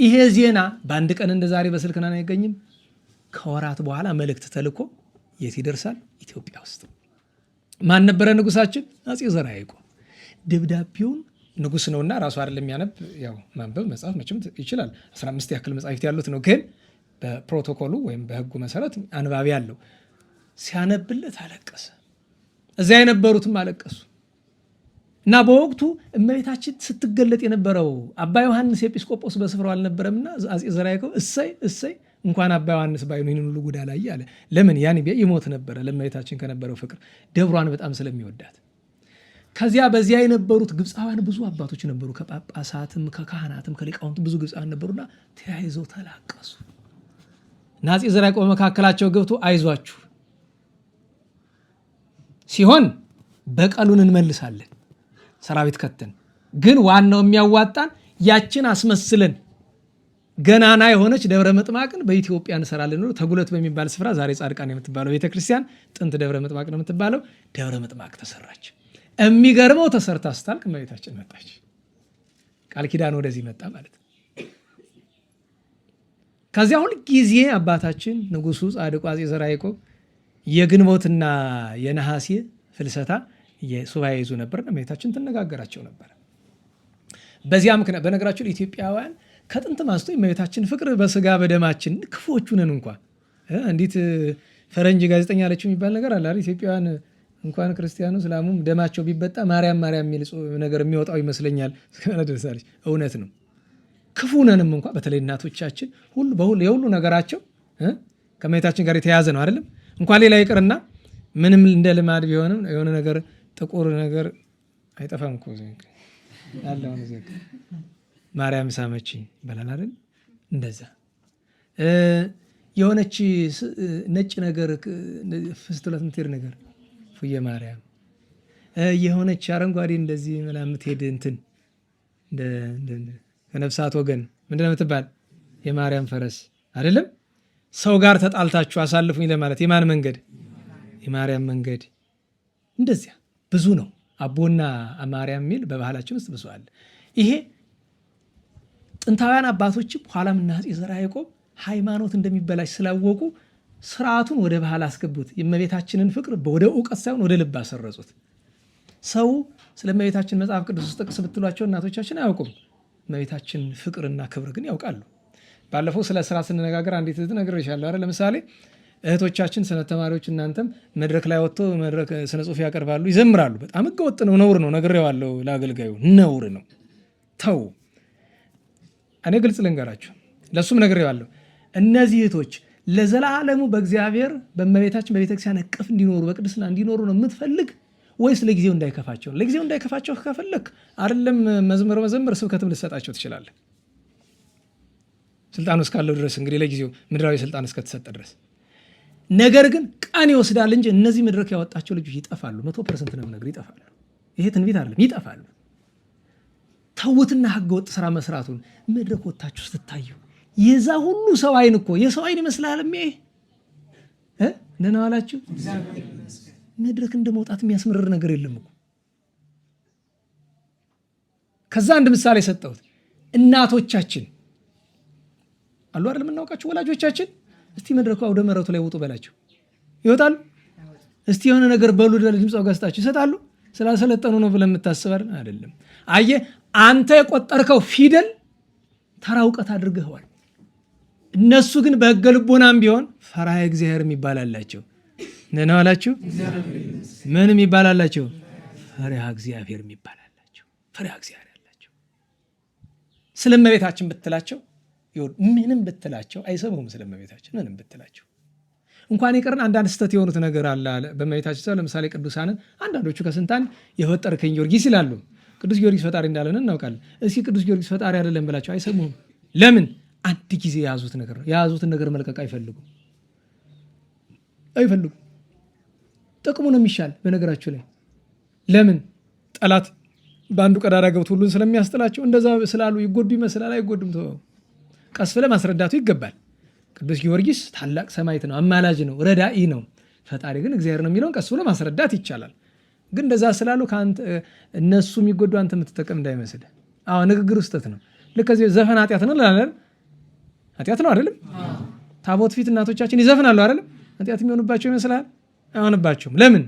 ይሄ ዜና በአንድ ቀን እንደ ዛሬ በስልክና አይገኝም። ከወራት በኋላ መልእክት ተልኮ የት ይደርሳል? ኢትዮጵያ ውስጥ። ማን ነበረ ንጉሳችን? አፄ ዘርዓ ያዕቆብ። ደብዳቤውን ንጉስ ነውና ራሱ አይደለም የሚያነብ፣ ያው ማንበብ መጻፍ መቼም ይችላል። 15 ያክል መጻሕፍት ያሉት ነው። ግን በፕሮቶኮሉ ወይም በህጉ መሰረት አንባቢ ያለው ሲያነብለት አለቀሰ። እዚያ የነበሩትም አለቀሱ። እና በወቅቱ እመቤታችን ስትገለጥ የነበረው አባ ዮሐንስ ኤጲስቆጶስ በስፍራው አልነበረምና አፄ ዘርዓ ያዕቆብ እሰይ እንኳን አባ ዮሐንስ ባይኑ ይህንን ሁሉ ጉዳ ላይ አለ። ለምን ያን ይሞት ነበረ። ለእመቤታችን ከነበረው ፍቅር ደብሯን በጣም ስለሚወዳት። ከዚያ በዚያ የነበሩት ግብፃውያን ብዙ አባቶች ነበሩ። ከጳጳሳትም ከካህናትም ከሊቃውንት ብዙ ግብፃውያን ነበሩና ተያይዘው ተላቀሱ። እና አፄ ዘርዓ ያዕቆብ መካከላቸው ገብቶ አይዟችሁ ሲሆን በቀሉን እንመልሳለን ሰራዊት ከተን፣ ግን ዋናው የሚያዋጣን ያችን አስመስለን ገናና የሆነች ደብረ ምጥማቅን በኢትዮጵያ እንሰራለን ነው። ተጉለት በሚባል ስፍራ ዛሬ ጻድቃን የምትባለው ቤተክርስቲያን ጥንት ደብረ ምጥማቅ ነው የምትባለው። ደብረ ምጥማቅ ተሰራች። የሚገርመው ተሰርታ ስታልቅ እመቤታችን መጣች። ቃል ኪዳን ወደዚህ መጣ ማለት ነው። ከዚያ ሁል ጊዜ አባታችን ንጉሱ ጻድቁ አፄ ዘርዓ ያዕቆብ የግንቦትና የነሐሴ ፍልሰታ የሱባኤ ይዙ ነበር። እመቤታችን ትነጋገራቸው ነበር። በዚያ ምክንያት በነገራችን ኢትዮጵያውያን ከጥንት ማስቶ የእመቤታችን ፍቅር በስጋ በደማችን ክፎቹ ነን። እንኳን እንዲት ፈረንጅ ጋዜጠኛ አለችው የሚባል ነገር አለ አይደል? ኢትዮጵያውያን እንኳን ክርስቲያኑ እስላሙም ደማቸው ቢበጣ ማርያም የሚል ነገር የሚወጣው ይመስለኛል። እውነት ነው። ክፉ ነንም እንኳን በተለይ እናቶቻችን የሁሉ ነገራቸው ከእመቤታችን ጋር የተያያዘ ነው አይደለም? እንኳን ሌላ ይቅርና ምንም እንደ ልማድ ቢሆንም የሆነ ነገር ጥቁር ነገር አይጠፋም እኮ ያለውን ማርያም ሳመችኝ በላል አይደል? እንደዛ የሆነች ነጭ ነገር ፍስትላት ምትሄድ ነገር ፉየ ማርያም የሆነች አረንጓዴ እንደዚህ መላ ምትሄድ እንትን ከነፍሳት ወገን ምንድነው የምትባል? የማርያም ፈረስ አይደለም? ሰው ጋር ተጣልታችሁ አሳልፉኝ ለማለት የማን መንገድ? የማርያም መንገድ። እንደዚያ ብዙ ነው። አቦና ማርያም የሚል በባህላችን ውስጥ ብዙ አለ። ይሄ ጥንታውያን አባቶችም ኋላም እና አፄ ዘርዓ ያዕቆብ ሃይማኖት እንደሚበላሽ ስላወቁ ስርዓቱን ወደ ባህል አስገቡት። የእመቤታችንን ፍቅር ወደ እውቀት ሳይሆን ወደ ልብ አሰረጹት። ሰው ስለ እመቤታችን መጽሐፍ ቅዱስ ውስጥ ጥቅስ ብትሏቸው እናቶቻችን አያውቁም። እመቤታችን ፍቅርና ክብር ግን ያውቃሉ። ባለፈው ስለ ስራ ስንነጋገር አንዲት እህት ነግሬሻለሁ አይደል? ለምሳሌ እህቶቻችን ስነ ተማሪዎች እናንተም መድረክ ላይ ወጥቶ መድረክ ስነ ጽሁፍ ያቀርባሉ፣ ይዘምራሉ። በጣም ህገወጥ ነው፣ ነውር ነው። ነግሬዋለሁ ለአገልጋዩ፣ ነውር ነው። ተው። እኔ ግልጽ ልንገራችሁ፣ ለሱም ነግሬዋለሁ። እነዚህ እህቶች ለዘላለሙ በእግዚአብሔር በእመቤታችን በቤተክርስቲያን እቅፍ እንዲኖሩ በቅድስና እንዲኖሩ ነው የምትፈልግ ወይስ ለጊዜው እንዳይከፋቸው? ለጊዜው እንዳይከፋቸው ከፈለክ አይደለም መዘመር ስብከትም ልትሰጣቸው ትችላለህ። ስልጣኑ እስካለው ድረስ እንግዲህ ለጊዜው ምድራዊ ስልጣን እስከተሰጠ ድረስ። ነገር ግን ቀን ይወስዳል እንጂ እነዚህ መድረክ ያወጣቸው ልጆች ይጠፋሉ። 100% ነው ነገር ይጠፋሉ። ይሄ ትንቢት አይደለም፣ ይጠፋሉ። ተውትና ህገ ወጥ ስራ መስራቱን መድረክ ወጣችሁ ስትታዩ የዛ ሁሉ ሰው አይን እኮ የሰው አይን ይመስላል። ደህና ዋላችሁ። መድረክ እንደመውጣት የሚያስመርር ነገር የለም እኮ። ከዛ አንድ ምሳሌ ሰጠሁት። እናቶቻችን አሉ አይደል? የምናውቃቸው ወላጆቻችን እስቲ መድረኩ አውደ ምሕረቱ ላይ ውጡ በላቸው፣ ይወጣሉ? እስቲ የሆነ ነገር በሉ ድምፅ አውጋስታቸው ይሰጣሉ? ስላሰለጠኑ ነው ብለን የምታስባል አይደለም። አየህ፣ አንተ የቆጠርከው ፊደል ተራ እውቀት አድርገዋል። እነሱ ግን በሕገ ልቦናም ቢሆን ፈሪሃ እግዚአብሔር የሚባላላቸው ነው አላችሁ። ምን የሚባላላቸው? ፈሪሃ እግዚአብሔር የሚባላላቸው፣ ፈሪሃ እግዚአብሔር ያላቸው። ስለእመቤታችን ብትላቸው ምንም ብትላቸው አይሰሙም። ስለእመቤታችን ምንም ብትላቸው እንኳን ይቀርን አንዳንድ ስተት የሆኑት ነገር አለ በእመቤታችን ሰው። ለምሳሌ ቅዱሳንን አንዳንዶቹ ከስንታን የፈጠርከኝ ጊዮርጊስ ይላሉ። ቅዱስ ጊዮርጊስ ፈጣሪ እንዳለን እናውቃለን። እስኪ ቅዱስ ጊዮርጊስ ፈጣሪ አይደለም ብላቸው አይሰሙም። ለምን? አንድ ጊዜ የያዙት ነገር ነው። የያዙትን ነገር መልቀቅ አይፈልጉም። ጥቅሙ ነው የሚሻል በነገራችሁ ላይ። ለምን? ጠላት በአንዱ ቀዳዳ ገብቶ ሁሉን ስለሚያስጥላቸው እንደዛ ስላሉ ይጎዱ ይመስላል። አይጎዱም። ቀስ ብለህ ማስረዳቱ ይገባል። ቅዱስ ጊዮርጊስ ታላቅ ሰማዕት ነው፣ አማላጅ ነው፣ ረዳኢ ነው። ፈጣሪ ግን እግዚአብሔር ነው የሚለውን ቀስ ብሎ ማስረዳት ይቻላል። ግን እንደዛ ስላሉ እነሱ የሚጎዱ አንተ የምትጠቀም እንዳይመስል። አዎ ንግግር ውስጠት ነው። ልክ ከዚህ ዘፈን ኃጢአት ነው ላለን ኃጢአት ነው አይደለም? ታቦት ፊት እናቶቻችን ይዘፍናሉ አይደለም? ኃጢአት የሚሆንባቸው ይመስላል? አይሆንባቸውም። ለምን?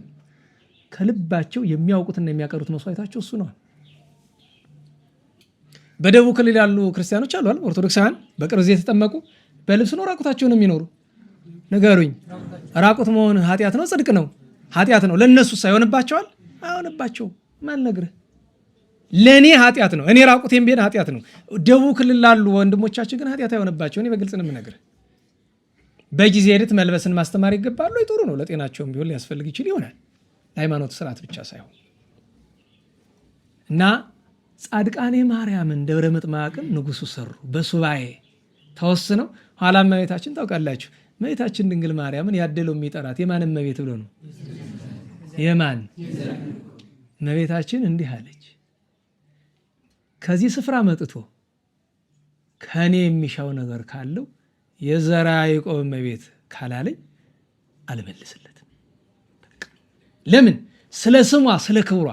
ከልባቸው የሚያውቁትና የሚያቀሩት መስዋዕታቸው እሱ ነው። በደቡብ ክልል ያሉ ክርስቲያኖች አሉ አይደል? ኦርቶዶክሳውያን በቅርብ ጊዜ የተጠመቁ በልብስ ነው ራቁታቸው ነው የሚኖሩ። ንገሩኝ፣ ራቁት መሆን ኃጢአት ነው ጽድቅ ነው? ኃጢአት ነው። ለነሱ ሳይሆንባቸዋል? አይሆንባቸውም። ማን ነግርህ? ለኔ ኃጢአት ነው። እኔ ራቁቴን ቢሆን ኃጢአት ነው። ደቡብ ክልል ላሉ ወንድሞቻችን ግን ኃጢአት አይሆንባቸው። እኔ በግልጽ ነው የምነግርህ። በጊዜ ሂደት መልበስን ማስተማር ይገባሉ። ጥሩ ነው። ለጤናቸውም ቢሆን ሊያስፈልግ ይችል ይሆናል። ለሃይማኖት ስርዓት ብቻ ሳይሆን እና ጻድቃኔ ማርያምን ደብረ ምጥማቅን ንጉሱ ሰሩ በሱባኤ ተወስነው። ኋላ እመቤታችን ታውቃላችሁ፣ እመቤታችን ድንግል ማርያምን ያደለው የሚጠራት የማን እመቤት ብሎ ነው? የማን እመቤታችን? እንዲህ አለች፣ ከዚህ ስፍራ መጥቶ ከኔ የሚሻው ነገር ካለው የዘራ ያዕቆብ እመቤት ካላለኝ አልመልስለትም። ለምን? ስለ ስሟ ስለ ክብሯ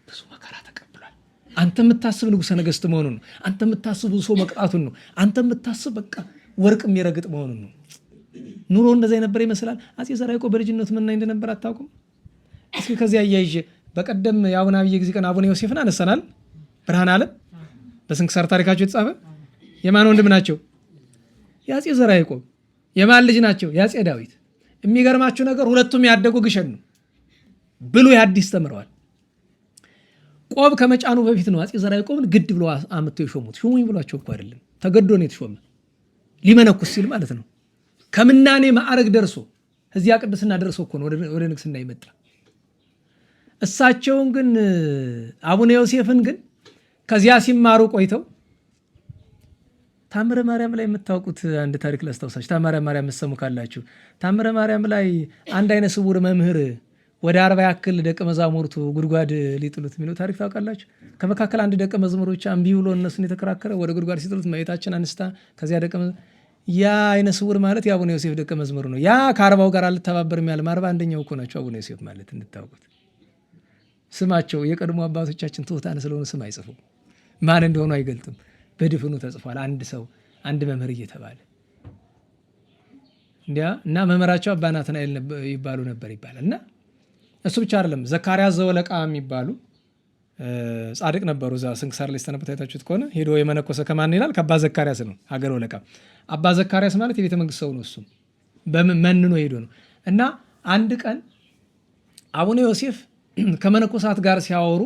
ብዙ መከራ ተቀብሏል። አንተ የምታስብ ንጉሠ ነገሥት መሆኑን ነው። አንተ የምታስብ ሰው መቅጣቱን ነው። አንተ የምታስብ በቃ ወርቅ የሚረግጥ መሆኑን ነው። ኑሮ እንደዛ የነበረ ይመስላል። አፄ ዘርዓ ያዕቆብ በልጅነቱ ምን እንደነበር አታውቁም? እስኪ ከዚያ አያይዤ በቀደም የአቡነ አብየ ጊዜ ቀን አቡነ ዮሴፍን አነሳናል። ብርሃነ ዓለም በስንክሳር ታሪካቸው የተጻፈ የማን ወንድም ናቸው? የአፄ ዘርዓ ያዕቆብ። የማን ልጅ ናቸው? የአፄ ዳዊት። የሚገርማችሁ ነገር ሁለቱም ያደጉ ግሸን ነው። ብሉይ ሐዲስ ተምረዋል። ቆብ ከመጫኑ በፊት ነው አፄ ዘርዓ ያዕቆብን ግድ ብሎ አምጥተው የሾሙት። ሾሙኝ ብሏቸው እኮ አይደለም፣ ተገዶ ነው የተሾመ። ሊመነኩስ ሲል ማለት ነው። ከምናኔ ማዕረግ ደርሶ እዚያ ቅድስና ደርሶ እኮ ነው ወደ ንግስና ይመጣ። እሳቸውን ግን አቡነ ዮሴፍን ግን ከዚያ ሲማሩ ቆይተው ታምረ ማርያም ላይ የምታውቁት አንድ ታሪክ ላስታውሳችሁ። ታምረ ማርያም የምትሰሙ ካላችሁ ታምረ ማርያም ላይ አንድ አይነ ስውር መምህር ወደ 40 ያክል ደቀ መዛሙርቱ ጉድጓድ ሊጥሉት የሚለው ታሪክ ታውቃላችሁ። ከመካከል አንድ ደቀ መዝሙሮች እምቢ ብሎ እነሱን የተከራከረ ወደ ጉድጓድ ሲጥሉት እመቤታችን አንስታ ከዚያ ያ አይነ ስውር ማለት የአቡነ ዮሴፍ ደቀ መዝሙር ነው። ያ ከ40 ጋር አልተባበርም ያለ 41ኛው እኮ ናቸው አቡነ ዮሴፍ ማለት እንድታውቁት። ስማቸው የቀድሞ አባቶቻችን ትሑታን ስለሆኑ ስም አይጽፉም፣ ማን እንደሆኑ አይገልጥም። በድፍኑ ተጽፏል። አንድ ሰው አንድ መምህር እየተባለ እንዲያ እና መምህራቸው አባ ናትናኤል ይባሉ ነበር ይባላል። እና እሱ ብቻ አይደለም፣ ዘካርያስ ዘወለቃ የሚባሉ ጻድቅ ነበሩ። እዛ ስንክሳር ላይ ስተነበት አይታችሁት ከሆነ ሄዶ የመነኮሰ ከማን ይላል? ከአባ ዘካርያስ ነው። ሀገር ወለቃ አባ ዘካርያስ ማለት የቤተ መንግስት ሰው ነው። እሱም መንኖ ሄዶ ነው። እና አንድ ቀን አቡነ ዮሴፍ ከመነኮሳት ጋር ሲያወሩ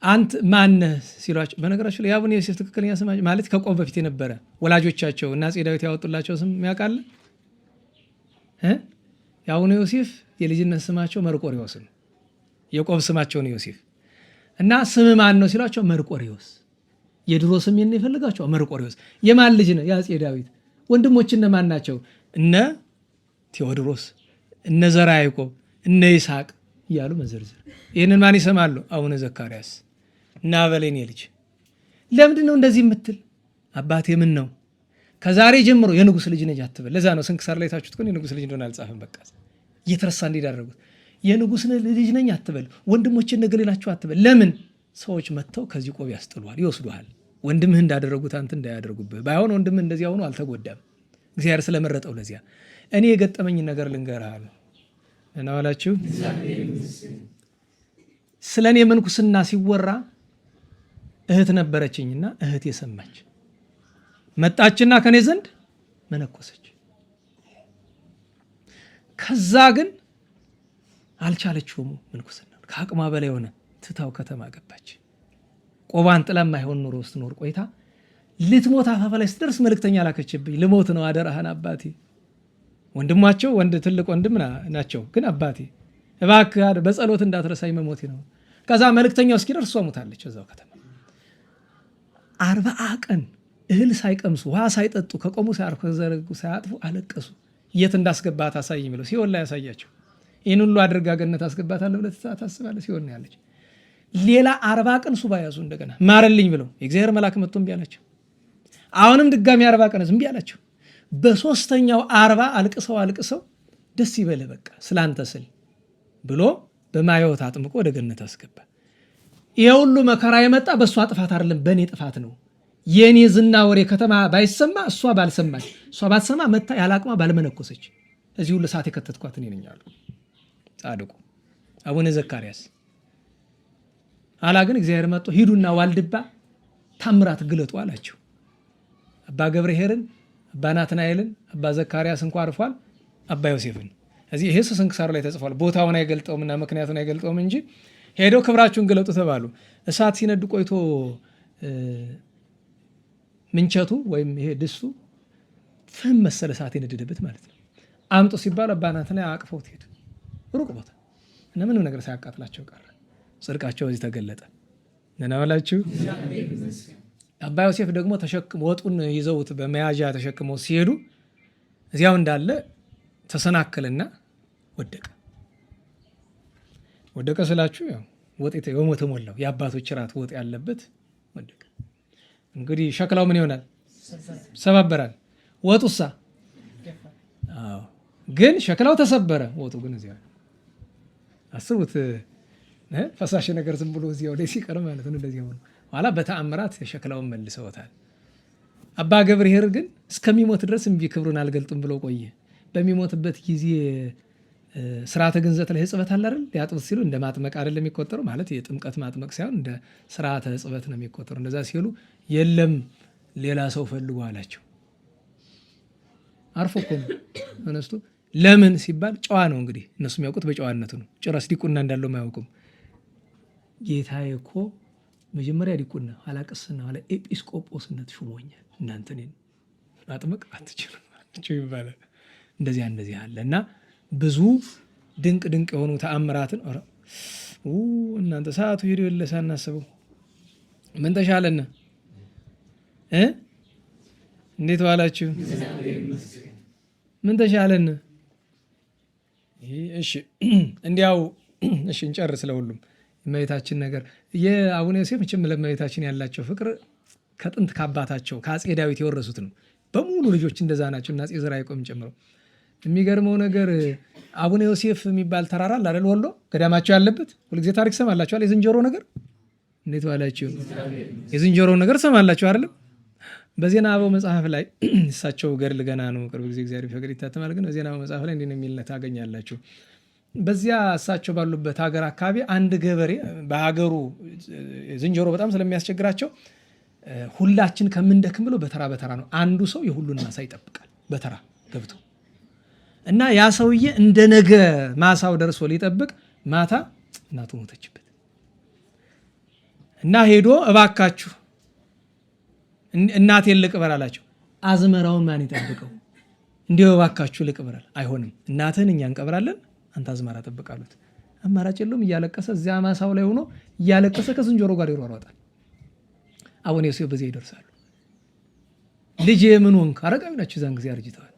አንተ ማነህ ሲሏቸው፣ በነገራቸው ላይ የአቡነ ዮሴፍ ትክክለኛ ስም ማለት ከቆብ በፊት የነበረ ወላጆቻቸው እና አፄ ዳዊት ያወጡላቸው ስም ያውቃል። የአቡነ ዮሴፍ የልጅነት ስማቸው መርቆሪዎስ ነው። የቆብ ስማቸው ነው ዮሴፍ። እና ስም ማን ነው ሲሏቸው መርቆሪዎስ። የድሮ ስም የነ ይፈልጋቸው መርቆሪዎስ። የማን ልጅ ነው? የአፄ ዳዊት። ወንድሞች እነማን ናቸው? እነ ቴዎድሮስ፣ እነ ዘርዓ ያዕቆብ፣ እነ ይስሐቅ እያሉ መዘርዘር። ይህንን ማን ይሰማሉ? አቡነ ዘካርያስ። እና በሌኔ ልጅ ለምንድን ነው እንደዚህ የምትል? አባቴ ምን ነው ከዛሬ ጀምሮ የንጉስ ልጅ ነኝ አትበል። ለዛ ነው ስንክሳር ላይ ታችሁት ግን የንጉስ ልጅ እንደሆነ አልጻፈም። በቃ እየተረሳ እንዲዳረጉት የንጉስ ልጅ ነኝ አትበል። ወንድሞችን ነገሌ ናቸው አትበል። ለምን? ሰዎች መጥተው ከዚህ ቆብ ያስጥሏል፣ ይወስዱሃል። ወንድምህ እንዳደረጉት አንተ እንዳያደርጉብህ። ባይሆን ወንድምህ እንደዚያ ሆኖ አልተጎዳም፣ እግዚአብሔር ስለመረጠው ለዚያ። እኔ የገጠመኝ ነገር ልንገርህ አሉ። እና ዋላችሁ ስለ እኔ ምንኩስና ሲወራ እህት ነበረችኝና እህት የሰማች መጣችና ከኔ ዘንድ መነኮሰች። ከዛ ግን አልቻለችውም ምንኩስና፣ ከአቅሟ በላይ ሆነ። ትታው ከተማ ገባች። ቆባን ጥላ የማይሆን ኑሮ ውስጥ ኖር ቆይታ ልትሞት አፋፋ ላይ ስትደርስ መልእክተኛ ላከችብኝ። ልሞት ነው አደራህን አባቴ። ወንድማቸው ትልቅ ወንድም ናቸው። ግን አባቴ እባክህ በጸሎት እንዳትረሳኝ መሞቴ ነው። ከዛ መልእክተኛው እስኪደርስ እሷ ሞታለች እዛው ከተማ። 40 ቀን እህል ሳይቀምሱ ውሃ ሳይጠጡ ከቆሙ ሳያጥፉ አለቀሱ። የት እንዳስገባት አሳይ የሚለው ሲኦል ላይ ያሳያቸው። ይህን ሁሉ አድርጋ ገነት አስገባታለሁ ብለህ ታስባለህ? ሲኦል ነው ያለች። ሌላ 40 ቀን ሱባ ያዙ። እንደገና ማረልኝ ብለው የእግዚአብሔር መልአክ መጥቶ እምቢ አላቸው። አሁንም ድጋሚ 40 ቀን እምቢ አላቸው። በሶስተኛው 40 አልቅሰው ደስ ይበልህ በቃ ስላንተ ስል ብሎ በማየወት አጥምቆ ወደ ገነት አስገባ። ይሄ ሁሉ መከራ የመጣ በእሷ ጥፋት አይደለም፣ በእኔ ጥፋት ነው። የኔ ዝና ወሬ ከተማ ባይሰማ እሷ ባልሰማች፣ እሷ ባትሰማ መታ ያላቅማ ባልመነኮሰች፣ እዚህ ሁሉ ሰዓት የከተትኳት እኔ ነኝ አሉ ጻድቁ አቡነ ዘካርያስ። አላ ግን እግዚአብሔር መጥቶ ሂዱና ዋልድባ ታምራት ግለጡ አላቸው። አባ ገብርኄርን፣ አባ ናትናኤልን፣ አባ ዘካርያስ እንኳ አርፏል። አባ ዮሴፍን እዚህ ይሄ ስንክሳሩ ላይ ተጽፏል። ቦታውን አይገልጠውምና ምክንያቱን አይገልጠውም እንጂ ሄደው ክብራችሁን ግለጡ ተባሉ። እሳት ሲነድ ቆይቶ ምንቸቱ ወይም ይሄ ድስቱ ፍም መሰለ እሳት የነደደበት ማለት ነው። አምጡ ሲባል አባ ናትናኤል አቅፈውት ሄዱ ሩቅ ቦታ እና ምንም ነገር ሳያቃጥላቸው ቀረ። ጽድቃቸው እዚህ ተገለጠ። ነናላችሁ። አባ ዮሴፍ ደግሞ ተሸክሞ ወጡን ይዘውት በመያዣ ተሸክመው ሲሄዱ እዚያው እንዳለ ተሰናከለና ወደቀ ስላችሁ ያው ወጥ የተሞላው የአባቶች ራት ወጥ ያለበት ወደቀ። እንግዲህ ሸክላው ምን ይሆናል? ሰባበራል። ወጡሳ? አዎ፣ ግን ሸክላው ተሰበረ፣ ወጡ ግን እዚያው። አስቡት፣ ፈሳሽ ነገር ዝም ብሎ እዚያው ላይ ሲቀር ማለት ነው። እንደዚህ ሆኖ ኋላ በተአምራት የሸክላውን መልሰውታል። አባ ገብርኄር ግን እስከሚሞት ድረስ እምቢ ክብሩን አልገልጥም ብሎ ቆየ። በሚሞትበት ጊዜ ስርዓተ ግንዘት ላይ ሕጽበት አለ አይደል? ሊያጥቡት ሲሉ እንደ ማጥመቅ አይደለም የሚቆጠረው፣ ማለት የጥምቀት ማጥመቅ ሳይሆን እንደ ስርዓተ ሕጽበት ነው የሚቆጠረው። እንደዛ ሲሉ የለም ሌላ ሰው ፈልጉ አላቸው። አርፎ እኮ ነው ተነስቶ። ለምን ሲባል ጨዋ ነው እንግዲህ፣ እነሱ የሚያውቁት በጨዋነቱ ነው። ጭራሽ ዲቁና እንዳለው አያውቁም። ጌታዬ እኮ መጀመሪያ ዲቁና ኋላ ቅስና ኋላ ኤጲስቆጶስነት ሹሞኛል፣ እናንተ እኔን ማጥመቅ አትችሉም ይባላል። እንደዚህ አለ እና ብዙ ድንቅ የሆኑ ተአምራትን እናንተ ሰዓቱ ሄዶ የለሳ እናስበው። ምን ተሻለና እንዴት ዋላችሁ? ምን ተሻለን? እሺ እንዲያው እሺ እንጨርስ። ለሁሉም እመቤታችን ነገር የአቡነ ዮሴፍ መቼም ለእመቤታችን ያላቸው ፍቅር ከጥንት ከአባታቸው ከአፄ ዳዊት የወረሱት ነው። በሙሉ ልጆች እንደዛ ናቸው እና አፄ ዘርዓ ያዕቆብን ጨምረው። የሚገርመው ነገር አቡነ ዮሴፍ የሚባል ተራራ አለ አይደል? ወሎ ገዳማቸው ያለበት ሁልጊዜ ታሪክ ሰማላችኋል። የዝንጀሮ ነገር እንዴት ዋላችሁ? የዝንጀሮ ነገር ሰማላችሁ አይደል? በዜና አበው መጽሐፍ ላይ እሳቸው ገድል ገና ነው ቅርብ ጊዜ እግዚአብሔር ፈቅዶ ይታተማል። ግን በዜና አበው መጽሐፍ ላይ እንዲህ ነው የሚል ታገኛላችሁ። በዚያ እሳቸው ባሉበት ሀገር አካባቢ አንድ ገበሬ በሀገሩ ዝንጀሮ በጣም ስለሚያስቸግራቸው ሁላችን ከምንደክም ብሎ በተራ በተራ ነው አንዱ ሰው የሁሉን ማሳ ይጠብቃል በተራ ገብቶ እና ያ ሰውዬ እንደ ነገ ማሳው ደርሶ ሊጠብቅ ማታ እናቱ ሞተችበት እና ሄዶ እባካችሁ እናቴን ልቅበር አላቸው። አዝመራውን ማን ይጠብቀው? እንዲሁ እባካችሁ ልቅበር። አይሆንም፣ እናትህን እኛ እንቀብራለን፣ አንተ አዝመራ ጠብቅ አሉት። አማራጭ የለውም። እያለቀሰ እዚያ ማሳው ላይ ሆኖ እያለቀሰ ከዝንጀሮ ጋር ይሯሯጣል። አቡነ ዮሴፍ በዚህ ይደርሳሉ። ልጄ ምን ሆንክ? አረጋዊ ናቸው፣ ዛን ጊዜ አርጅተዋል።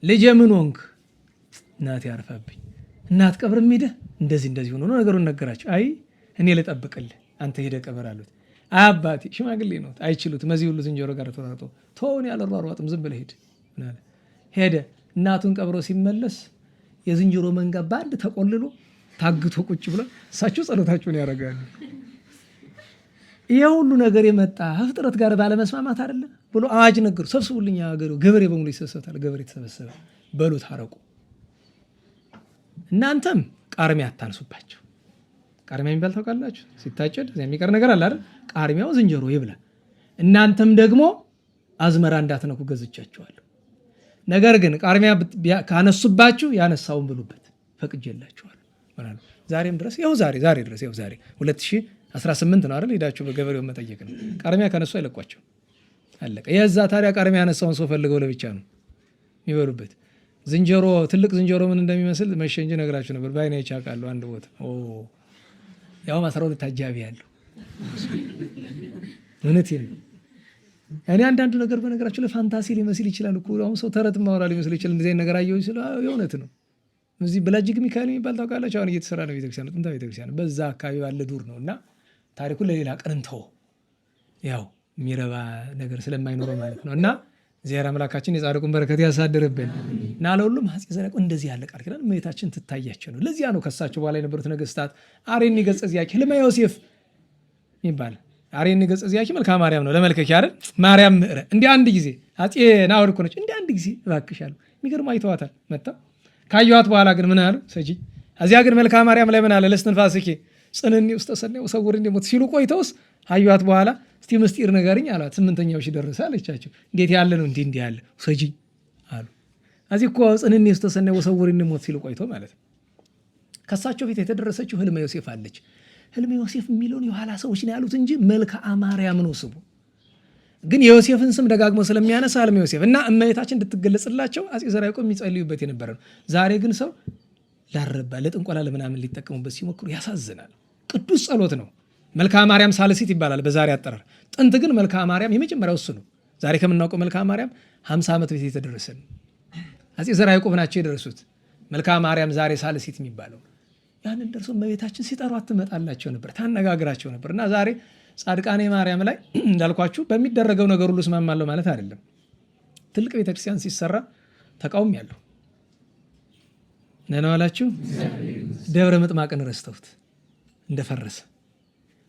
ልጄ ምን ሆንክ? እናቴ ያርፋብኝ። እናት ቀብርም ሄደህ እንደዚህ ሆኖ ነገሩን ነገራቸው። አይ እኔ ልጠብቅልህ፣ አንተ ሄደህ ቀብር አሉት። አባቴ ሽማግሌ ነው፣ አይችሉት። መዚህ ሁሉ ዝንጀሮ ጋር ተሯሯጦ ተውን ያለሯሯጥም ዝም ብለህ ሄድ ሄደ። እናቱን ቀብሮ ሲመለስ የዝንጀሮ መንጋ ባንድ ተቆልሎ ታግቶ ቁጭ ብሎ እሳቸው ጸሎታቸውን ያደርጋሉ። ይሄ ሁሉ ነገር የመጣ ፍጥረት ጋር ባለመስማማት አይደለ ብሎ አዋጅ ነገሩ። ሰብስቡልኝ ሀገሩ ገበሬ በሙሉ ይሰበሰባል። ገበሬ ተሰበሰበ። በሉ ታረቁ፣ እናንተም ቃርሚያ አታንሱባቸው። ቃርሚያ የሚባል ታውቃላችሁ? ሲታጨድ እዚያ የሚቀር ነገር አለ አይደል? ቃርሚያው ዝንጀሮ ይብላ። እናንተም ደግሞ አዝመራ እንዳትነኩ ገዝቻችኋለሁ። ነገር ግን ቃርሚያ ካነሱባችሁ ያነሳውን ብሉበት ፈቅጄላችኋለሁ። ዛሬም ድረስ ይኸው ዛሬ ድረስ ይኸው ዛሬ 2018 ነው አይደል? ሄዳችሁ በገበሬው መጠየቅ ነው። ቃርሚያ ካነሱ አይለቋቸው፣ አለቀ። የዛ ታዲያ ቃርሚያ ያነሳውን ሰው ፈልገው ለብቻ ነው የሚበሉበት። ዝንጀሮ ትልቅ ዝንጀሮ ምን እንደሚመስል መቼ እንጂ ነግራችሁ ነበር። በአይኔ አይቼ አውቃለሁ። አንድ ቦታ ያው 12 ታጃቢ ያለው እውነቴን ነው። እኔ አንዳንዱ ነገር በነገራችሁ ለፋንታሲ ሊመስል ይችላል እኮ አሁን ሰው ተረት ማወራ ሊመስል ይችላል። እንደዚህ ነገር አየሁ ሲል የእውነት ነው። እዚህ ብላጅግ ሚካኤል የሚባል ታውቃላችሁ? አሁን እየተሰራ ነው ቤተክርስቲያን፣ ጥንታዊ ቤተክርስቲያን በዛ አካባቢ ባለ ዱር ነው እና ታሪኩን ለሌላ ቀን እንተው፣ ያው የሚረባ ነገር ስለማይኖረው ማለት ነው። እና እግዚአብሔር አምላካችን የጻድቁን በረከት ያሳድርብን እና ለሁሉም አፄ ዘርዓ ያዕቆብ እንደዚህ ያለ ቃል ኪዳን እመቤታችን ትታያቸው ነው። ለዚያ ነው ከሳቸው በኋላ የነበሩት ነገስታት አሬኒ ገጸ ዚአኪ ህልመ ዮሴፍ ይባል። አሬኒ ገጸ ዚአኪ መልክአ ማርያም ነው ለመልከኪ አይደል? ማርያም ምዕረ እንዲህ አንድ ጊዜ አፄ ናኦድ እኮ ነች። እንዲህ አንድ ጊዜ እባክሻለሁ። የሚገርም አይተዋታል። መጣ ካየኋት በኋላ ግን ምን አሉ ሰጂ እዚያ ግን መልክአ ማርያም ላይ ምን አለ ለእስትንፋስኪ ጽንዕኒ ውስተ ሰናይ ወሰውርኒ ሞት ሲሉ ቆይተውስ አዩዋት በኋላ እስቲ ምስጢር ንገሪኝ አላት። 8ኛው ሺህ ደረሰ አለቻቸው። እንዴት ያለ ነው? እንዲህ ያለ ሰጂ አሉ። እዚህ እኮ ጽንዕኒ ውስተ ሰናይ ወሰውርኒ ሞት ሲሉ ቆይተው ማለት ነው። ከሳቸው ፊት የተደረሰችው ህልመ ዮሴፍ አለች። ህልመ ዮሴፍ የሚለውን የኋላ ሰዎች ነው ያሉት እንጂ መልክአ ማርያም ነው ስሙ። ግን የዮሴፍን ስም ደጋግሞ ስለሚያነሳ ህልመ ዮሴፍ እና እመቤታችን እንድትገለጽላቸው አፄ ዘርዓ ያዕቆብ የሚጸልዩበት የነበረ ነው። ዛሬ ግን ሰው ላረባ ለጥንቆላ ለምናምን ሊጠቀሙበት ሲሞክሩ ያሳዝናል። ቅዱስ ጸሎት ነው። መልክአ ማርያም ሳልሲት ይባላል በዛሬ አጠራር። ጥንት ግን መልክአ ማርያም የመጀመሪያው እሱ ነው። ዛሬ ከምናውቀው መልክአ ማርያም 50 ዓመት በፊት የተደረሰ ነው። አፄ ዘርዓ ያዕቆብ ናቸው የደረሱት። መልክአ ማርያም ዛሬ ሳልሲት የሚባለው ያንን ደርሶ እመቤታችን ሲጠሯት ትመጣላቸው ነበር፣ ታነጋግራቸው ነበር። እና ዛሬ ጻድቃኔ ማርያም ላይ እንዳልኳችሁ በሚደረገው ነገር ሁሉ እስማማለሁ ማለት አይደለም። ትልቅ ቤተክርስቲያን ሲሰራ ተቃውም ያለው ነና ዋላችሁ። ደብረ ምጥማቅን ረስተውት እንደፈረሰ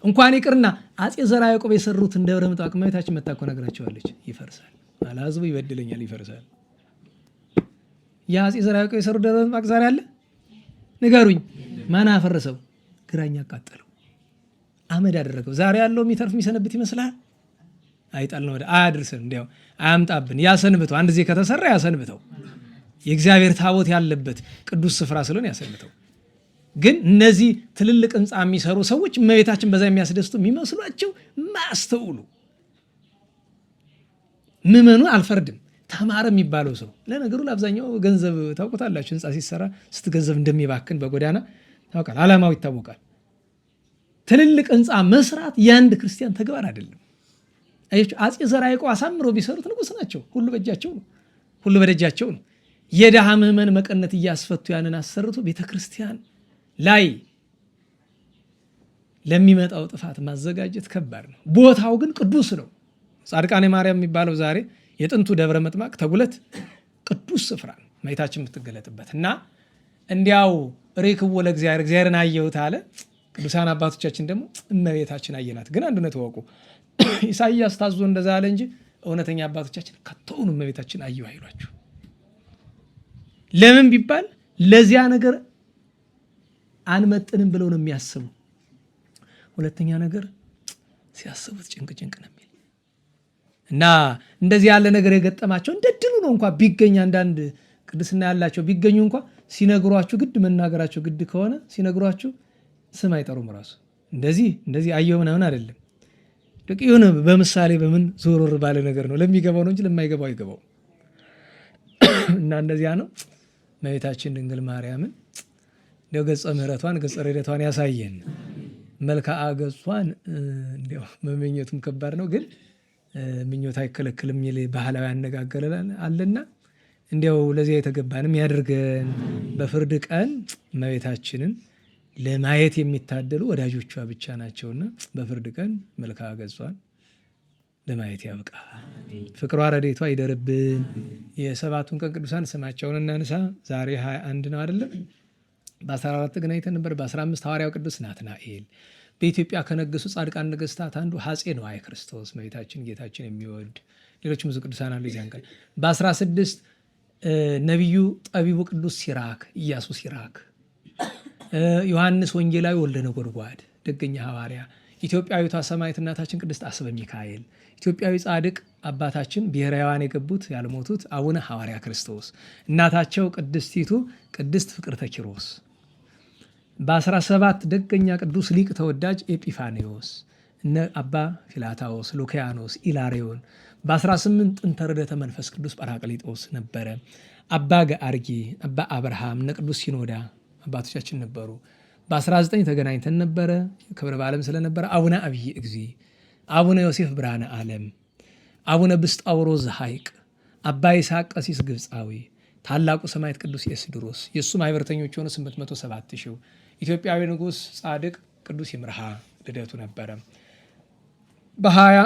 እንኳን ይቅርና አፄ ዘርዓ ያዕቆብ የሰሩትን ደብረ ምጥማቅ እመቤታችን መጣ እኮ ነግራቸዋለች። ይፈርሳል አለ ህዝቡ ይበድለኛል፣ ይፈርሳል። ያ አፄ ዘርዓ ያዕቆብ የሰሩት ደብረ ምጥማቅ ዛሬ አለ? ንገሩኝ። ማን አፈረሰው? ግራኝ አቃጠለው፣ አመድ አደረገው። ዛሬ ያለው የሚተርፍ የሚሰነብት ይመስላል? አይጣል ነው አያድርስን፣ እንዲያው አያምጣብን። ያሰንብተው። አንድ ጊዜ ከተሰራ ያሰንብተው። የእግዚአብሔር ታቦት ያለበት ቅዱስ ስፍራ ስለሆነ ያሰንብተው። ግን እነዚህ ትልልቅ ህንፃ የሚሰሩ ሰዎች እመቤታችን በዛ የሚያስደስቱ የሚመስሏቸው ማስተውሉ ምዕመኑ አልፈርድም። ተማረ የሚባለው ሰው ለነገሩ ለአብዛኛው ገንዘብ ታውቁታላችሁ። ህንፃ ሲሰራ ስትገንዘብ እንደሚባክን በጎዳና ታውቃል። ዓላማው ይታወቃል። ትልልቅ ህንፃ መስራት የአንድ ክርስቲያን ተግባር አይደለም። አፄ ዘርዓ ያዕቆብ አሳምረው ቢሰሩት ንጉስ ናቸው። ሁሉ በእጃቸው ነው፣ ሁሉ በደጃቸው ነው። የድሃ ምዕመን መቀነት እያስፈቱ ያንን አሰርቶ ቤተክርስቲያን ላይ ለሚመጣው ጥፋት ማዘጋጀት ከባድ ነው። ቦታው ግን ቅዱስ ነው። ጻድቃኔ ማርያም የሚባለው ዛሬ የጥንቱ ደብረ ምጥማቅ ተጉለት ቅዱስ ስፍራ ነው፣ እመቤታችን የምትገለጥበት እና እንዲያው ሬክቦ ለእግዚአብሔር እግዚአብሔርን አየሁት አለ። ቅዱሳን አባቶቻችን ደግሞ እመቤታችን አየናት። ግን አንድነት ወቁ። ኢሳይያስ ታዞ እንደዛ አለ እንጂ እውነተኛ አባቶቻችን ከተውኑ እመቤታችን አየሁ አይሏችሁ። ለምን ቢባል ለዚያ ነገር አንመጥንም ብለው ነው የሚያስቡ። ሁለተኛ ነገር ሲያስቡት ጭንቅ ነው የሚል እና እንደዚህ ያለ ነገር የገጠማቸው እንደ ድሉ ነው እንኳ ቢገኝ አንዳንድ ቅድስና ያላቸው ቢገኙ እንኳ ሲነግሯችሁ ግድ መናገራቸው ግድ ከሆነ ሲነግሯችሁ ስም አይጠሩም። ራሱ እንደዚህ አየሁ ምናምን አይደለም። የሆነ በምሳሌ በምን ዞሮር ባለ ነገር ነው ለሚገባው ነው እንጂ ለማይገባው አይገባው። እና እንደዚያ ነው። እመቤታችን ድንግል ማርያምን እንደው ገጸ ምሕረቷን ገጸ ረድኤቷን ያሳየን። መልክዓ ገጿን እንደው መመኘቱም ከባድ ነው፣ ግን ምኞት አይከለክልም የሚል ባህላዊ አነጋገር አለና እንዲያው ለዚያ የተገባንም ያድርገን። በፍርድ ቀን እመቤታችንን ለማየት የሚታደሉ ወዳጆቿ ብቻ ናቸውና በፍርድ ቀን መልክዓ ገጿን ለማየት ያብቃ። ፍቅሯ ረድኤቷ ይደርብን። የሰባቱን ቀን ቅዱሳን ስማቸውን እናንሳ። ዛሬ 21 ነው አይደለም? በ14 ገናኝተን ነበር። በ15 ሐዋርያው ቅዱስ ናትናኤል። በኢትዮጵያ ከነገሱ ጻድቃን ነገስታት አንዱ ሐፄ ነዋየ ክርስቶስ እመቤታችን ጌታችን የሚወድ ሌሎችም ብዙ ቅዱሳን አሉ። ይዚያን ቀን በ16 ነቢዩ ጠቢቡ ቅዱስ ሲራክ ኢያሱ ሲራክ፣ ዮሐንስ ወንጌላዊ ወልደ ነጎድጓድ ደገኛ ሐዋርያ፣ ኢትዮጵያዊቷ ሰማዕት እናታችን ቅድስት አስበ ሚካኤል፣ ኢትዮጵያዊ ጻድቅ አባታችን ብሔረ ሕያዋን የገቡት ያልሞቱት አቡነ ሐዋርያ ክርስቶስ፣ እናታቸው ቅድስቲቱ ቅድስት ፍቅርተ ኪሮስ፣ በ17 ደገኛ ቅዱስ ሊቅ ተወዳጅ ኤጲፋኒዎስ፣ እነ አባ ፊላታዎስ፣ ሉኪያኖስ፣ ኢላሪዮን፣ በ18 ጥንተ ርደተ መንፈስ ቅዱስ ጳራቅሊጦስ ነበረ። አባ ገአርጊ፣ አባ አብርሃም፣ እነ ቅዱስ ሲኖዳ አባቶቻችን ነበሩ። በ19 ተገናኝተን ነበረ ክብረ በዓለም ስለነበረ አቡነ አብይ እግዚ፣ አቡነ ዮሴፍ ብርሃነ ዓለም፣ አቡነ ብስጣውሮስ ዘሐይቅ፣ አባ ይስሐቅ ቀሲስ ግብፃዊ፣ ታላቁ ሰማዕት ቅዱስ ኤስድሮስ የእሱ ማኅበረተኞች የሆኑ 807 ሺው፣ ኢትዮጵያዊ ንጉሥ ጻድቅ ቅዱስ ይምርሃ ልደቱ ነበረ። በ20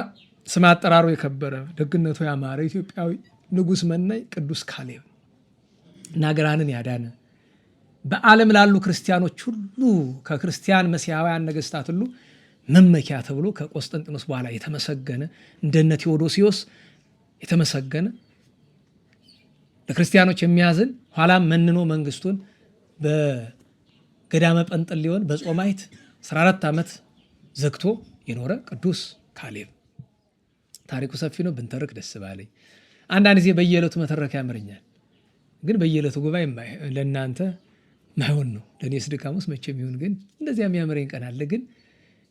ስም አጠራሩ የከበረ ደግነቱ ያማረ ኢትዮጵያዊ ንጉሥ መናኝ ቅዱስ ካሌብ ናገራንን ያዳነ በዓለም ላሉ ክርስቲያኖች ሁሉ ከክርስቲያን መሲሐውያን ነገስታት ሁሉ መመኪያ ተብሎ ከቆስጠንጢኖስ በኋላ የተመሰገነ እንደነ ቴዎዶሲዮስ የተመሰገነ ለክርስቲያኖች የሚያዝን ኋላም መንኖ መንግስቱን በገዳመ ጰንጠሌዎን በጾማይት 14 ዓመት ዘግቶ የኖረ ቅዱስ ካሌብ። ታሪኩ ሰፊ ነው፣ ብንተርክ ደስ ባለኝ። አንዳንድ ጊዜ በየዕለቱ መተረክ ያምረኛል፣ ግን በየዕለቱ ጉባኤ ለእናንተ ማይሆን ነው። ለእኔስ ድካሙስ መቼም ይሁን፣ ግን እንደዚያ የሚያምረኝ ቀን አለ። ግን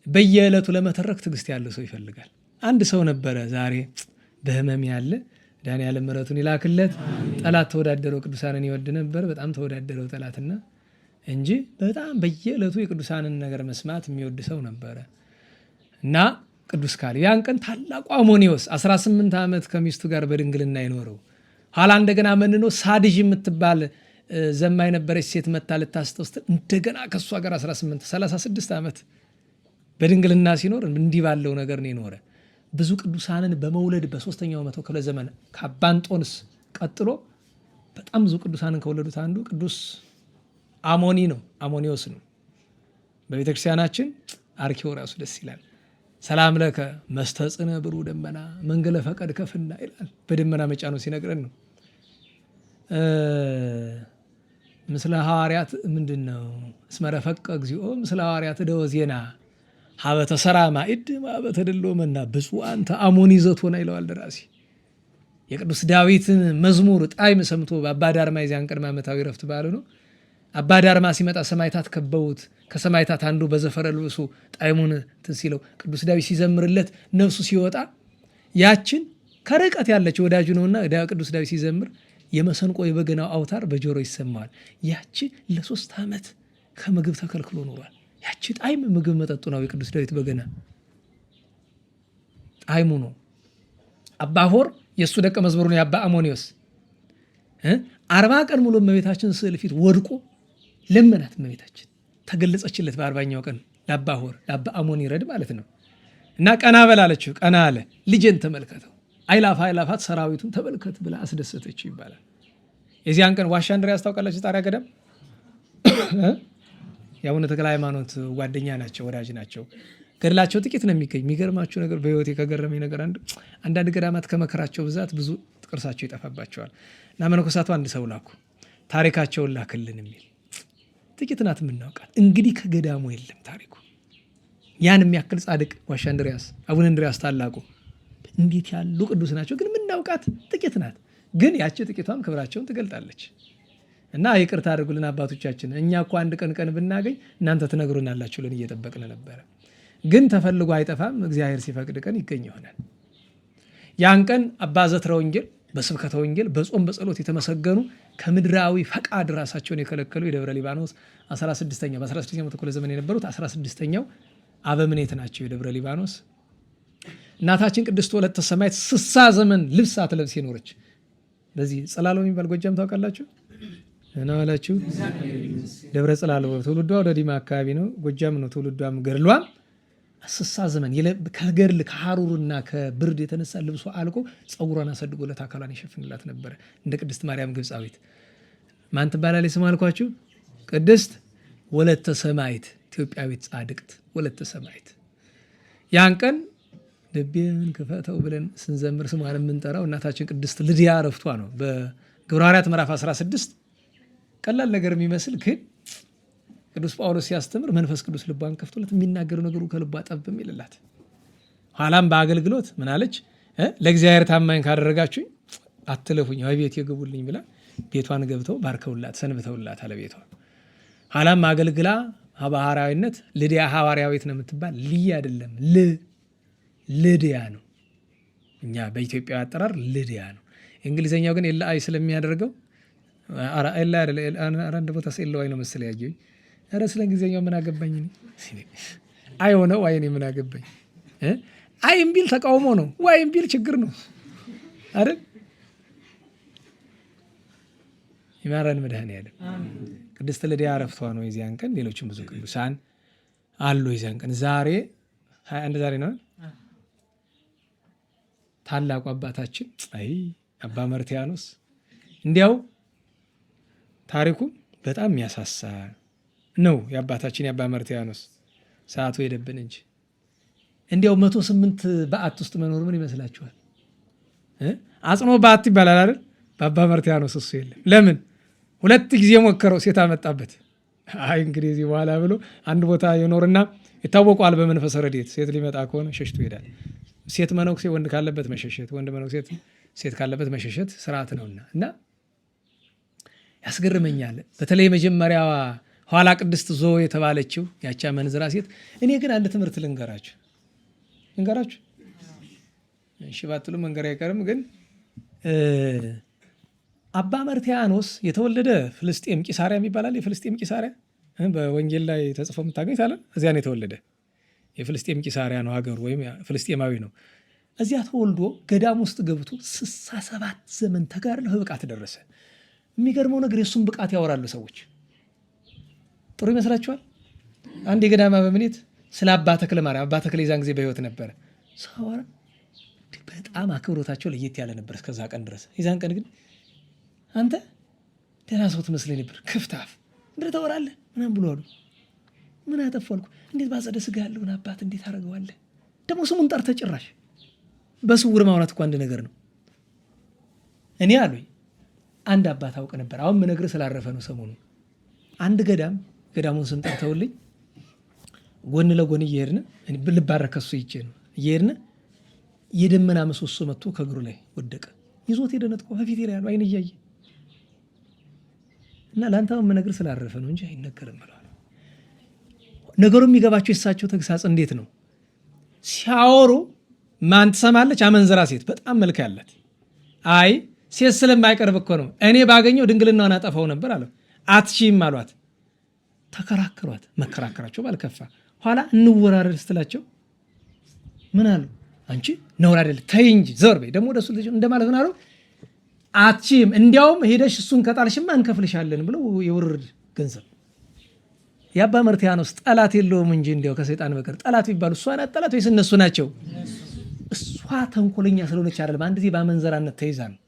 በየዕለቱ ለመተረክ ትዕግስት ያለው ሰው ይፈልጋል። አንድ ሰው ነበረ ዛሬ በህመም ያለ ዳንኤል ምሕረቱን ይላክለት። ጠላት ተወዳደረው፣ ቅዱሳንን ይወድ ነበር። በጣም ተወዳደረው ጠላትና እንጂ በጣም በየዕለቱ የቅዱሳንን ነገር መስማት የሚወድ ሰው ነበረ እና ቅዱስ ካሌብ ያን ቀን ታላቁ አሞኒዎስ 18 ዓመት ከሚስቱ ጋር በድንግልና ይኖረው ኋላ እንደገና መንኖ ሳድዥ የምትባል ዘማኝ ነበረች ሴት መታ ልታስተውስት እንደገና ከሷ ጋር 36 ዓመት በድንግልና ሲኖር እንዲህ ባለው ነገር ነው የኖረ። ብዙ ቅዱሳንን በመውለድ በ3ኛው መቶ ክፍለ ዘመን ከአባ እንጦንስ ቀጥሎ በጣም ብዙ ቅዱሳንን ከወለዱት አንዱ ቅዱስ አሞኒ ነው፣ አሞኒዎስ ነው። በቤተክርስቲያናችን አርኪው ራሱ ደስ ይላል። ሰላም ለከ መስተጽነ ብሩ ደመና መንገለ ፈቀድ ከፍና ይላል። በደመና መጫኑ ሲነግረን ነው። ምስለ ሐዋርያት ምንድነው? እስመረ ፈቀ እግዚኦ ምስለ ሐዋርያት ደወ ዜና ሀበተ ሰራ ማዕድ ማበተ ድሎ መና ብፁዕ አንተ አሞኒ ዘቶና ይለዋል ደራሲ። የቅዱስ ዳዊትን መዝሙር ጣዕም ሰምቶ በአባ ዳርማ የዚያን ቀን ዓመታዊ ረፍት በዓሉ ነው። አባ ዳርማ ሲመጣ ሰማዕታት ከበውት፣ ከሰማዕታት አንዱ በዘፈረ ልብሱ ጣዕሙን ሲለው ቅዱስ ዳዊት ሲዘምርለት ነፍሱ ሲወጣ ያችን ከርቀት ያለች ወዳጁ ነውና ቅዱስ ዳዊት ሲዘምር የመሰንቆ የበገናው አውታር በጆሮ ይሰማል። ያቺ ለ3 ዓመት ከምግብ ተከልክሎ ኖሯል። ያቺ ጣዕም ምግብ መጠጡ ነው። የቅዱስ ዳዊት በገና ጣዕሙ ነው። አባ ሆር የእሱ ደቀ መዝሙር ነው። የአባ አሞኒዎስ 40 ቀን ሙሉ እመቤታችን ስዕል ፊት ወድቆ ለመናት። እመቤታችን ተገለጸችለት በ40ኛው ቀን ለአባ ሆር ለአባ አሞኒ ረድ ማለት ነው። እና ቀና በል አለችው። ቀና አለ። ልጄን ተመልከተው አይላፋት ሰራዊቱን ተመልከት ብላ አስደሰተችው ይባላል። የዚያን ቀን ዋሻ እንድርያስ ታውቃላችሁ? ጣሪያ ገዳም የአቡነ ተክለ ሃይማኖት ጓደኛ ናቸው፣ ወዳጅ ናቸው። ገድላቸው ጥቂት ነው የሚገኝ። የሚገርማችሁ ነገር በህይወቴ ከገረመኝ ነገር አንዳንድ ገዳማት ከመከራቸው ብዛት ብዙ ቅርሳቸው ይጠፋባቸዋል። እና መነኮሳቱ አንድ ሰው ላኩ፣ ታሪካቸውን ላክልን የሚል ጥቂት ናት የምናውቃት። እንግዲህ ከገዳሙ የለም ታሪኩ። ያን የሚያክል ጻድቅ ዋሻ እንድርያስ፣ አቡነ እንድርያስ ታላቁ እንዴት ያሉ ቅዱስ ናቸው። ግን የምናውቃት ጥቂት ናት። ግን ያቺ ጥቂቷም ክብራቸውን ትገልጣለች። እና ይቅርታ አድርጉልን አባቶቻችን፣ እኛ እኮ አንድ ቀን ብናገኝ እናንተ ትነግሩናላችሁ ብለን እየጠበቅን ነበረ። ግን ተፈልጎ አይጠፋም። እግዚአብሔር ሲፈቅድ ቀን ይገኝ ይሆናል። ያን ቀን አባ ዘትረ ወንጌል በስብከተ ወንጌል በጾም በጸሎት የተመሰገኑ ከምድራዊ ፈቃድ ራሳቸውን የከለከሉ የደብረ ሊባኖስ 16ኛው በ16ኛው ክፍለ ዘመን የነበሩት 16ኛው አበምኔት ናቸው። የደብረ ሊባኖስ እናታችን ቅድስት ወለተ ሰማዕት 60 ዘመን ልብስ አትለብስ የኖረች። ለዚህ ጽላሎ የሚባል ጎጃም ታውቃላችሁ? እና ዋላችሁ ደብረ ጽላሎ ትውልዷ ወደ ዲማ አካባቢ ነው። ጎጃም ነው ትውልዷም ገድሏም 60 ዘመን ከገድል ከሐሩርና ከብርድ የተነሳ ልብሷ አልቆ ፀጉሯን አሰድጎለት አካሏን ይሸፍንላት ነበረ። እንደ ቅድስት ማርያም ግብፃዊት ማን ትባላለች? ስም አልኳችሁ። ቅድስት ወለተ ሰማዕት ኢትዮጵያዊት ጻድቅት ወለተ ሰማዕት። ያን ቀን ልቤን ክፈተው ብለን ስንዘምር ስሟን የምንጠራው እናታችን ቅድስት ልድያ ዕረፍቷ ነው። በግብረ ሐዋርያት ምዕራፍ 16 ቀላል ነገር የሚመስል ግን ቅዱስ ጳውሎስ ሲያስተምር መንፈስ ቅዱስ ልቧን ከፍቶለት የሚናገሩ ነገሩ ከልቧ ጠብ የሚልላት። ኋላም በአገልግሎት ምን አለች? ለእግዚአብሔር ታማኝ ካደረጋችሁኝ አትለፉኝ፣ ቤት የግቡልኝ ብላ ቤቷን ገብተው ባርከውላት ሰንብተውላት አለ ቤቷ። ኋላም አገልግላ በሐዋርያዊነት ልድያ ሐዋርያዊት ነው የምትባል። ልይ አይደለም ልድያ ነው። እኛ በኢትዮጵያ አጠራር ልድያ ነው። እንግሊዘኛው ግን ኤል አይ ስለሚያደርገው አንድ ቦታ ኤልዋይ ነው መሰለኝ ያየኝ። ኧረ ስለ እንግሊዘኛው ምን አገባኝ? አይ ሆነው ዋይ እኔ ምን አገባኝ? አይም ቢል ተቃውሞ ነው፣ ዋይም ቢል ችግር ነው አይደል? ይማረን መድኃኔዓለም። ቅድስት ልድያ ዕረፍቷ ነው የዚያን ቀን። ሌሎችም ብዙ ቅዱሳን አሉ የዚያን ቀን። ዛሬ 21 ዛሬ ነው። ታላቁ አባታችን አባ መርትያኖስ እንዲያው ታሪኩ በጣም የሚያሳሳ ነው። የአባታችን የአባ መርትያኖስ ሰዓቱ ሄደብን እንጂ እንዲያው 108 በዓት ውስጥ መኖር ምን ይመስላችኋል? አጽኖ በዓት ይባላል አይደል? በአባ መርትያኖስ እሱ የለም። ለምን? 2 ጊዜ ሞከረው፣ ሴት አመጣበት። እንግዲህ እዚህ በኋላ ብሎ አንድ ቦታ ይኖርና ይታወቋል በመንፈሰ ረድኤት። ሴት ሊመጣ ከሆነ ሸሽቶ ይሄዳል። ሴት መነኩሴ ወንድ ካለበት መሸሸት፣ ወንድ መነኩሴ ሴት ካለበት መሸሸት ስርዓት ነውና እና ያስገርመኛል። በተለይ መጀመሪያዋ ኋላ ቅድስት ዞ የተባለችው ያቻ መንዝራ ሴት። እኔ ግን አንድ ትምህርት ልንገራችሁ። እሺ ባትሉ መንገር አይቀርም። ግን አባ መርትያኖስ የተወለደ ፍልስጤም ቂሳሪያ ይባላል። የፍልስጤም ቂሳሪያ በወንጌል ላይ ተጽፎ የምታገኙት አለ። እዚያ ነው የተወለደ። የፍልስጤም ቂሳሪያ ነው ሀገሩ፣ ወይም ፍልስጤማዊ ነው። እዚያ ተወልዶ ገዳም ውስጥ ገብቶ 67 ዘመን ተጋድሎ ብቃት ደረሰ። የሚገርመው ነገር የእሱም ብቃት ያወራሉ ሰዎች። ጥሩ ይመስላችኋል? አንድ የገዳማ በምኔት ስለ አባ ተክለ ማርያም፣ አባ ተክለ የዛን ጊዜ በሕይወት ነበረ፣ ሰዋራ በጣም አክብሮታቸው ለየት ያለ ነበር እስከዛ ቀን ድረስ። የዛን ቀን ግን አንተ ደህና ሰው ትመስለኝ ነበር፣ ክፍት አፍ እንዴት ታወራለህ ምናምን ብሎ አሉ። ምን አጠፋልኩ? እንዴት ባጸደ ስጋ ያለውን አባት እንዴት አደርገዋለህ? ደግሞ ስሙን ጠርተህ ጭራሽ በስውር ማውራት እኮ አንድ ነገር ነው። እኔ አሉኝ አንድ አባት አውቅ ነበር። አሁን ምነግርህ ስላረፈ ነው። ሰሞኑ አንድ ገዳሙን ስም ጠርተውልኝ ጎን ለጎን እየሄድን ልባረክ ከሱ ይቼ ነው እየሄድን የደመና ምሰሶ መጥቶ ከእግሩ ላይ ወደቀ። ይዞት የደነጥቆ ከፊቴ ላይ ያለው አይን እያየ እና ለአንተ አሁን ምነግርህ ስላረፈ ነው እንጂ አይነገርም ብለዋል። ነገሩ የሚገባቸው የሳቸው ተግሳጽ እንዴት ነው ሲያወሩ ማን ትሰማለች? አመንዝራ ሴት በጣም መልክ ያላት። አይ ሴት ስለማይቀርብ እኮ ነው። እኔ ባገኘው ድንግልናዋን አጠፋው ነበር አለው። አትሺም አሏት። ተከራከሯት። መከራከራቸው ባልከፋ ኋላ እንወራረድ ስትላቸው ምን አሉ? አንቺ ነውር አይደል ተይ እንጂ ዘወር በይ። ደግሞ ወደሱ ልጅ እንደማለት ነው አሉ። አትሺም እንዲያውም ሄደሽ እሱን ከጣልሽማ እንከፍልሻለን ብለው የውርድ ገንዘብ። የአባ መርትያኖስ ጠላት የለውም እንጂ እንዲያው ከሰይጣን በቀር ጠላት ቢባሉ እሷ ናት ጠላት ወይስ እነሱ ናቸው? እሷ ተንኮለኛ ስለሆነች አይደለም። አንድ ጊዜ በአመንዘራነት ተይዛ ነው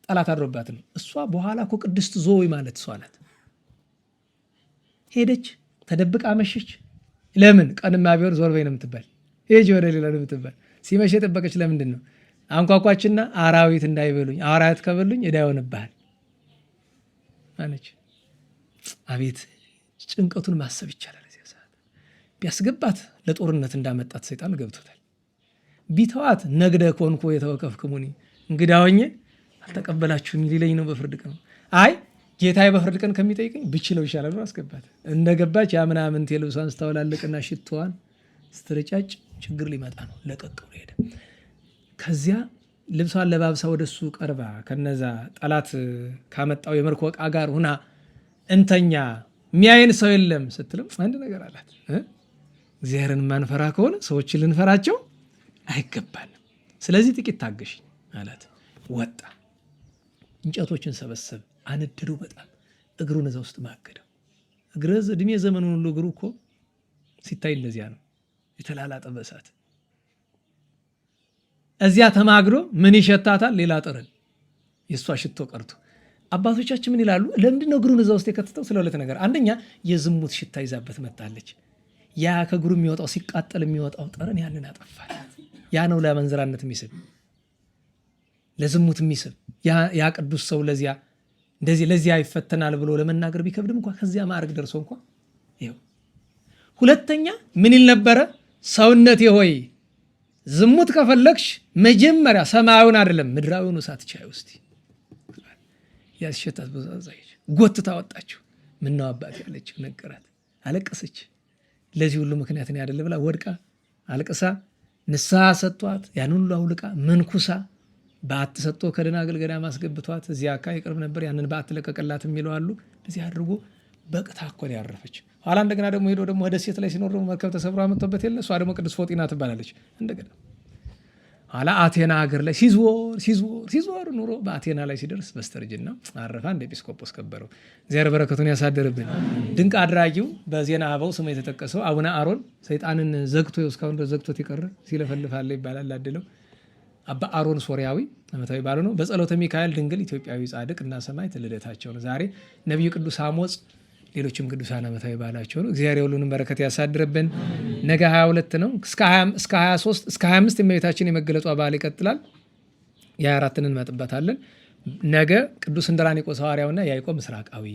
ጠላት አድሮባት ነው። እሷ በኋላ እኮ ቅድስት ዞይ ማለት እሷ ናት። ሄደች ተደብቃ መሸች። ለምን? ቀንማ ቢሆን ዞር በይ ነው የምትባል፣ ሄጂ ወደ ሌላ ነው የምትባል። ሲመሽ የጠበቀች ለምንድን ነው? አንኳኳችና አራዊት እንዳይበሉኝ፣ አራዊት ከበሉኝ ዕዳ ይሆንብሃል አለች። አቤት ጭንቀቱን ማሰብ ይቻላል። እዚያ ሰዓት ቢያስገባት ለጦርነት እንዳመጣት ሰይጣን ገብቶታል። ቢተዋት ነግደ ኮንኮ የተወከፍክሙኒ እንግዳ ሆኜ አልተቀበላችሁኝ ሊለኝ ነው በፍርድ ቀን። አይ ጌታዬ በፍርድ ቀን ከሚጠይቀኝ ብችለው ይሻላል ብሎ አስገባት። እንደገባች ያ ምናምን ልብሷን ስታወላልቅና ሽቶዋን ስትረጫጭ ችግር ሊመጣ ነው ለቀቅ ብሎ ሄደ። ከዚያ ልብሷን ለባብሳ ወደሱ ቀርባ ከነዛ ጠላት ካመጣው የምርኮ ዕቃ ጋር ሁና እንተኛ ሚያይን ሰው የለም ስትልም አንድ ነገር አላት። እግዚአብሔርን ማንፈራ ከሆነ ሰዎችን ልንፈራቸው አይገባንም። ስለዚህ ጥቂት ታገሽኝ አላት። ወጣ፣ እንጨቶችን ሰበሰብ፣ አነደደው። በጣም እግሩን እዛ ውስጥ ማገደው። እግረዝ እድሜ ዘመኑን ሁሉ እግሩ እኮ ሲታይ እንደዚያ ነው፣ የተላላጠ በእሳት። እዚያ ተማግዶ ምን ይሸታታል? ሌላ ጠረን፣ የእሷ ሽቶ ቀርቶ። አባቶቻችን ምን ይላሉ? ለምንድን ነው እግሩን እዛ ውስጥ የከተተው? ስለ ሁለት ነገር። አንደኛ የዝሙት ሽታ ይዛበት መጣለች። ያ ከእግሩ የሚወጣው ሲቃጠል የሚወጣው ጠረን ያንን አጠፋል። ያ ነው ለመንዝራነት የሚስብ ለዝሙት የሚስብ ያ ቅዱስ ሰው ለዚያ እንደዚህ ለዚያ ይፈተናል ብሎ ለመናገር ቢከብድም እንኳን ከዚያ ማዕረግ ደርሶ እንኳን ይኸው። ሁለተኛ ምን ይል ነበረ? ሰውነቴ ሆይ ዝሙት ከፈለግሽ መጀመሪያ ሰማያዊውን አይደለም ምድራዊውን እሳት ቻይ ውስጥ ያስሸታት በዛዛች ጎትታ ወጣችው። ምነው አባት ያለችው ነገራት። አለቀሰች። ለዚህ ሁሉ ምክንያት ነው አይደል ብላ ወድቃ አልቅሳ ንስሐ ሰጥቷት ያን ሁሉ አውልቃ መንኩሳ በዓት ሰጥቶ ከደናግል ገዳም አስገብቷት እዚያ አካባቢ ይቀርብ ነበር። ያንን በዓት ለቀቀላት የሚለው አሉ። እዚህ አድርጎ በቅታ እኮ ነው ያረፈች። ኋላ እንደገና ደግሞ ሄዶ ደግሞ ደሴት ላይ ሲኖር ደግሞ መርከብ ተሰብሮ አመጣበት የለ። እሷ ደግሞ ቅድስት ፎጢና ትባላለች። እንደገና ኋላ አቴና ሀገር ላይ ሲዞር ኑሮ በአቴና ላይ ሲደርስ በስተርጅና አረፈ። እንደ ኤጲስቆጶስ ከበረው። እግዚአብሔር በረከቱን ያሳደርብን። ድንቅ አድራጊው በዜና አበው ስሙ የተጠቀሰው አቡነ አሮን ሰይጣንን ዘግቶ እስካሁን ዘግቶት የቀረ ሲለፈልፋለ ይባላል። ላድለው አባ አሮን ሶሪያዊ ዓመታዊ በዓሉ ነው። በጸሎተ ሚካኤል ድንግል ኢትዮጵያዊ ጻድቅ እና ሰማዕት ልደታቸው ነው ዛሬ። ነቢዩ ቅዱስ አሞጽ ሌሎችም ቅዱሳን ዓመታዊ በዓላቸው ነው። እግዚአብሔር ሁሉንም በረከት ያሳድርብን። ነገ 22 ነው። እስከ 23 እስከ 25 የእመቤታችን የመገለጧ በዓል ይቀጥላል። የ24ን እንመጥበታለን። ነገ ቅዱስ እንድራኒቆስ ሐዋርያውና ያዕቆብ ምስራቃዊ፣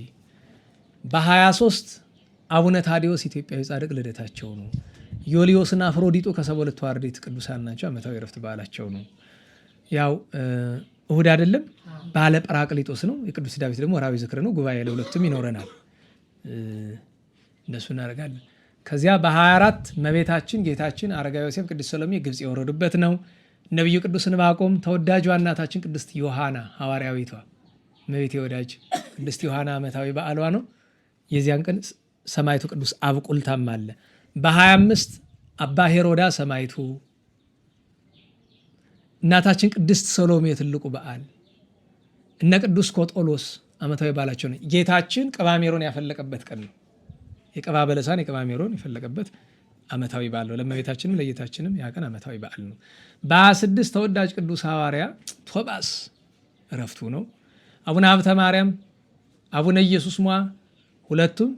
በ23 አቡነ ታዲዮስ ኢትዮጵያዊ ጻድቅ ልደታቸው ነው። ዮልዮስና አፍሮዲጡ ከ72 አርድእት ቅዱሳን ናቸው። ዓመታዊ ዕረፍት በዓላቸው ነው። ያው እሁድ አይደለም፣ ባለ ጰራቅሊጦስ ነው። የቅዱስ ዳዊት ደግሞ ወርኃዊ ዝክር ነው። ጉባኤ ለሁለቱም ይኖረናል። እንደሱ እናደርጋለን። ከዚያ በ24 እመቤታችን ጌታችን አረጋዊ ዮሴፍ ቅድስት ሰሎሜ ግብፅ የወረዱበት ነው። ነቢዩ ቅዱስ ዕንባቆም ተወዳጇ እናታችን ቅድስት ዮሐና ሐዋርያዊቷ እመቤቴ ወዳጅ ቅድስት ዮሐና ዓመታዊ በዓሏ ነው። የዚያን ቀን ሰማዕቱ ቅዱስ አብቁልታም አለ። በ25 አባ ሄሮዳ ሰማዕቱ፣ እናታችን ቅድስት ሰሎሜ ትልቁ በዓል፣ እነ ቅዱስ ኮጦሎስ ዓመታዊ በዓላቸው ነው። ጌታችን ቀባሜሮን ያፈለቀበት ቀን ነው። የቀባ በለሳን የቀባሜሮን የፈለቀበት ዓመታዊ በዓል ነው። ለእመቤታችንም ለጌታችንም ያ ቀን ዓመታዊ በዓል ነው። በ26 ተወዳጅ ቅዱስ ሐዋርያ ቶባስ ዕረፍቱ ነው። አቡነ ሀብተ ማርያም፣ አቡነ ኢየሱስ ሟ ሁለቱም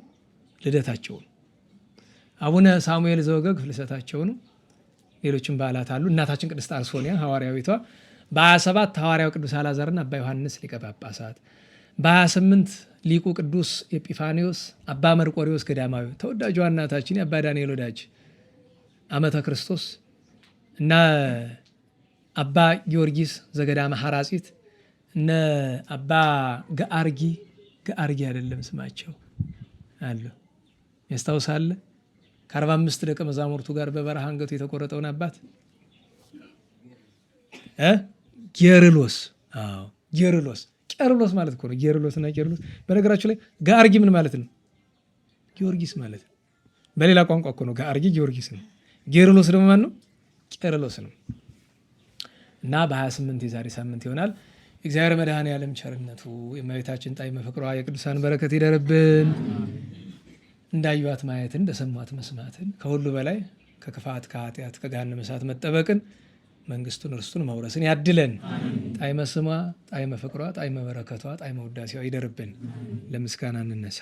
ልደታቸው ነው። አቡነ ሳሙኤል ዘወገግ ፍልሰታቸው ነው። ሌሎችም በዓላት አሉ። እናታችን ቅድስት አርሶንያ ሐዋርያዊቷ፣ በ27 ሐዋርያው ቅዱስ አልዓዛርና አባ ዮሐንስ ሊቀ ጳጳሳት፣ በ28 ሊቁ ቅዱስ ኤጲፋኒዮስ፣ አባ መርቆሪዎስ ገዳማዊ ተወዳጇ እናታችን የአባ ዳንኤል ወዳጅ ዓመተ ክርስቶስ እና አባ ጊዮርጊስ ዘገዳመ ሐራጺት እነ አባ ገአርጊ አይደለም ስማቸው አለ ያስታውሳለ። ከ45 ደቀ መዛሙርቱ ጋር በበረሃ አንገቱ የተቆረጠውን አባት ጌርሎስ። አዎ ጌርሎስ፣ ቄርሎስ ማለት እኮ ነው። ጌርሎስና ቄርሎስ። በነገራችሁ ላይ ገአርጊ ምን ማለት ነው? ጊዮርጊስ ማለት ነው። በሌላ ቋንቋ እኮ ነው። ገአርጊ ጊዮርጊስ ነው። ጌርሎስ ደግሞ ማን ነው? ቄርሎስ ነው። እና በ28 የዛሬ ሳምንት ይሆናል። እግዚአብሔር መድኃኔዓለም ቸርነቱ የእመቤታችን ጣዕመ ፍቅሯ የቅዱሳን በረከት ይደርብን። እንዳዩዋት ማየትን እንደሰሟት መስማትን ከሁሉ በላይ ከክፋት ከኃጢአት ከገሃነመ እሳት መጠበቅን መንግስቱን ርስቱን መውረስን ያድለን። ጣዕመ ስሟ ጣዕመ ፍቅሯ ጣዕመ በረከቷ ጣዕመ ውዳሴዋ ይደርብን። ለምስጋና እንነሳ።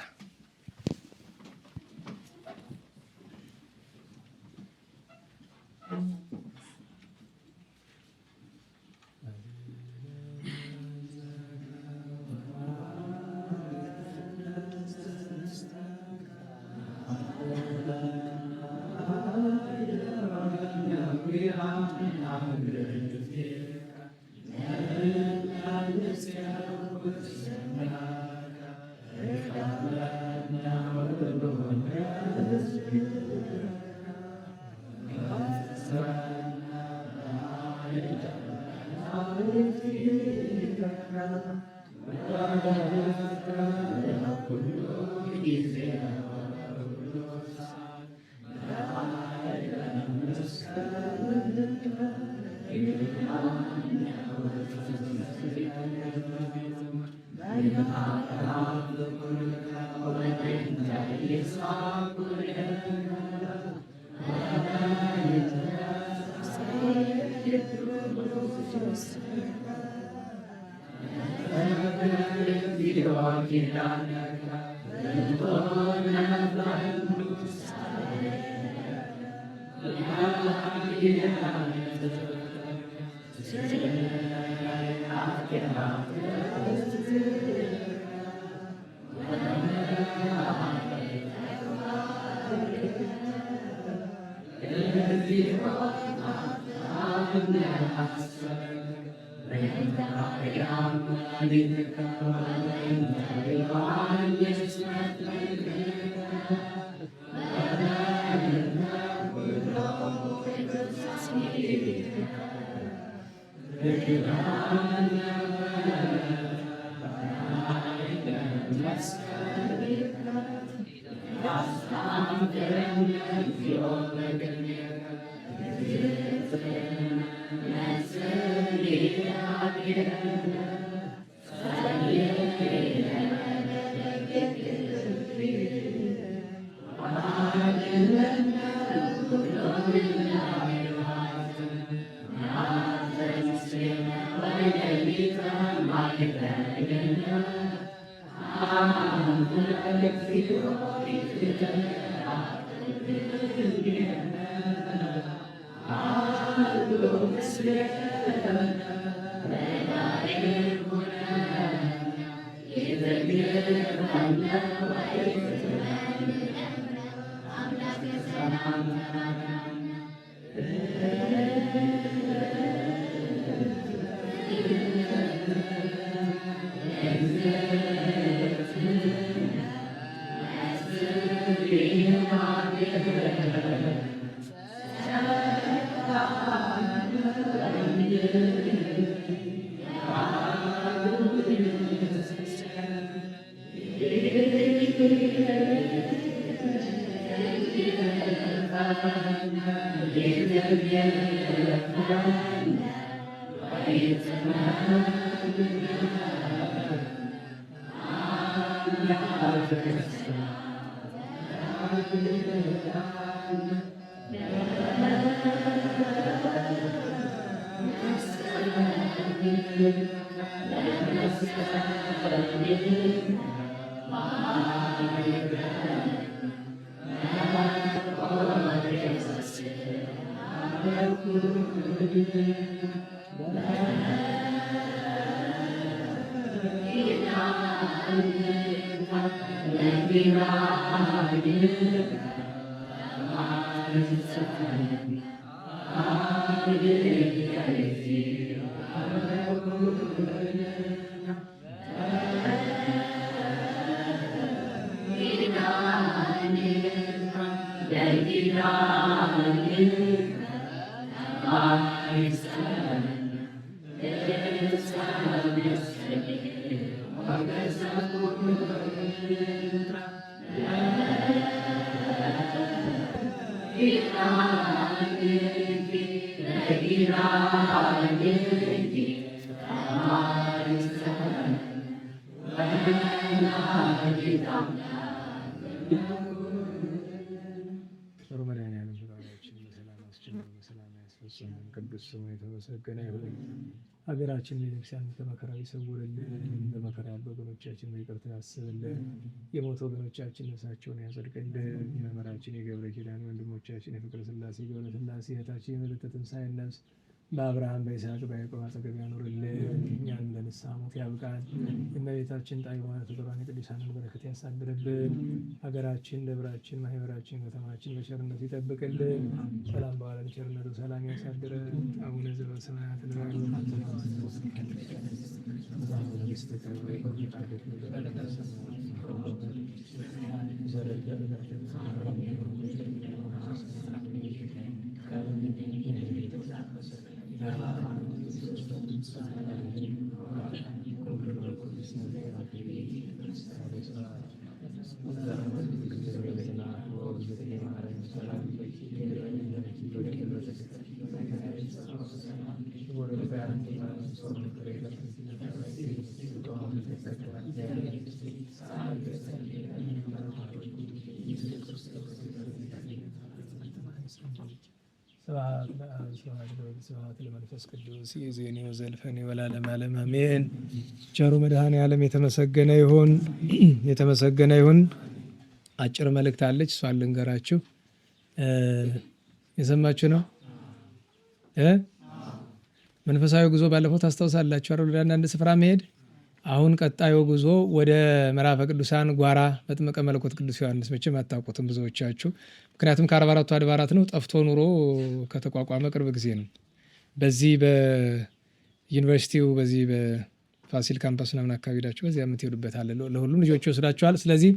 ቅዱስ ስሙ የተመሰገነ ይሁን። ሀገራችን ቤተክርስቲያን ከመከራ ይሰውርልን። በመከራ ያሉ ወገኖቻችን በይቅርታ ያስብልን። የሞቱ ወገኖቻችን ነፍሳቸውን ያጸድቅልን። የመምህራችን የገብረ ኪዳን ወንድሞቻችን የፍቅረ ሥላሴ ገብረ ሥላሴ እህታችን የመልዕልተ ትንሣኤ ነፍስ በአብርሃም በይስሐቅ በያዕቆብ አጠገብ ያኖርልን። እኛንም ለንስሐ ሞት ያብቃን። የእመቤታችን ጣዕመ ፍቅሯን የቅዱሳንን በረከት ያሳድርብን። ሀገራችን፣ ደብራችን፣ ማህበራችን፣ ከተማችን በቸርነቱ ይጠብቅልን። ሰላም በዓለም ቸርነቱ ሰላም ያሳድረን። አቡነ ዘበሰማያት ስብሐት ለአብ ስብሐት ለወልድ ስብሐት ለመንፈስ ቅዱስ ይእዜኒ ወዘልፈኒ ወለዓለመ ዓለም አሜን። ቸሩ መድኃኔዓለም የተመሰገነ ይሁን፣ የተመሰገነ ይሁን። አጭር መልእክት አለች፣ እሷን ልንገራችሁ። የሰማችሁ ነው። መንፈሳዊ ጉዞ ባለፈው ታስታውሳላችሁ አይደል? ወደ አንዳንድ ስፍራ መሄድ። አሁን ቀጣዩ ጉዞ ወደ ምዕራፈ ቅዱሳን ጓራ መጥምቀ መለኮት ቅዱስ ዮሐንስ። መቼም አታውቁትም ብዙዎቻችሁ፣ ምክንያቱም ከ44ቱ አድባራት ነው። ጠፍቶ ኑሮ ከተቋቋመ ቅርብ ጊዜ ነው። በዚህ በዩኒቨርሲቲው በዚህ በፋሲል ካምፓስ ምናምን አካባቢ ሄዳችሁ በዚያ የምትሄዱበት አለ። ለሁሉም ልጆች ይወስዳችኋል። ስለዚህ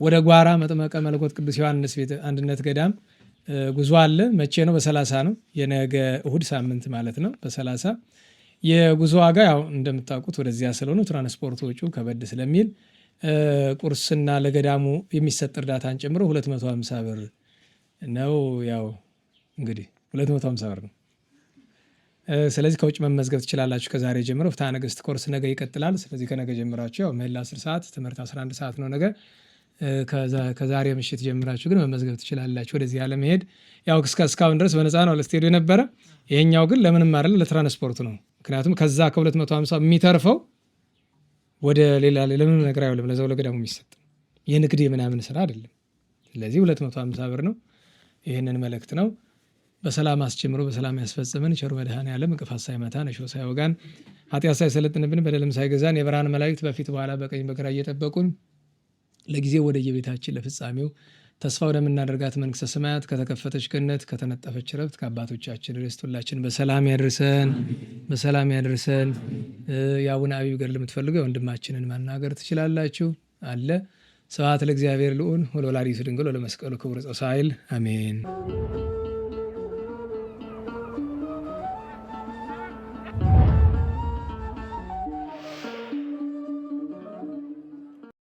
ወደ ጓራ መጥምቀ መለኮት ቅዱስ ዮሐንስ ቤተ አንድነት ገዳም ጉዞ አለ። መቼ ነው? በ30 ነው። የነገ እሁድ ሳምንት ማለት ነው። በ30 የጉዞ ዋጋ ያው እንደምታውቁት ወደዚያ ስለሆነ ትራንስፖርት ወጪው ከበድ ስለሚል ቁርስና ለገዳሙ የሚሰጥ እርዳታን ጨምሮ 250 ብር ነው። ያው እንግዲህ 250 ብር ነው። ስለዚህ ከውጭ መመዝገብ ትችላላችሁ። ከዛሬ ጀምሮ ፍትሐ ነገሥት ኮርስ ነገ ይቀጥላል። ስለዚህ ከነገ ጀምራችሁ ያው ምህላ 10 ሰዓት ትምህርት 11 ሰዓት ነው ነገ። ከዛሬ ምሽት ጀምራችሁ ግን መመዝገብ ትችላላችሁ ወደዚህ ያለመሄድ። ያው እስካሁን ድረስ በነፃ ነው ለስትሄዱ የነበረ። ይሄኛው ግን ለምንም አይደለም፣ ለትራንስፖርት ነው። ምክንያቱም ከዛ ከ250 የሚተርፈው ወደ ሌላ ለምንም ነገር አይውልም። ለዛው ለገዳሙ የሚሰጥ የንግድ ምናምን ስራ አይደለም። ስለዚህ 250 ብር ነው። ይህንን መልእክት ነው። በሰላም አስጀምሮ በሰላም ያስፈጽመን ቸሩ መድኃኔዓለም። እንቅፋት ሳይመታን እሾህ ሳይወጋን ኃጢአት ሳይሰለጥንብን በደልም ሳይገዛን የብርሃን መላእክት በፊት በኋላ በቀኝ በግራ እየጠበቁን ለጊዜው ወደ የቤታችን ለፍጻሜው ተስፋ ወደምናደርጋት መንግሥተ ሰማያት ከተከፈተች ገነት ከተነጠፈች ረፍት ከአባቶቻችን ርስት ሁላችን በሰላም ያድርሰን፣ በሰላም ያድርሰን። የአቡነ አቢብ ገድል የምትፈልገው ወንድማችንን ማናገር ትችላላችሁ አለ። ስብሐት ለእግዚአብሔር ልዑል ወለወላዲቱ ድንግል ወለመስቀሉ ክቡር ጻይል አሜን።